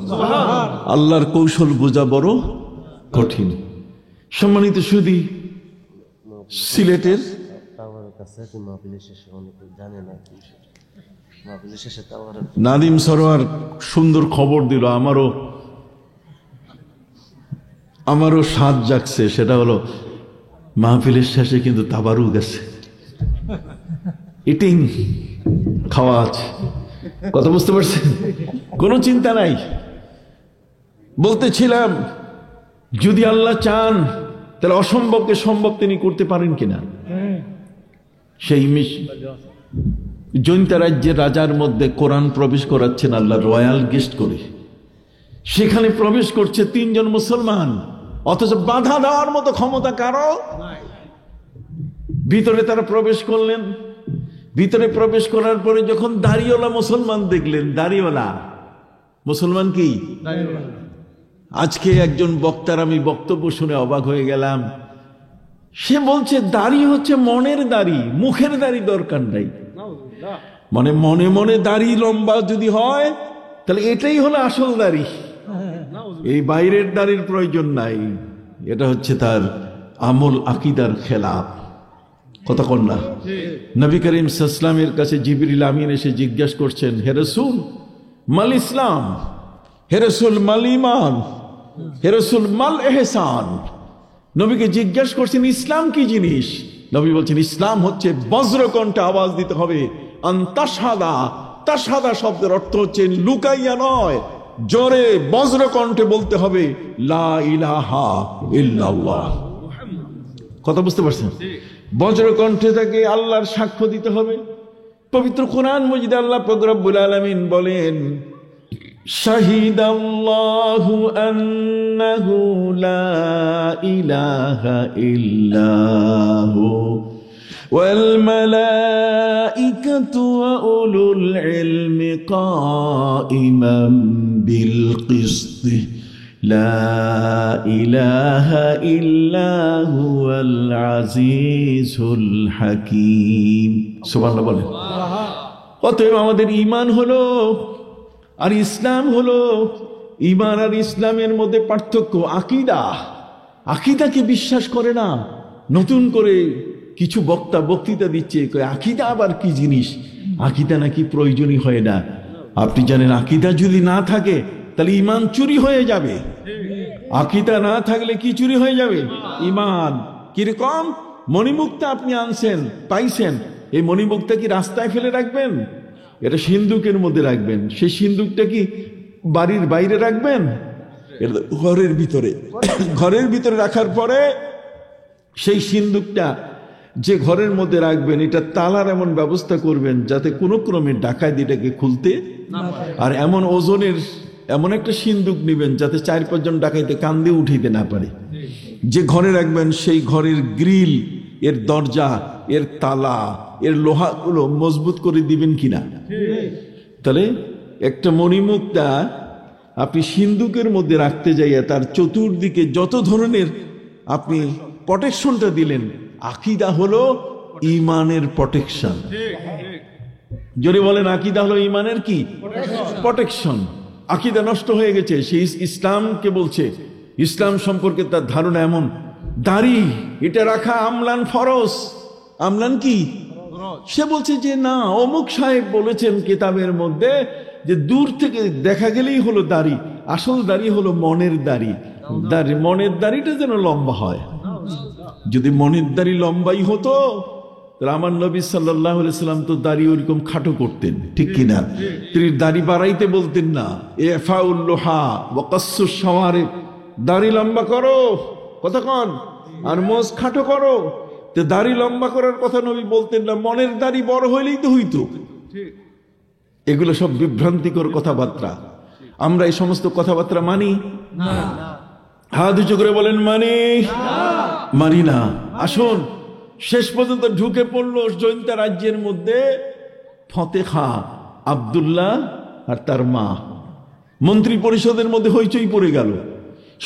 আল্লাহর কৌশল বোঝা বড় কঠিন। সম্মানিত সুধী, সিলেটের নাদিম সরোয়ার সুন্দর খবর দিল, আমারও স্বাদ জাগছে। সেটা হলো মাহফিলের শেষে কিন্তু তাবারুক আছে, ইটিং খাওয়া আছে। কথা বুঝতে পারছেন? কোনো চিন্তা নাই। বলতেছিলাম যদি আল্লাহ চান তাহলে অসম্ভবকে সম্ভব তিনি করতে পারেন কিনা। সেই জৈন্তা রাজ্যের রাজার মধ্যে কোরআন প্রবেশ করাচ্ছেন আল্লাহ রয়্যাল গেস্ট করে। সেখানে প্রবেশ করছে 3 জন মুসলমান, অথচ বাধা দেওয়ার মতো ক্ষমতা কারো। ভিতরে তারা প্রবেশ করলেন। ভিতরে প্রবেশ করার পরে যখন দাড়িওয়ালা মুসলমান দেখলেন, দাড়িওয়ালা মুসলমান কি? আজকে একজন বক্তার আমি বক্তব্য শুনে অবাক হয়ে গেলাম। সে বলছে দাড়ি হচ্ছে মনের দাড়ি, মুখের দাড়ি দরকার নাই। মানে মনে মনে দাড়ি লম্বা যদি হয় তাহলে এটাই হলো আসল দাড়ি, এই বাইরের দাড়ির প্রয়োজন নাই। এটা হচ্ছে তার আমল আকীদার খেলাফ। কথা কন না? নবী করিম সাল্লাল্লাহু আলাইহি ওয়াসাল্লামের কাছে জিবরিল আমিন এসে জিজ্ঞাসা করছেন, হে রাসূল মাল ইসলাম, হে রাসূল মাল ঈমান, হে রাসূল মাল ইহসান। নবীকে জিজ্ঞাসা করছেন ইসলাম কি জিনিস? নবী বলছেন ইসলাম হচ্ছে বজ্রকণ্ঠে আওয়াজ দিতে হবে আনতাশহাদা। তাশহাদা শব্দের অর্থ হচ্ছে লুকাইয়া নয়, জোরে বজ্রকণ্ঠে বলতে হবে লা ইলাহা ইল্লাল্লাহ। কথা বুঝতে পারছেন? বজ্রকণ্ঠে তাকে আল্লাহর সাক্ষ্য দিতে হবে। পবিত্র কোরআন মজিদে আল্লাহ পাক রব্বুল আলামিন বলেন, শাহিদাল্লাহু আন্নাহু লা ইলাহা ইল্লাহু ওয়াল মালাইকাতু ওয়া উলুল ইলমি কাইমান বিল কিসতি লা ইলাহা ইল্লা হুয়াল আজিজুল হাকীম। সুবহানাল্লাহ বলেন। অতএব আমাদের ঈমান হলো আর ইসলাম হলো। ঈমান আর ইসলামের মধ্যে পার্থক্য আকীদা। আকীদাকে বিশ্বাস করে না। নতুন করে কিছু বক্তৃতা দিচ্ছে, আকীদা আবার কি জিনিস? আকীদা নাকি প্রয়োজনই হয় না। আপনি জানেন আকীদা যদি না থাকে তাহলে ঈমান চুরি হয়ে যাবে। আকীদা না থাকলে কি চুরি হয়ে যাবে? ঈমান। কিরকম? মণিমুক্তা আপনি আনছেন, পাইছেন, এই মণিমুক্তা কি রাস্তায় ফেলে রাখবেন? এটা সিন্দুকের মধ্যে রাখবেন। সেই সিন্দুকটা কি বাড়ির বাইরে রাখবেন? এটা ঘরের ভিতরে। ঘরের ভিতরে রাখার পরে সেই সিন্দুকটা যে ঘরের মধ্যে রাখবেন, এটা তালার এমন ব্যবস্থা করবেন যাতে কোনো ক্রমে ডাকাত এটাকে খুলতে, আর এমন ওজনের এমন একটা সিন্দুক নেবেন যাতে 4-5 জন ডাকাইতে কান্দে উঠিতে না পারে। যে ঘরে রাখবেন সেই ঘরের গ্রিল, এর দরজা, এর তালা, এর লোহাগুলো মজবুত করে দিবেন কিনা। তাহলে একটা মণিমুক্তা আপনি সিন্দুকের মধ্যে রাখতে যাইয়া তার চতুর্দিকে যত ধরনের আপনি প্রটেকশনটা দিলেন, আকীদা হলো ঈমানের প্রটেকশন। যদি বলেন আকীদা হলো ঈমানের কি প্রটেকশন। আকীদা নষ্ট হয়ে গেছে। সেই ইসলামকে বলছে, ইসলাম সম্পর্কে তার ধারণা এমন, দাড়ি এটা রাখা আমলান ফরজ। আমলান কি? সে বলছে যে না, অমুক সাহেব বলেছেন কিতাবের মধ্যে যে দূর থেকে দেখা গেলেই হলো দাড়ি, আসল দাড়ি হলো মনের দাড়ি। মনের দাড়িটা যেন লম্বা হয়। যদি মনের দাড়ি লম্বাই হতো তাহলে আমার নবী সাল্লাল্লাহু আলাইহি সাল্লাম তো দাড়ি ওরকম খাটো করতেন, ঠিক কিনা? তিনি দাড়ি বাড়াইতে বলতেন না। ইফাউল লোহা ওয়া কাসসুশ শাওয়ারিব, দাড়ি লম্বা করো কতক্ষণ, আর মোজ খাটো করো। তো দাড়ি লম্বা করার কথা নবী বলতেন না, মনের দাড়ি বড় হইলেই তো হইতো। এগুলো সব বিভ্রান্তিকর কথাবার্তা। আমরা এই সমস্ত কথাবার্তা মানি না। হাত উঁচু করে বলেন মানি মানি না। আসুন, শেষ পর্যন্ত ঢুকে পড়লো জৈন্তা রাজ্যের মধ্যে ফতে খাঁ আব্দুল্লাহ আর তার মা। মন্ত্রী পরিষদের মধ্যে হইচই পড়ে গেল।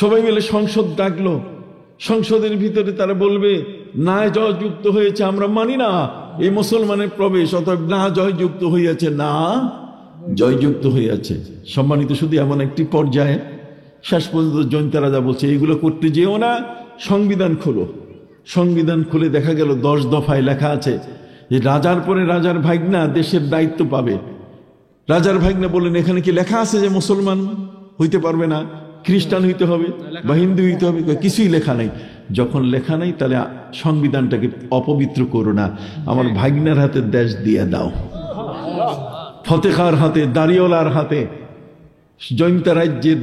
সবাই মিলে সংসদ ডাকলো। সংসদের ভিতরে তারা বলবে না জয়যুক্ত হয়েছে, আমরা মানি না এই মুসলমানের প্রবেশ, অথবা না জয়যুক্ত হইয়াছে, না জয়যুক্ত হইয়াছে। সম্মানিত শুধু এমন একটি পর্যায়ে শেষ পর্যন্ত জৈন্তা রাজা বলছে এগুলো করতে যেও না, সংবিধান খোলো। সংবিধান খুলে দেখা গেল 10 দফায় লেখা আছে যে রাজার পরে রাজার ভাগ্না দেশের দায়িত্ব পাবে। রাজার ভাগ্না বললেন এখানে কি লেখা আছে যে মুসলমান হইতে পারবে না, খ্রিস্টান হইতে হবে বা হিন্দু হইতে হবে? কিছুই লেখা নাই। যখন লেখা নাই তাহলে সংবিধানটাকে অপবিত্র করো না, আমার ভাগ্নার হাতে দেশ দিয়ে দাও। ফতে খাঁর হাতে, দাড়িওয়ালার হাতে জৈন্তা রাজ্যের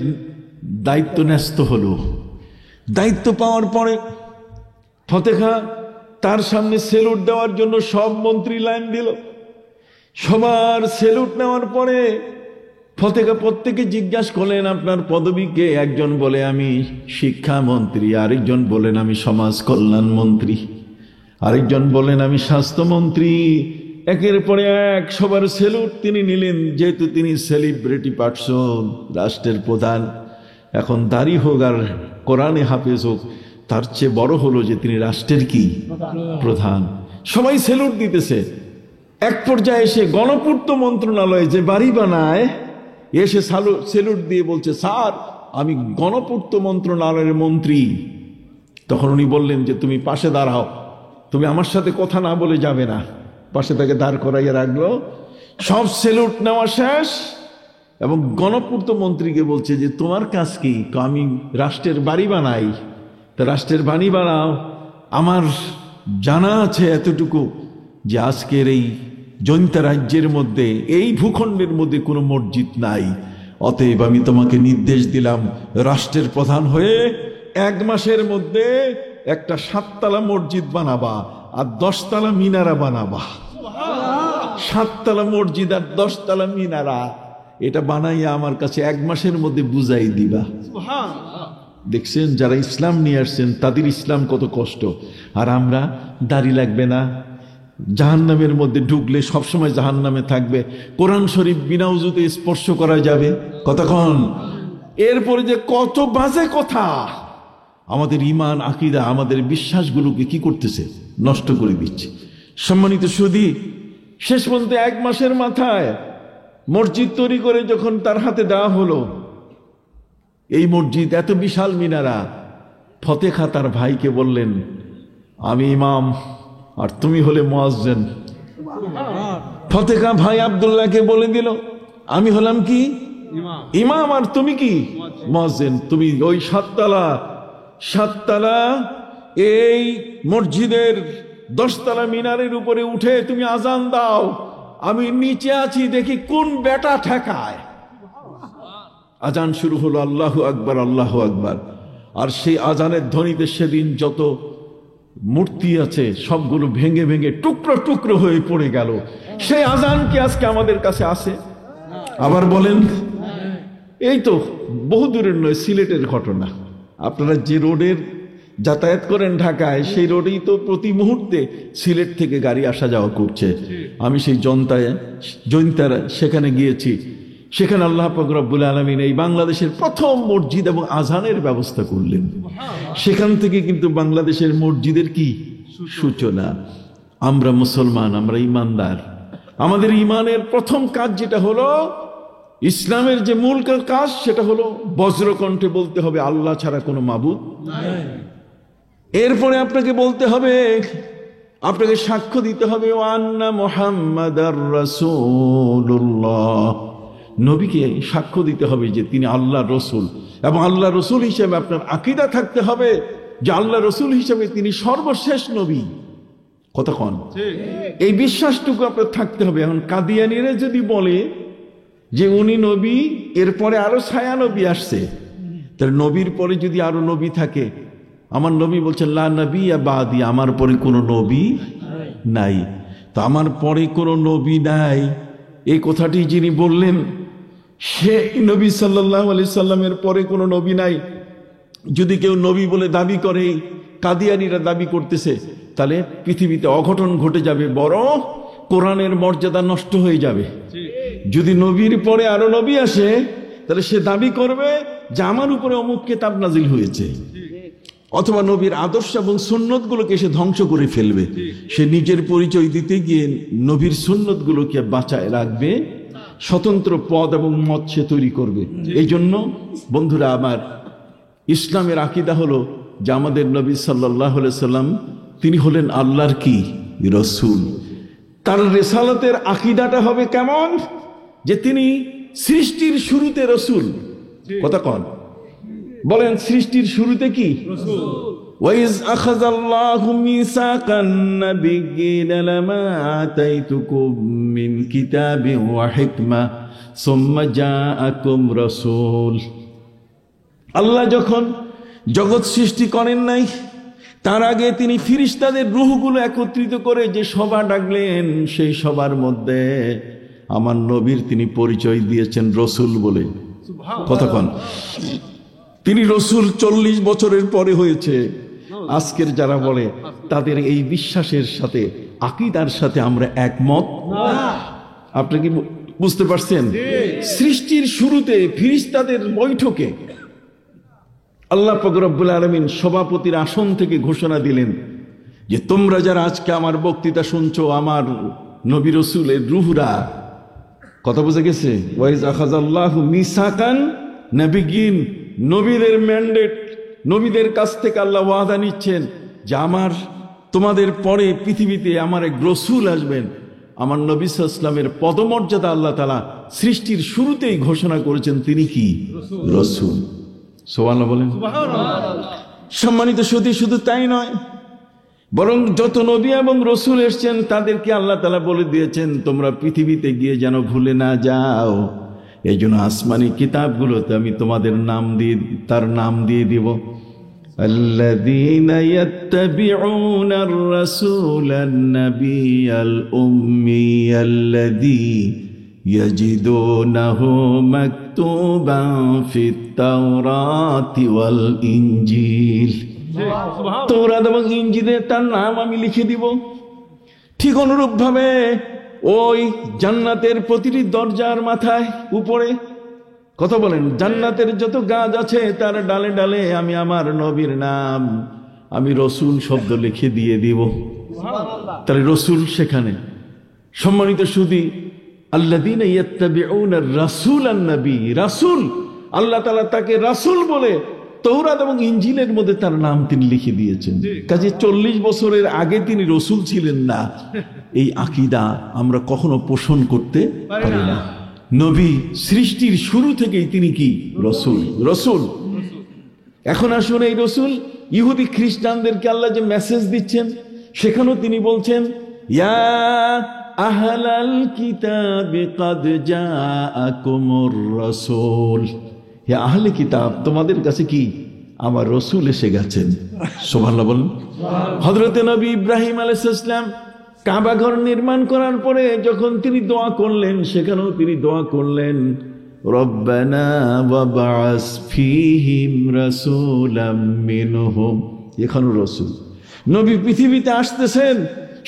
দায়িত্ব ন্যস্ত হলো। দায়িত্ব পাওয়ার পরে ফতে খাঁ তার সামনে সেলুট দেওয়ার জন্য সব মন্ত্রী লাইন দিল। সবার সেলুট নেওয়ার পরে ফতে খাঁ প্রত্যেকে জিজ্ঞাসা করলেন আপনার পদবীকে। একজন বলে আমি শিক্ষামন্ত্রী, আরেকজন বলেন আমি সমাজ কল্যাণ মন্ত্রী, আরেকজন বলেন আমি স্বাস্থ্যমন্ত্রী। একের পরে এক সবার সেলুট তিনি নিলেন। যেহেতু তিনি সেলিব্রিটি পার্সন, রাষ্ট্রের প্রধান, এখন দাড়ি হোক আর কোরআনে হাফেজ হোক, তার চেয়ে বড় হলো যে তিনি রাষ্ট্রের কি প্রধান। সবাই সেলুট দিতেছে। এক পর্যায়ে এসে গণপূর্ত মন্ত্রণালয়ে যে বাড়ি বানায় এসে সেলুট দিয়ে বলছে স্যার আমি গণপূর্ত মন্ত্রণালয়ের মন্ত্রী। তখন উনি বললেন যে তুমি পাশে দাঁড়াও, তুমি আমার সাথে কথা না বলে যাবে না। পাশে তাকে দাঁড় করাইয়া রাখলো। সব সেলুট নেওয়া শেষ এবং গণপূর্ত মন্ত্রীকে বলছে যে তোমার কাজ কি? আমি রাষ্ট্রের বাড়ি বানাই। তা রাষ্ট্রের বাড়ি বানাও। আমার জানা আছে এতটুকু যে আজকের এই জৈন্তা রাজ্যের মধ্যে, এই ভূখণ্ডের মধ্যে কোনো মসজিদ নাই। অতএব আমি তোমাকে নির্দেশ দিলাম রাষ্ট্রের প্রধান হয়ে 1 মাসের মধ্যে একটা 7 তলা মসজিদ বানাবা আর 10 তলা মিনারা বানাবা। 7 তলা মসজিদ আর 10 তলা মিনারা, এটা বানাইয়া আমার কাছে 1 মাসের মধ্যে বুঝাই দিবা। দেখছেন যারা ইসলাম নিয়ে আসছেন তাদের ইসলাম কত কষ্ট। আর আমরা দাড়ি লাগবে না, জাহান্নামের মধ্যে ঢুকলে সবসময় জাহান্নামে থাকবে। কোরআন শরীফ বিনা উযুতে স্পর্শ করা যাবে কতক্ষণ? এরপরে যে কত বাজে কথা আমাদের ঈমান আকীদা আমাদের বিশ্বাসগুলোকে কি করতেছে, নষ্ট করে দিচ্ছে। সম্মানিত সুধী, শেষ পর্যন্ত 1 মাসের মাথায় মসজিদ তৈরি করে যখন তার হাতে দেওয়া হলো, এই মসজিদ এত বিশাল মিনারা, ফতে খা তার ভাইকে বললেন আমি ইমাম আর তুমি হলে মুয়াজ্জিন। ফতে খা ভাই আব্দুল্লাহকে বলে দিল আমি হলাম কি ইমাম আর তুমি কি মুয়াজ্জিন। তুমি ওই 7 তলা এই মসজিদের 10 তলা মিনারের উপরে উঠে তুমি আজান দাও, আমি নিচে আছি দেখি কোন বেটা ঠেকায়। আজান শুরু হলো, আল্লাহু আকবার আল্লাহু আকবার। আর সেই আজানের ধ্বনিতে সেদিন যত মূর্তি আছে সবগুলো ভেঙে ভেঙে টুকরো টুকরো হয়ে পড়ে গেল। সেই আজান কি আজকে আমাদের কাছে আছে? আবার বলেন, এই তো বহু দূরের নয়, সিলেটের ঘটনা। আপনারা যে রোডের যাতায়াত করেন ঢাকায়, সেই রোডেই তো প্রতি মুহূর্তে সিলেট থেকে গাড়ি আসা যাওয়া করছে। আমি সেই জৈন্তার সেখানে গিয়েছি। সেখানে আল্লাহ পাক রব্বুল আলামিন এই বাংলাদেশের প্রথম মসজিদ এবং আজানের ব্যবস্থা করলেন। সেখান থেকে কিন্তু বাংলাদেশের মসজিদের কি সূচনা। আমরা মুসলমান, আমরা ইমানদার। আমাদের ইমানের প্রথম কাজ যেটা হলো, ইসলামের যে মূল কাজ সেটা হলো বজ্রকণ্ঠে বলতে হবে আল্লাহ ছাড়া কোনো মাবুদ নাই। এরপরে আপনাকে বলতে হবে, আপনাকে সাক্ষ্য দিতে হবে আন্না মুহাম্মাদার রাসূলুল্লাহ, নবীকে সাক্ষ্য দিতে হবে যে তিনি আল্লাহর রসুল, এবং আল্লাহ রসুল হিসেবে আপনার আকীদা থাকতে হবে যে আল্লাহ রসুল হিসেবে তিনি সর্বশেষ নবী। কতক্ষণ এই বিশ্বাসটুকু আপনার থাকতে হবে। এখন কাদিয়ানীরা যদি বলে যে উনি নবী, এরপরে আরো ছায়া নবী আসছে, তাহলে নবীর পরে যদি আরো নবী থাকে, আমার নবী বলছেন লা নবিয়্যা বাদি, আমার পরে কোনো নবী নাই। তো আমার পরে কোনো নবী নাই এই কথাটি যিনি বললেন, সে নবী সাল্লাল্লাহু আলাইহি সাল্লামের পরে কোনো নবী নাই যদি কেউ নবী বলে দাবি করে, কাদিয়ানীরা দাবি করতেছে, তাহলে পৃথিবীতে অঘটন ঘটে যাবে, বড় কোরআনের মর্যাদা নষ্ট হয়ে যাবে। যদি নবীর পরে আরো নবী আসে, তাহলে সে দাবি করবে যে আমার উপরে অমুক কিতাব নাজিল হয়েছে, অথবা নবীর আদর্শ এবং সুন্নত গুলোকে সে ধ্বংস করে ফেলবে। সে নিজের পরিচয় দিতে গিয়ে নবীর সুন্নত গুলোকে বাঁচায় রাখবে, স্বতন্ত্র পদ এবং মত সে তৈরি করবে। এই জন্য বন্ধুরা আমার, ইসলামের আকীদা হলো যে আমাদের নবী সাল্লাল্লাহু আলাইহি সাল্লাম তিনি হলেন আল্লাহর কি রসুল। তার রিসালাতের আকীদাটা হবে কেমন, যে তিনি সৃষ্টির শুরুতে রসুল। কথা কন, বলেন সৃষ্টির শুরুতে কি রসুল। ওয়াইজ আখাযাল্লাহু মিসাকান নাবিয়্যিনা লামা আতাইতুকুম মিন কিতাবিন ওয়া হিকমা সুম্মা জাআকুম রাসূল। আল্লাহ যখন জগৎ সৃষ্টি করেন নাই, তার আগে তিনি ফিরিস্তাদের রূহগুলো একত্রিত করে যে সভা ডাকলেন, সেই সবার মধ্যে আমার নবীর তিনি পরিচয় দিয়েছেন রসুল বলে। কতক্ষণ তিনি রসুল 40 বছরের পরে হয়েছে। আজকের যারা বলে তাদের এই বিশ্বাসের সাথে, আকীদার সাথে আমরা একমত। আপনি কি বুঝতে পারছেন? সৃষ্টির শুরুতে ফিরিস্তাদের বৈঠকে আল্লাহ পাক রব্বুল আলামিন সভাপতির আসন থেকে ঘোষণা দিলেন যে তোমরা যারা আজকে আমার বক্তৃতা শুনছো, আমার নবী রসুলের রূহরা, কথা বুঝে গেছে? ওয়াইজ আখাযাল্লাহু মিসাকান নাবিয়্যিন, নবীদের ম্যান্ডেট, নবীদের কাছ থেকে আল্লাহ ওয়াদা নিচ্ছেন যে আমার তোমাদের পরে পৃথিবীতে আমার এক রসুল আসবেন। আমার নবী সাল্লাল্লাহু আলাইহি ওয়াসাল্লামের পদমর্যাদা আল্লাহ তাআলা সৃষ্টির শুরুতেই ঘোষণা করেছেন তিনি কি রসুল। সুবহানাল্লাহ বলেন। সম্মানিত সুধী, শুধু তাই নয়, বরং যত নবী এবং রসুল এসেছেন তাদেরকে আল্লাহ তাআলা বলে দিয়েছেন তোমরা পৃথিবীতে গিয়ে যেন ভুলে না যাও। এই জন্য আসমানি কিতাবগুলোতে আমি তোমাদের তার নাম দিয়ে দিব। আল্লাযীনা ইয়াত্তাবিউনার রাসূলান নাবিয়াল উম্মিয়াল্লাযী ইয়াজিদুনাহু মাকতুবান ফিত তাওরাতি ওয়াল ইনজিল। তাওরাত এবং ইনজিলে তার নাম আমি লিখে দিব। ঠিক অনুরূপ ভাবে ওই জান্নাতের প্রতিটি দরজার মাথায় উপরে কথা বলেন, জান্নাতের যত গাছ আছে তার ডালে ডালে আমি আমার নবীর নাম, আমি রসুল শব্দ লিখে দিয়ে দিব। তাহলে রসুল সেখানে। সম্মানিত সুধী, আল্লাযীনা ইয়াত্তাবিউনা রাসূলান নবী, রাসূল, আল্লাহ তাআলা তাকে রাসূল বলে তৌরাত এবং ইনজিলের মধ্যে তার নাম তিনি লিখে দিয়েছেন। কাজে 40 বছরের আগে তিনি রসুল ছিলেন না, এই আকীদা আমরা কখনো পোষণ করতে পারি না। নবী সৃষ্টির শুরু থেকেই তিনি কি? রসুল। রসুল। এখন আসুন, এই রসুল ইহুদি খ্রিস্টানদেরকে আল্লাহ যে মেসেজ দিচ্ছেন, সেখানেও তিনি বলছেন, ইয়া আহলাল কিতাবি কাদ জাআকুমুর রাসূল, হে আহলে কিতাব, তোমাদের কাছে কি আমার রসুল এসে গেছেন। সুবহানাল্লাহ বলেন। হযরতে নবী ইব্রাহিম আলাইহিস সালাম কাবা ঘর নির্মাণ করার পরে যখন তিনি দোয়া করলেন, সেখানেও তিনি দোয়া করলেন, রব্বানা ওয়াবআস ফীহিম রাসূলাম মিনহুম। এখানেও রসুল। নবী পৃথিবীতে আসতেছেন,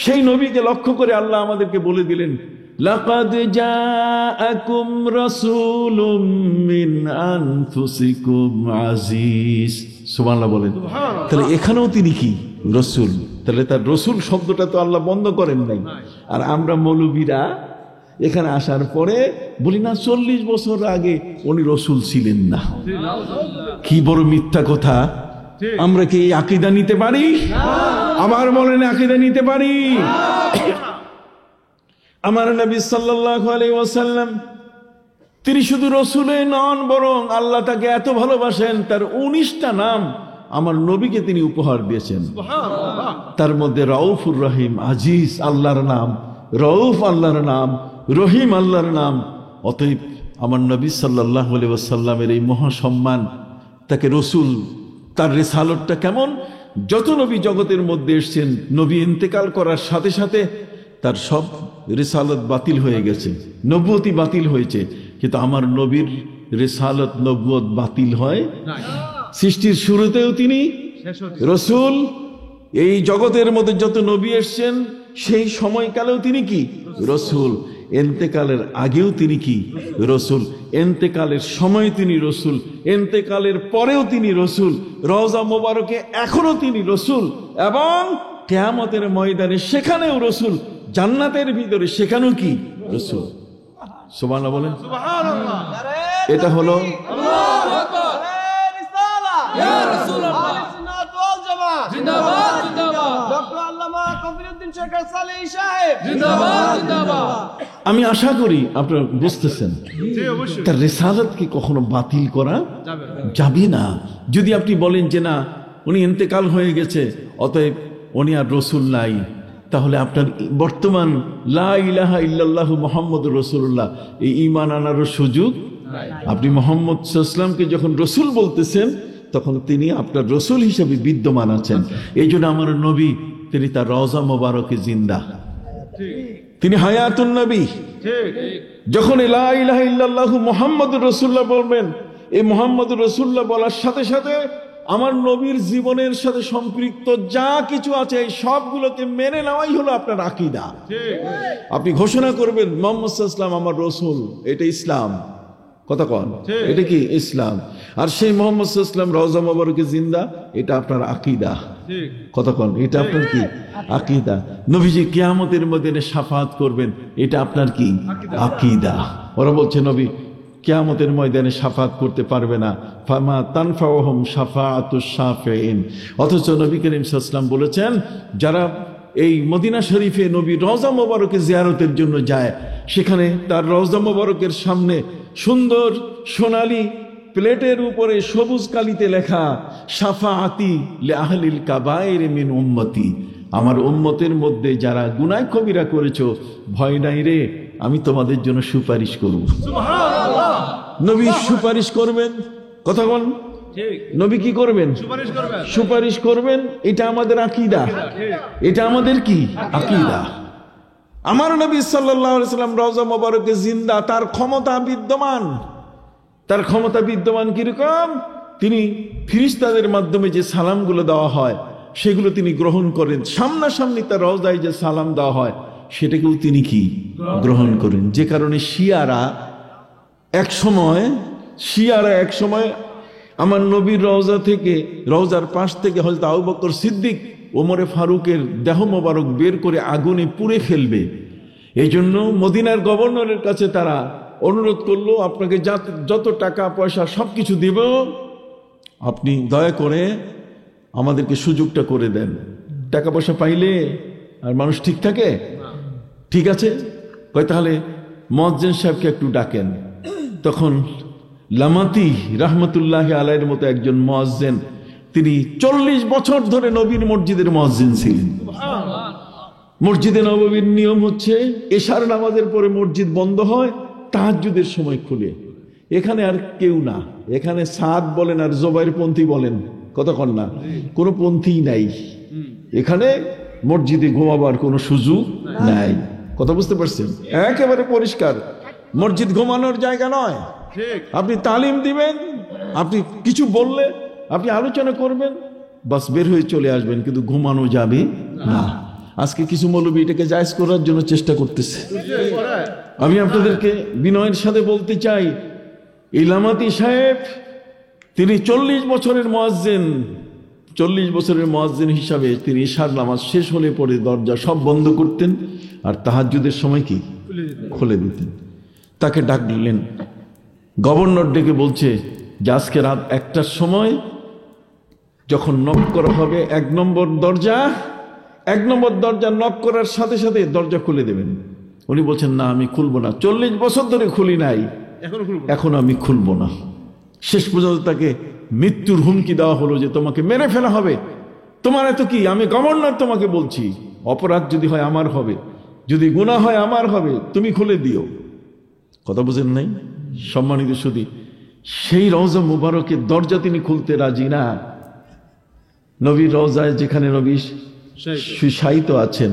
সেই নবীকে লক্ষ্য করে আল্লাহ আমাদেরকে বলে দিলেন, লাকাদ জাআকুম রাসূলুম মিন আনফুসিকুম আজিজ। সুবহানাল্লাহ বলেন। তাহলে এখানেও তিনি কি? রসুল। তাহলে তার রসুল শব্দটা তো আল্লাহ বন্ধ করেন নাই। আর আমরা মৌলবীরা এখানে আসার পরে বলি না 40 বছর আগে উনি রসুল ছিলেন না। কি বড় মিথ্যা কথা। আমরা কি এই আকীদা নিতে পারি? আমার বলেন, আকীদা নিতে পারি? আমার নবী সাল্লাল্লাহু আলাইহি ওয়াসাল্লাম তিনি শুধু রসুলই নন, বরং আল্লাহ তাকে এত ভালোবাসেন, তার 19টা নাম আমার নবীকে তিনি উপহার দিয়েছেন। তার মধ্যে রাউফুর রহিম, আজিজ আল্লাহর নাম, রউফ আল্লাহর নাম, রহিম আল্লাহর নাম। অতএব আমার নবী সাল্লাল্লাহু আলাইহি ওয়াসাল্লামের এই মহাসম্মান, তাকে রসুল, তার রিসালাতটা কেমন? যত নবী জগতের মধ্যে এসেছেন, নবী ইন্তেকাল করার সাথে সাথে তার সব রিসালাত বাতিল হয়ে গেছে, নবুয়তি বাতিল হয়েছে, কিন্তু আমার নবীর রিসালাত নবুয়ত বাতিল হয় না। সৃষ্টির শুরুতেও তিনি রসুল, এই জগতের মধ্যে যত নবী এসছেন সেই সময়কালেও তিনি কি? রসুল। এন্তেকালের আগেও তিনি কি? রসুল। এন্তেকালের সময় তিনি রসুল, এন্তেকালের পরেও তিনি রসুল, রওজা মোবারকে এখনো তিনি রসুল, এবং কিয়ামতের ময়দানে সেখানেও রসুল, জান্নাতের ভিতরে সেখানেও কি? রসুল। সুবহানাল্লাহ বলেন। এটা হলো আমি আশা করি আপনারা বুঝতেছেন, তার রিসালাত কি কখনো বাতিল করা যাবে না। যদি আপনি বলেন যে না, উনি ইন্তেকাল হয়ে গেছে, অতএব উনি আর রসুল নাই, তাহলে আপনার বর্তমান লা ইলাহা ইল্লাল্লাহু মুহাম্মাদুর রাসূলুল্লাহ এই ঈমান আনারও সুযোগ। আপনি মুহাম্মদ সাল্লাল্লাহু আলাইহি ওয়াসাল্লামকে যখন রসুল বলতেছেন, তখন তিনি আপনার রসুল হিসেবে বিদ্যমান আছেন। এই জন্য আমার নবী, তিনি তার রওজা মোবারকে জিন্দা, তিনি হায়াতুন নবী। যখন লা ইলাহা ইল্লাল্লাহু মুহাম্মাদুর রাসূলুল্লাহ বলবেন, এই মুহাম্মাদুর রাসূলুল্লাহ বলার সাথে সাথে আমার নবীর জীবনের সাথে সম্পৃক্ত যা কিছু আছে এই সবগুলোকে মেনে নেওয়াই হলো আপনার আকীদা। আপনি ঘোষণা করবেন মুহাম্মদ সাল্লাল্লাহু আলাইহি ওয়াসাল্লাম আমার রসুল, এটা ইসলাম। কথা কন, এটা কি ইসলাম? আর সেই মুহাম্মদ সাল্লাল্লাহু আলাইহি ওয়াসাল্লাম রওজা মোবারকে জিন্দা, এটা আপনার আকীদা। কথা কন, এটা আপনার কি? আকীদা। নবীজি কিয়ামতের ময়দানে শাফাআত করবেন, এটা আপনার কি? আকীদা। ওরা বলছে নবী কিয়ামতের ময়দানে শাফাআত করতে পারবে না, ফামা তানফাউহুম শাফাআতুশ শাফিঈন। অথচ নবী করিম সাল্লাল্লাহু আলাইহি ওয়াসাল্লাম বলেছেন, যারা এই মদিনা শরীফে নবী রওজা মোবারকে জিয়ারতের জন্য যায়, সেখানে তার রওজা মোবারকের সামনে সুন্দর সোনালী প্লেটের উপরে সবুজ কালিতে লেখা শাফাআতি লি আহলিল কাবায়ের মিন উম্মতি, আমার উম্মতের মধ্যে যারা গুনাহ কবিরা করেছো, ভয় নাই রে, আমি তোমাদের জন্য সুপারিশ করব। সুবহানাল্লাহ। নবী সুপারিশ করবেন। কথা বল, নবী কি করবেন? সুপারিশ করবেন। এটা আমাদের আকীদা, এটা আমাদের কি? আকীদা। আমার নবী সাল্লাল্লাহু আলাইহি ওয়াসাল্লাম রওজা মোবারকে জিন্দা, তার ক্ষমতা বিদ্যমান। তার ক্ষমতা বিদ্যমান কিরকম? তিনি ফেরেশতাদের মাধ্যমে যে সালামগুলো দেওয়া হয় সেগুলো তিনি গ্রহণ করেন। সামনাসামনি তার রওজায় যে সালাম দেওয়া হয় সেটাকেও তিনি কি? গ্রহণ করেন। যে কারণে শিয়ারা এক সময় শিয়ারা এক সময় আমার নবীর রওজা থেকে, রওজার পাশ থেকে হযরত আবু বকর সিদ্দিক ওমরে ফারুকের দেহ মোবারক বের করে আগুনে পুড়ে ফেলবে। এই জন্য মদিনার গভর্নরের কাছে তারা অনুরোধ করলো, আপনাকে যত টাকা পয়সা সবকিছু দিব, আপনি দয়া করে আমাদেরকে সুযোগটা করে দেন। টাকা পয়সা পাইলে আর মানুষ ঠিক থাকে? ঠিক আছে, কয় তাহলে মুয়াজ্জিন সাহেবকে একটু ডাকেন। তখন লামাতি রাহমাতুল্লাহ আলাইহির মতো একজন মুয়াজ্জিন, তিনি 40 বছর ধরে নবীর মসজিদের মুয়াজ্জিন ছিলেন। মসজিদে নববীর নিয়ম হচ্ছে এশার নামাজের পরে মসজিদ বন্ধ হয়, তাহাজ্জুদের সময় খুলে। এখানে আর কেউ না, এখানে সাদ বলেন আর জোবাইর পন্থী বলেন, কতক্ষণ না, কোনো পন্থী নাই এখানে। মসজিদে ঘুমাবার কোনো সুযোগ নাই। কথা বুঝতে পারছেন? একেবারে পরিষ্কার, মসজিদ ঘুমানোর জায়গা নয়। আপনি তালিম দিবেন, আপনি কিছু বললে আপনি আলোচনা করবেন, বাস বের হয়ে চলে আসবেন, কিন্তু ঘুমানো যাবে না। আজকে কিছু মৌলবী এটাকে জায়েজ করার জন্য চেষ্টা করতেছে। আমি আপনাদেরকে বিনয়ের সাথে বলতে চাই, এই লামাতি সাহেব তিনি 40 বছরের মুয়াজ্জিন, 40 বছরের মুয়াজ্জিন হিসাবে তিনি ইশার নামাজ শেষ হলে পরে দরজা সব বন্ধ করতেন আর তাহাজ্জুদের সময় কি খুলে দিতেন। তাকে ডাকলেন, গভর্নর ডেকে বলছে যে আজকে রাত 1টার সময় যখন নক করা হবে 1 নম্বর দরজা, 1 নম্বর দরজা নক করার সাথে সাথে দরজা খুলে দেবেন। উনি বলছেন না, আমি খুলবো না, 40 বছর ধরে খুলি নাই, এখন আমি খুলবো না। শেষ পর্যন্ত তাকে মৃত্যুর হুমকি দেওয়া হলো যে তোমাকে মেরে ফেলা হবে। তোমার এত কি, আমি গভর্নর তোমাকে বলছি, অপরাধ যদি হয় আমার হবে, যদি গুনাহ হয় আমার হবে, তুমি খুলে দিও। কথা বুঝেন নাই? সম্মানিত সুধী, সেই রওজা মুবারকের দরজা তিনি খুলতে রাজি না। নবীর রওজায় যেখানে নবী সুশায়িত আছেন,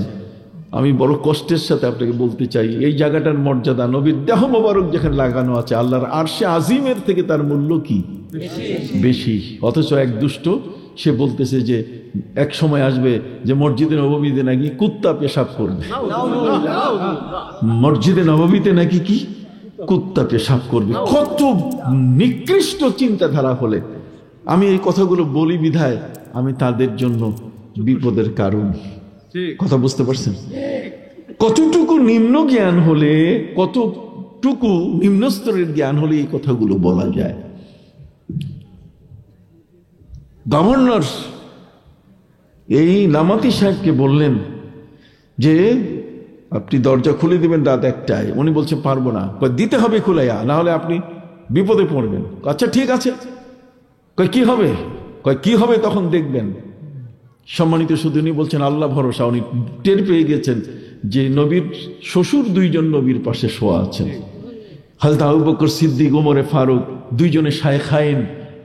আমি বড় কষ্টের সাথে আপনাকে বলতে চাই, এই জায়গাটার মর্যাদা, নবীর দেহ মোবারক যেখানে লাগানো আছে, আল্লাহর আরশে আজিমের থেকে তার মূল্য কি বেশি। অথচ এক দুষ্ট সে বলতেছে যে এক সময় আসবে যে মসজিদে নববীতে নাকি কুত্তা পেশাব করবে, মসজিদে নববীতে নাকি কি কুত্তা পেশাব করবে। কত নিকৃষ্ট চিন্তাধারা হলে আমি এই কথাগুলো বলি বিধায় আমি তাদের জন্য বিপদের কারণ। কথা বুঝতে পারছেন? কতটুকু নিম্ন জ্ঞান হলে, কতটুকু নিম্ন স্তরের জ্ঞান হলে এই কথাগুলো বলা যায়। গভর্নর এই লামাতি সাহেবকে বললেন যে আপনি দরজা খুলে দিবেন রাত 1টায়। উনি বলছে পারবো না, দিতে হবে খুলাইয়া, না হলে আপনি বিপদে পড়বেন। আচ্ছা ঠিক আছে, কি হবে? কি হবে তখন দেখবেন। সম্মানিত শুধু উনি বলছেন আল্লাহ ভরসা। উনি টের পেয়ে গেছেন যে নবীর শ্বশুর 2 জন নবীর পাশে শোয়া আছেন, হযরত আবু বকর সিদ্দিক, ওমরে ফারুক, 2 জনে শায়খাইন,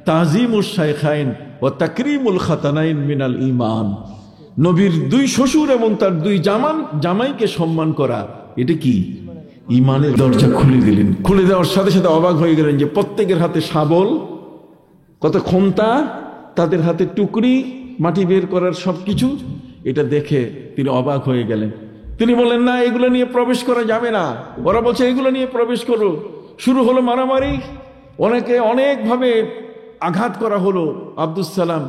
তাজিমুশ শায়খাইন ওয়া তাকরিমুল খাতানাইন মিনাল ঈমান। নবীর 2 শ্বশুর এবং তার 2 জামাইকে সম্মান করা, এটা কি ঈমানের দরজা খুলে দিলেন। খুলে দেওয়ার সাথে সাথে অবাক হয়ে গেলেন যে প্রত্যেকের হাতে শাবল, কত ক্ষমতা, তাদের হাতে টুকরি, মাটি বের করার সবকিছু। এটা দেখে তিনি অবাক হয়ে গেলেন। তিনি বললেন না, এগুলো নিয়ে প্রবেশ করা যাবে না। ওরা বলছে এগুলো নিয়ে প্রবেশ করো। শুরু হলো মারামারি, অনেকে অনেকভাবে আঘাত করা হলো। আব্দুস সালাম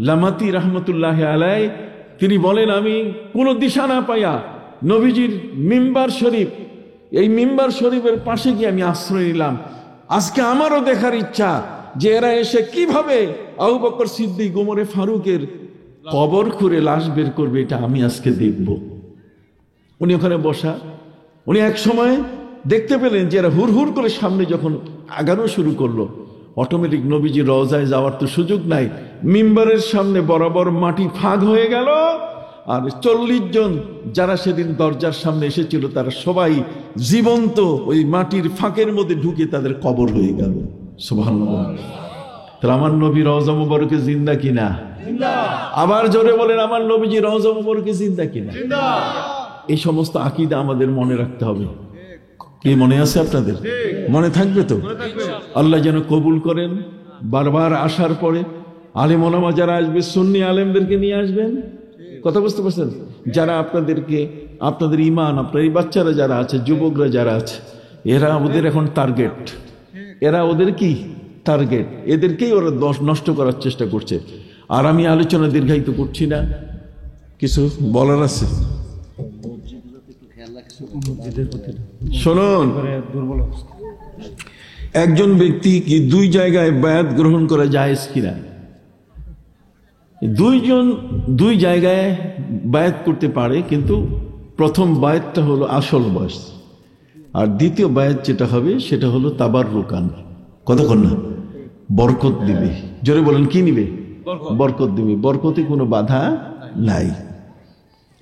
লামাতি রহমতুল্লাহ আলাই তিনি বলেন, আমি কোনো দিশা না পাইয়া নবীজির মিম্বার শরীফ, এই মিম্বার শরীফের পাশে গিয়ে আমি আশ্রয় নিলাম। আজকে আমারও দেখার ইচ্ছা যে এরা এসে কিভাবে আবু বকর সিদ্দিক, ওমরে ফারুকের কবর খুঁড়ে লাশ বের করবে, এটা আমি আজকে দেখব। উনি ওখানে বসা। উনি এক সময় দেখতে পেলেন যে এরা হুড় হুড় করে সামনে যখন আগানো শুরু করলো, অটোমেটিক নবীজির রওজায় যাওয়ার তো সুযোগ নাই, মিম্বারের সামনে বরাবর মাটি ফাঁক হয়ে গেল। আর 40 জন যারা সেদিন দরজার সামনে এসেছিল তারা সবাই জীবন্ত ওই মাটির ফাঁকের মধ্যে ঢুকে তাদের কবর হয়ে গেল। সুবহানাল্লাহ। তাহলে আমার নবী রওজা মুবারকে জিন্দা কিনা? আবার জোরে বলেন, আমার নবীজি রওজা মুবারকে জিন্দা কিনা? এই সমস্ত আকীদা আমাদের মনে রাখতে হবে। কি মনে আছে আপনাদের? মনে থাকবে তো? আল্লাহ যেন কবুল করেন। বারবার আসার পরে আলেম ওলামা যারা আসবে, সুন্নি আলেমদেরকে নিয়ে আসবেন। কথা বুঝতে পারছেন? যারা আপনাদেরকে, আপনাদের ঈমান, আপনার এই বাচ্চারা যারা আছে, যুবকরা যারা আছে, এরা ওদের এখন টার্গেট, এরা ওদের কি টার্গেট, এদেরকেই ওরা নষ্ট করার চেষ্টা করছে। আর আমি আলোচনা দীর্ঘায়িত করছি না, কিছু বলার আছে শুনুন। একজন ব্যক্তি কি দুই জায়গায় বায়াত গ্রহণ করা জায়েজ কিনা? দুই জায়গায় বায়াত করতে পারে, কিন্তু প্রথম বায়াতটা হলো আসল বয়স, আর দ্বিতীয় বায়াত যেটা হবে সেটা হলো তাবাররুকান। কতক্ষণ না বরকত দিবে, জোরে বলেন কি নিবে? বরকত দিবে, বরকতে কোনো বাধা নাই।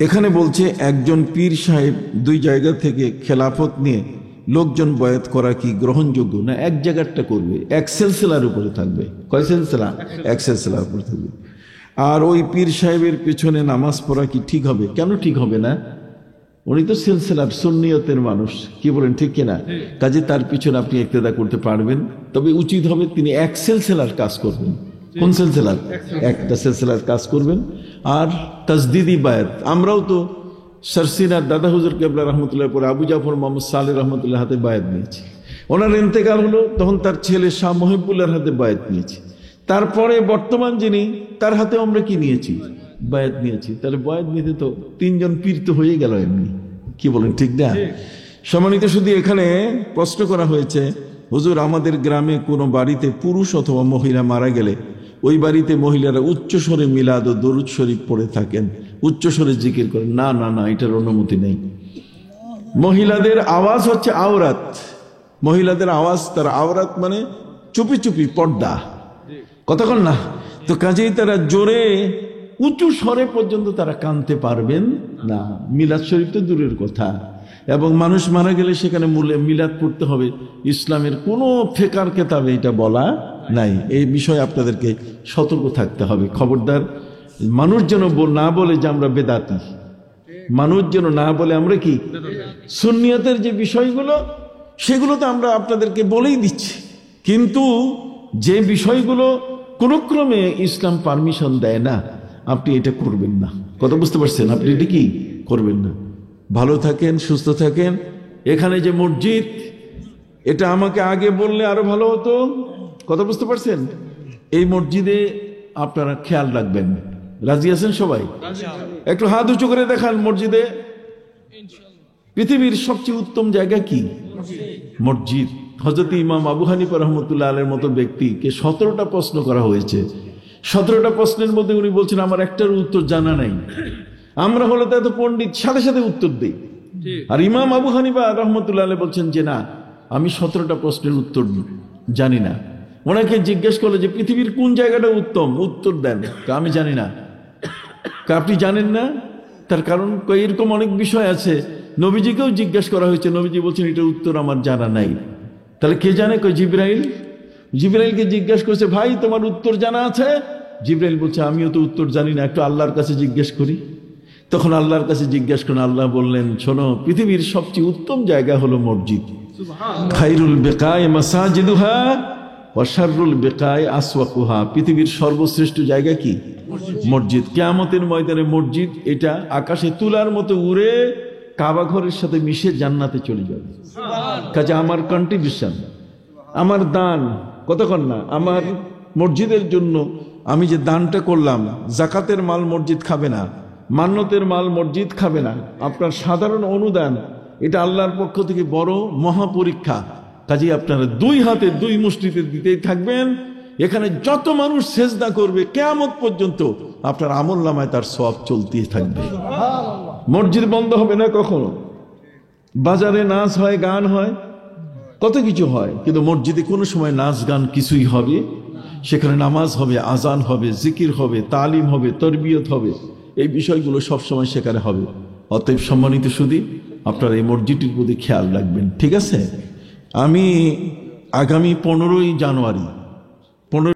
এখানে বলছে একজন পীর সাহেব দুই জায়গা থেকে খেলাফত নিয়ে লোকজন বয়াত করা কি গ্রহণযোগ্য না? এক জায়গাটা করবে, এক সিলসিলার উপরে থাকবে। কয় সিলসিলা? এক সিলসিলার উপরে থাকবে। আর ওই পীর সাহেবের পেছনে নামাজ পড়া কি ঠিক হবে? কেন ঠিক হবে না? উনি তো সিলসিলার সুন্নিয়তের মানুষ, কি বলেন ঠিক কিনা? কাজে তার পিছনে আপনি ইক্তেদা করতে পারবেন, তবে উচিত হবে তিনি এক সিলসিলার কাজ করবেন। কোন সিলসিলার? একটা সিলসিলার কাজ করবেন। আর তাজদিদি বায়াত, আমরাও তো সরসিনার দাদা হুজুর কেবলা রহমতুল্লাহ পরে আবু জাফর মোহাম্মদ সালেহ রহমতুল্লাহ হাতে বায়াত নিয়েছি। ওনার ইন্তেকাল হলো, তখন তার ছেলে শাহ মহিবুল্লাহর হাতে বায়াত নিয়েছি। তারপরে বর্তমান যিনি, তার হাতেও আমরা কি নিয়েছি? বায়াত নিয়েছি। তাহলে বায়াত নিতে তো তিনজন পীর তো হয়ে গেল এমনি, কি বলেন ঠিক না? সম্মানিত, শুধু এখানে প্রশ্ন করা হয়েছে, হুজুর আমাদের গ্রামে কোনো বাড়িতে পুরুষ অথবা মহিলা মারা গেলে ওই বাড়িতে মহিলারা উচ্চস্বরে মিলাদ ও দরুদ শরীফ পড়ে থাকেন, উচ্চস্বরে জিকির করেন। না না না, এটার অনুমতি নেই। মহিলাদের আওয়াজ হচ্ছে আওরাত, মহিলাদের আওয়াজ তার আওরাত, মানে চুপি চুপি পর্দা, কতক্ষণ না। তো কাজেই তারা জোরে উঁচু স্বরে পর্যন্ত তারা কানতে পারবেন না। মিলাদ শরীফ তো দূরের কথা, এবং মানুষ মারা গেলে সেখানে মিলাদ পড়তে হবে, ইসলামের কোনো ফেকার কেতাবে এটা বলা নাই। এই বিষয়ে আপনাদেরকে সতর্ক থাকতে হবে। খবরদার, মানুষ যেন না বলে যে আমরা বেদাতি, মানুষ যেন না বলে আমরা কি সুন্নিয়তের যে বিষয়গুলো, সেগুলো তো আমরা আপনাদেরকে বলেই দিচ্ছি, কিন্তু যে বিষয়গুলো কোনো ক্রমে ইসলাম পারমিশন দেয় না, আপনি এটা করবেন না। কথা বুঝতে পারছেন? আপনি এটা কি করবেন না। ভালো থাকেন, সুস্থ থাকেন। এখানে যে মসজিদ, এটা আমাকে আগে বললে আরো ভালো হতো। কথা বুঝতে পারছেন? এই মসজিদে আপনারা খেয়াল রাখবেন। রাজি আছেন সবাই? একটু হাত উঁচু করে দেখান। মসজিদে, পৃথিবীর সবচেয়ে উত্তম জায়গা কি? মসজিদ। হযরত ইমাম আবু হানিফা রাহমাতুল্লাহ আলাইহির মতো ব্যক্তিকে 17টা প্রশ্ন করা হয়েছে। 17টা প্রশ্নের মধ্যে উনি বলছেন আমার একটার উত্তর জানা নাই। আমরা হলে তো এত পণ্ডিত, সাথে সাথে উত্তর দেই। আর ইমাম আবু হানিফা রাহমাতুল্লাহ আলাইহি বলছেন যে না, আমি 17টা প্রশ্নের উত্তর জানি না। ওনাকে জিজ্ঞেস করলো যে পৃথিবীর কোন জায়গাটা উত্তম, উত্তর দেন। আমি জানি না। আপনি জানেন না? তার কারণ এরকম অনেক বিষয় আছে, নবীজিকেও জিজ্ঞেস করা হয়েছে, নবীজি বলছেন এটার উত্তর আমার জানা নাই। তাহলে কে জানে? জিবরাইল। জিবরাইলকে জিজ্ঞেস করছে, ভাই তোমার উত্তর জানা আছে? জিবরাইল বলছে আমিও তো উত্তর জানি না, একটু আল্লাহর কাছে জিজ্ঞেস করি। তখন আল্লাহর কাছে জিজ্ঞেস করেন, আল্লাহ বললেন শোনো, পৃথিবীর সবচেয়ে উত্তম জায়গা হলো মসজিদ। খায়রুল বিকায় মাসাজিদুহা ওয়া শাররুল বিকায় আসওয়াকুহা। পৃথিবীর সর্বশ্রেষ্ঠ জায়গা কি? মসজিদ। কিয়ামতের ময়দানে মসজিদ এটা আকাশে তুলার মতো উড়ে কাবা ঘরের সাথে মিশে জান্নাতে চলে যাবে। কাজে আমার কন্ট্রিবিউশন, আমার দান, কতক্ষণ না, আমার মসজিদের জন্য আমি যে দানটা করলাম, জাকাতের মাল মসজিদ খাবে না, মান্যতের মাল মসজিদ খাবে না, আপনার সাধারণ অনুদান, এটা আল্লাহর পক্ষ থেকে বড় মহাপরীক্ষা। কাজে আপনারা দুই হাতে দুই মুষ্টিতে দিতেই থাকবেন। এখানে যত মানুষ সেজদা করবে কিয়ামত পর্যন্ত আপনার আমলনামায় তার সওয়াব চলতেই থাকবে। মসজিদ বন্ধ হবে না কখনো। বাজারে নাচ হয়, গান হয়, কত কিছু হয়, কিন্তু মসজিদে কোনো সময় নাচ গান কিছুই হবে। সেখানে নামাজ হবে, আজান হবে, জিকির হবে, তালিম হবে, তরবিয়ত হবে, এই বিষয়গুলো সবসময় সেখানে হবে। অতএব সম্মানিত সুধী, আপনারা এই মসজিদটির প্রতি খেয়াল রাখবেন, ঠিক আছে? আমি আগামী 15ই জানুয়ারি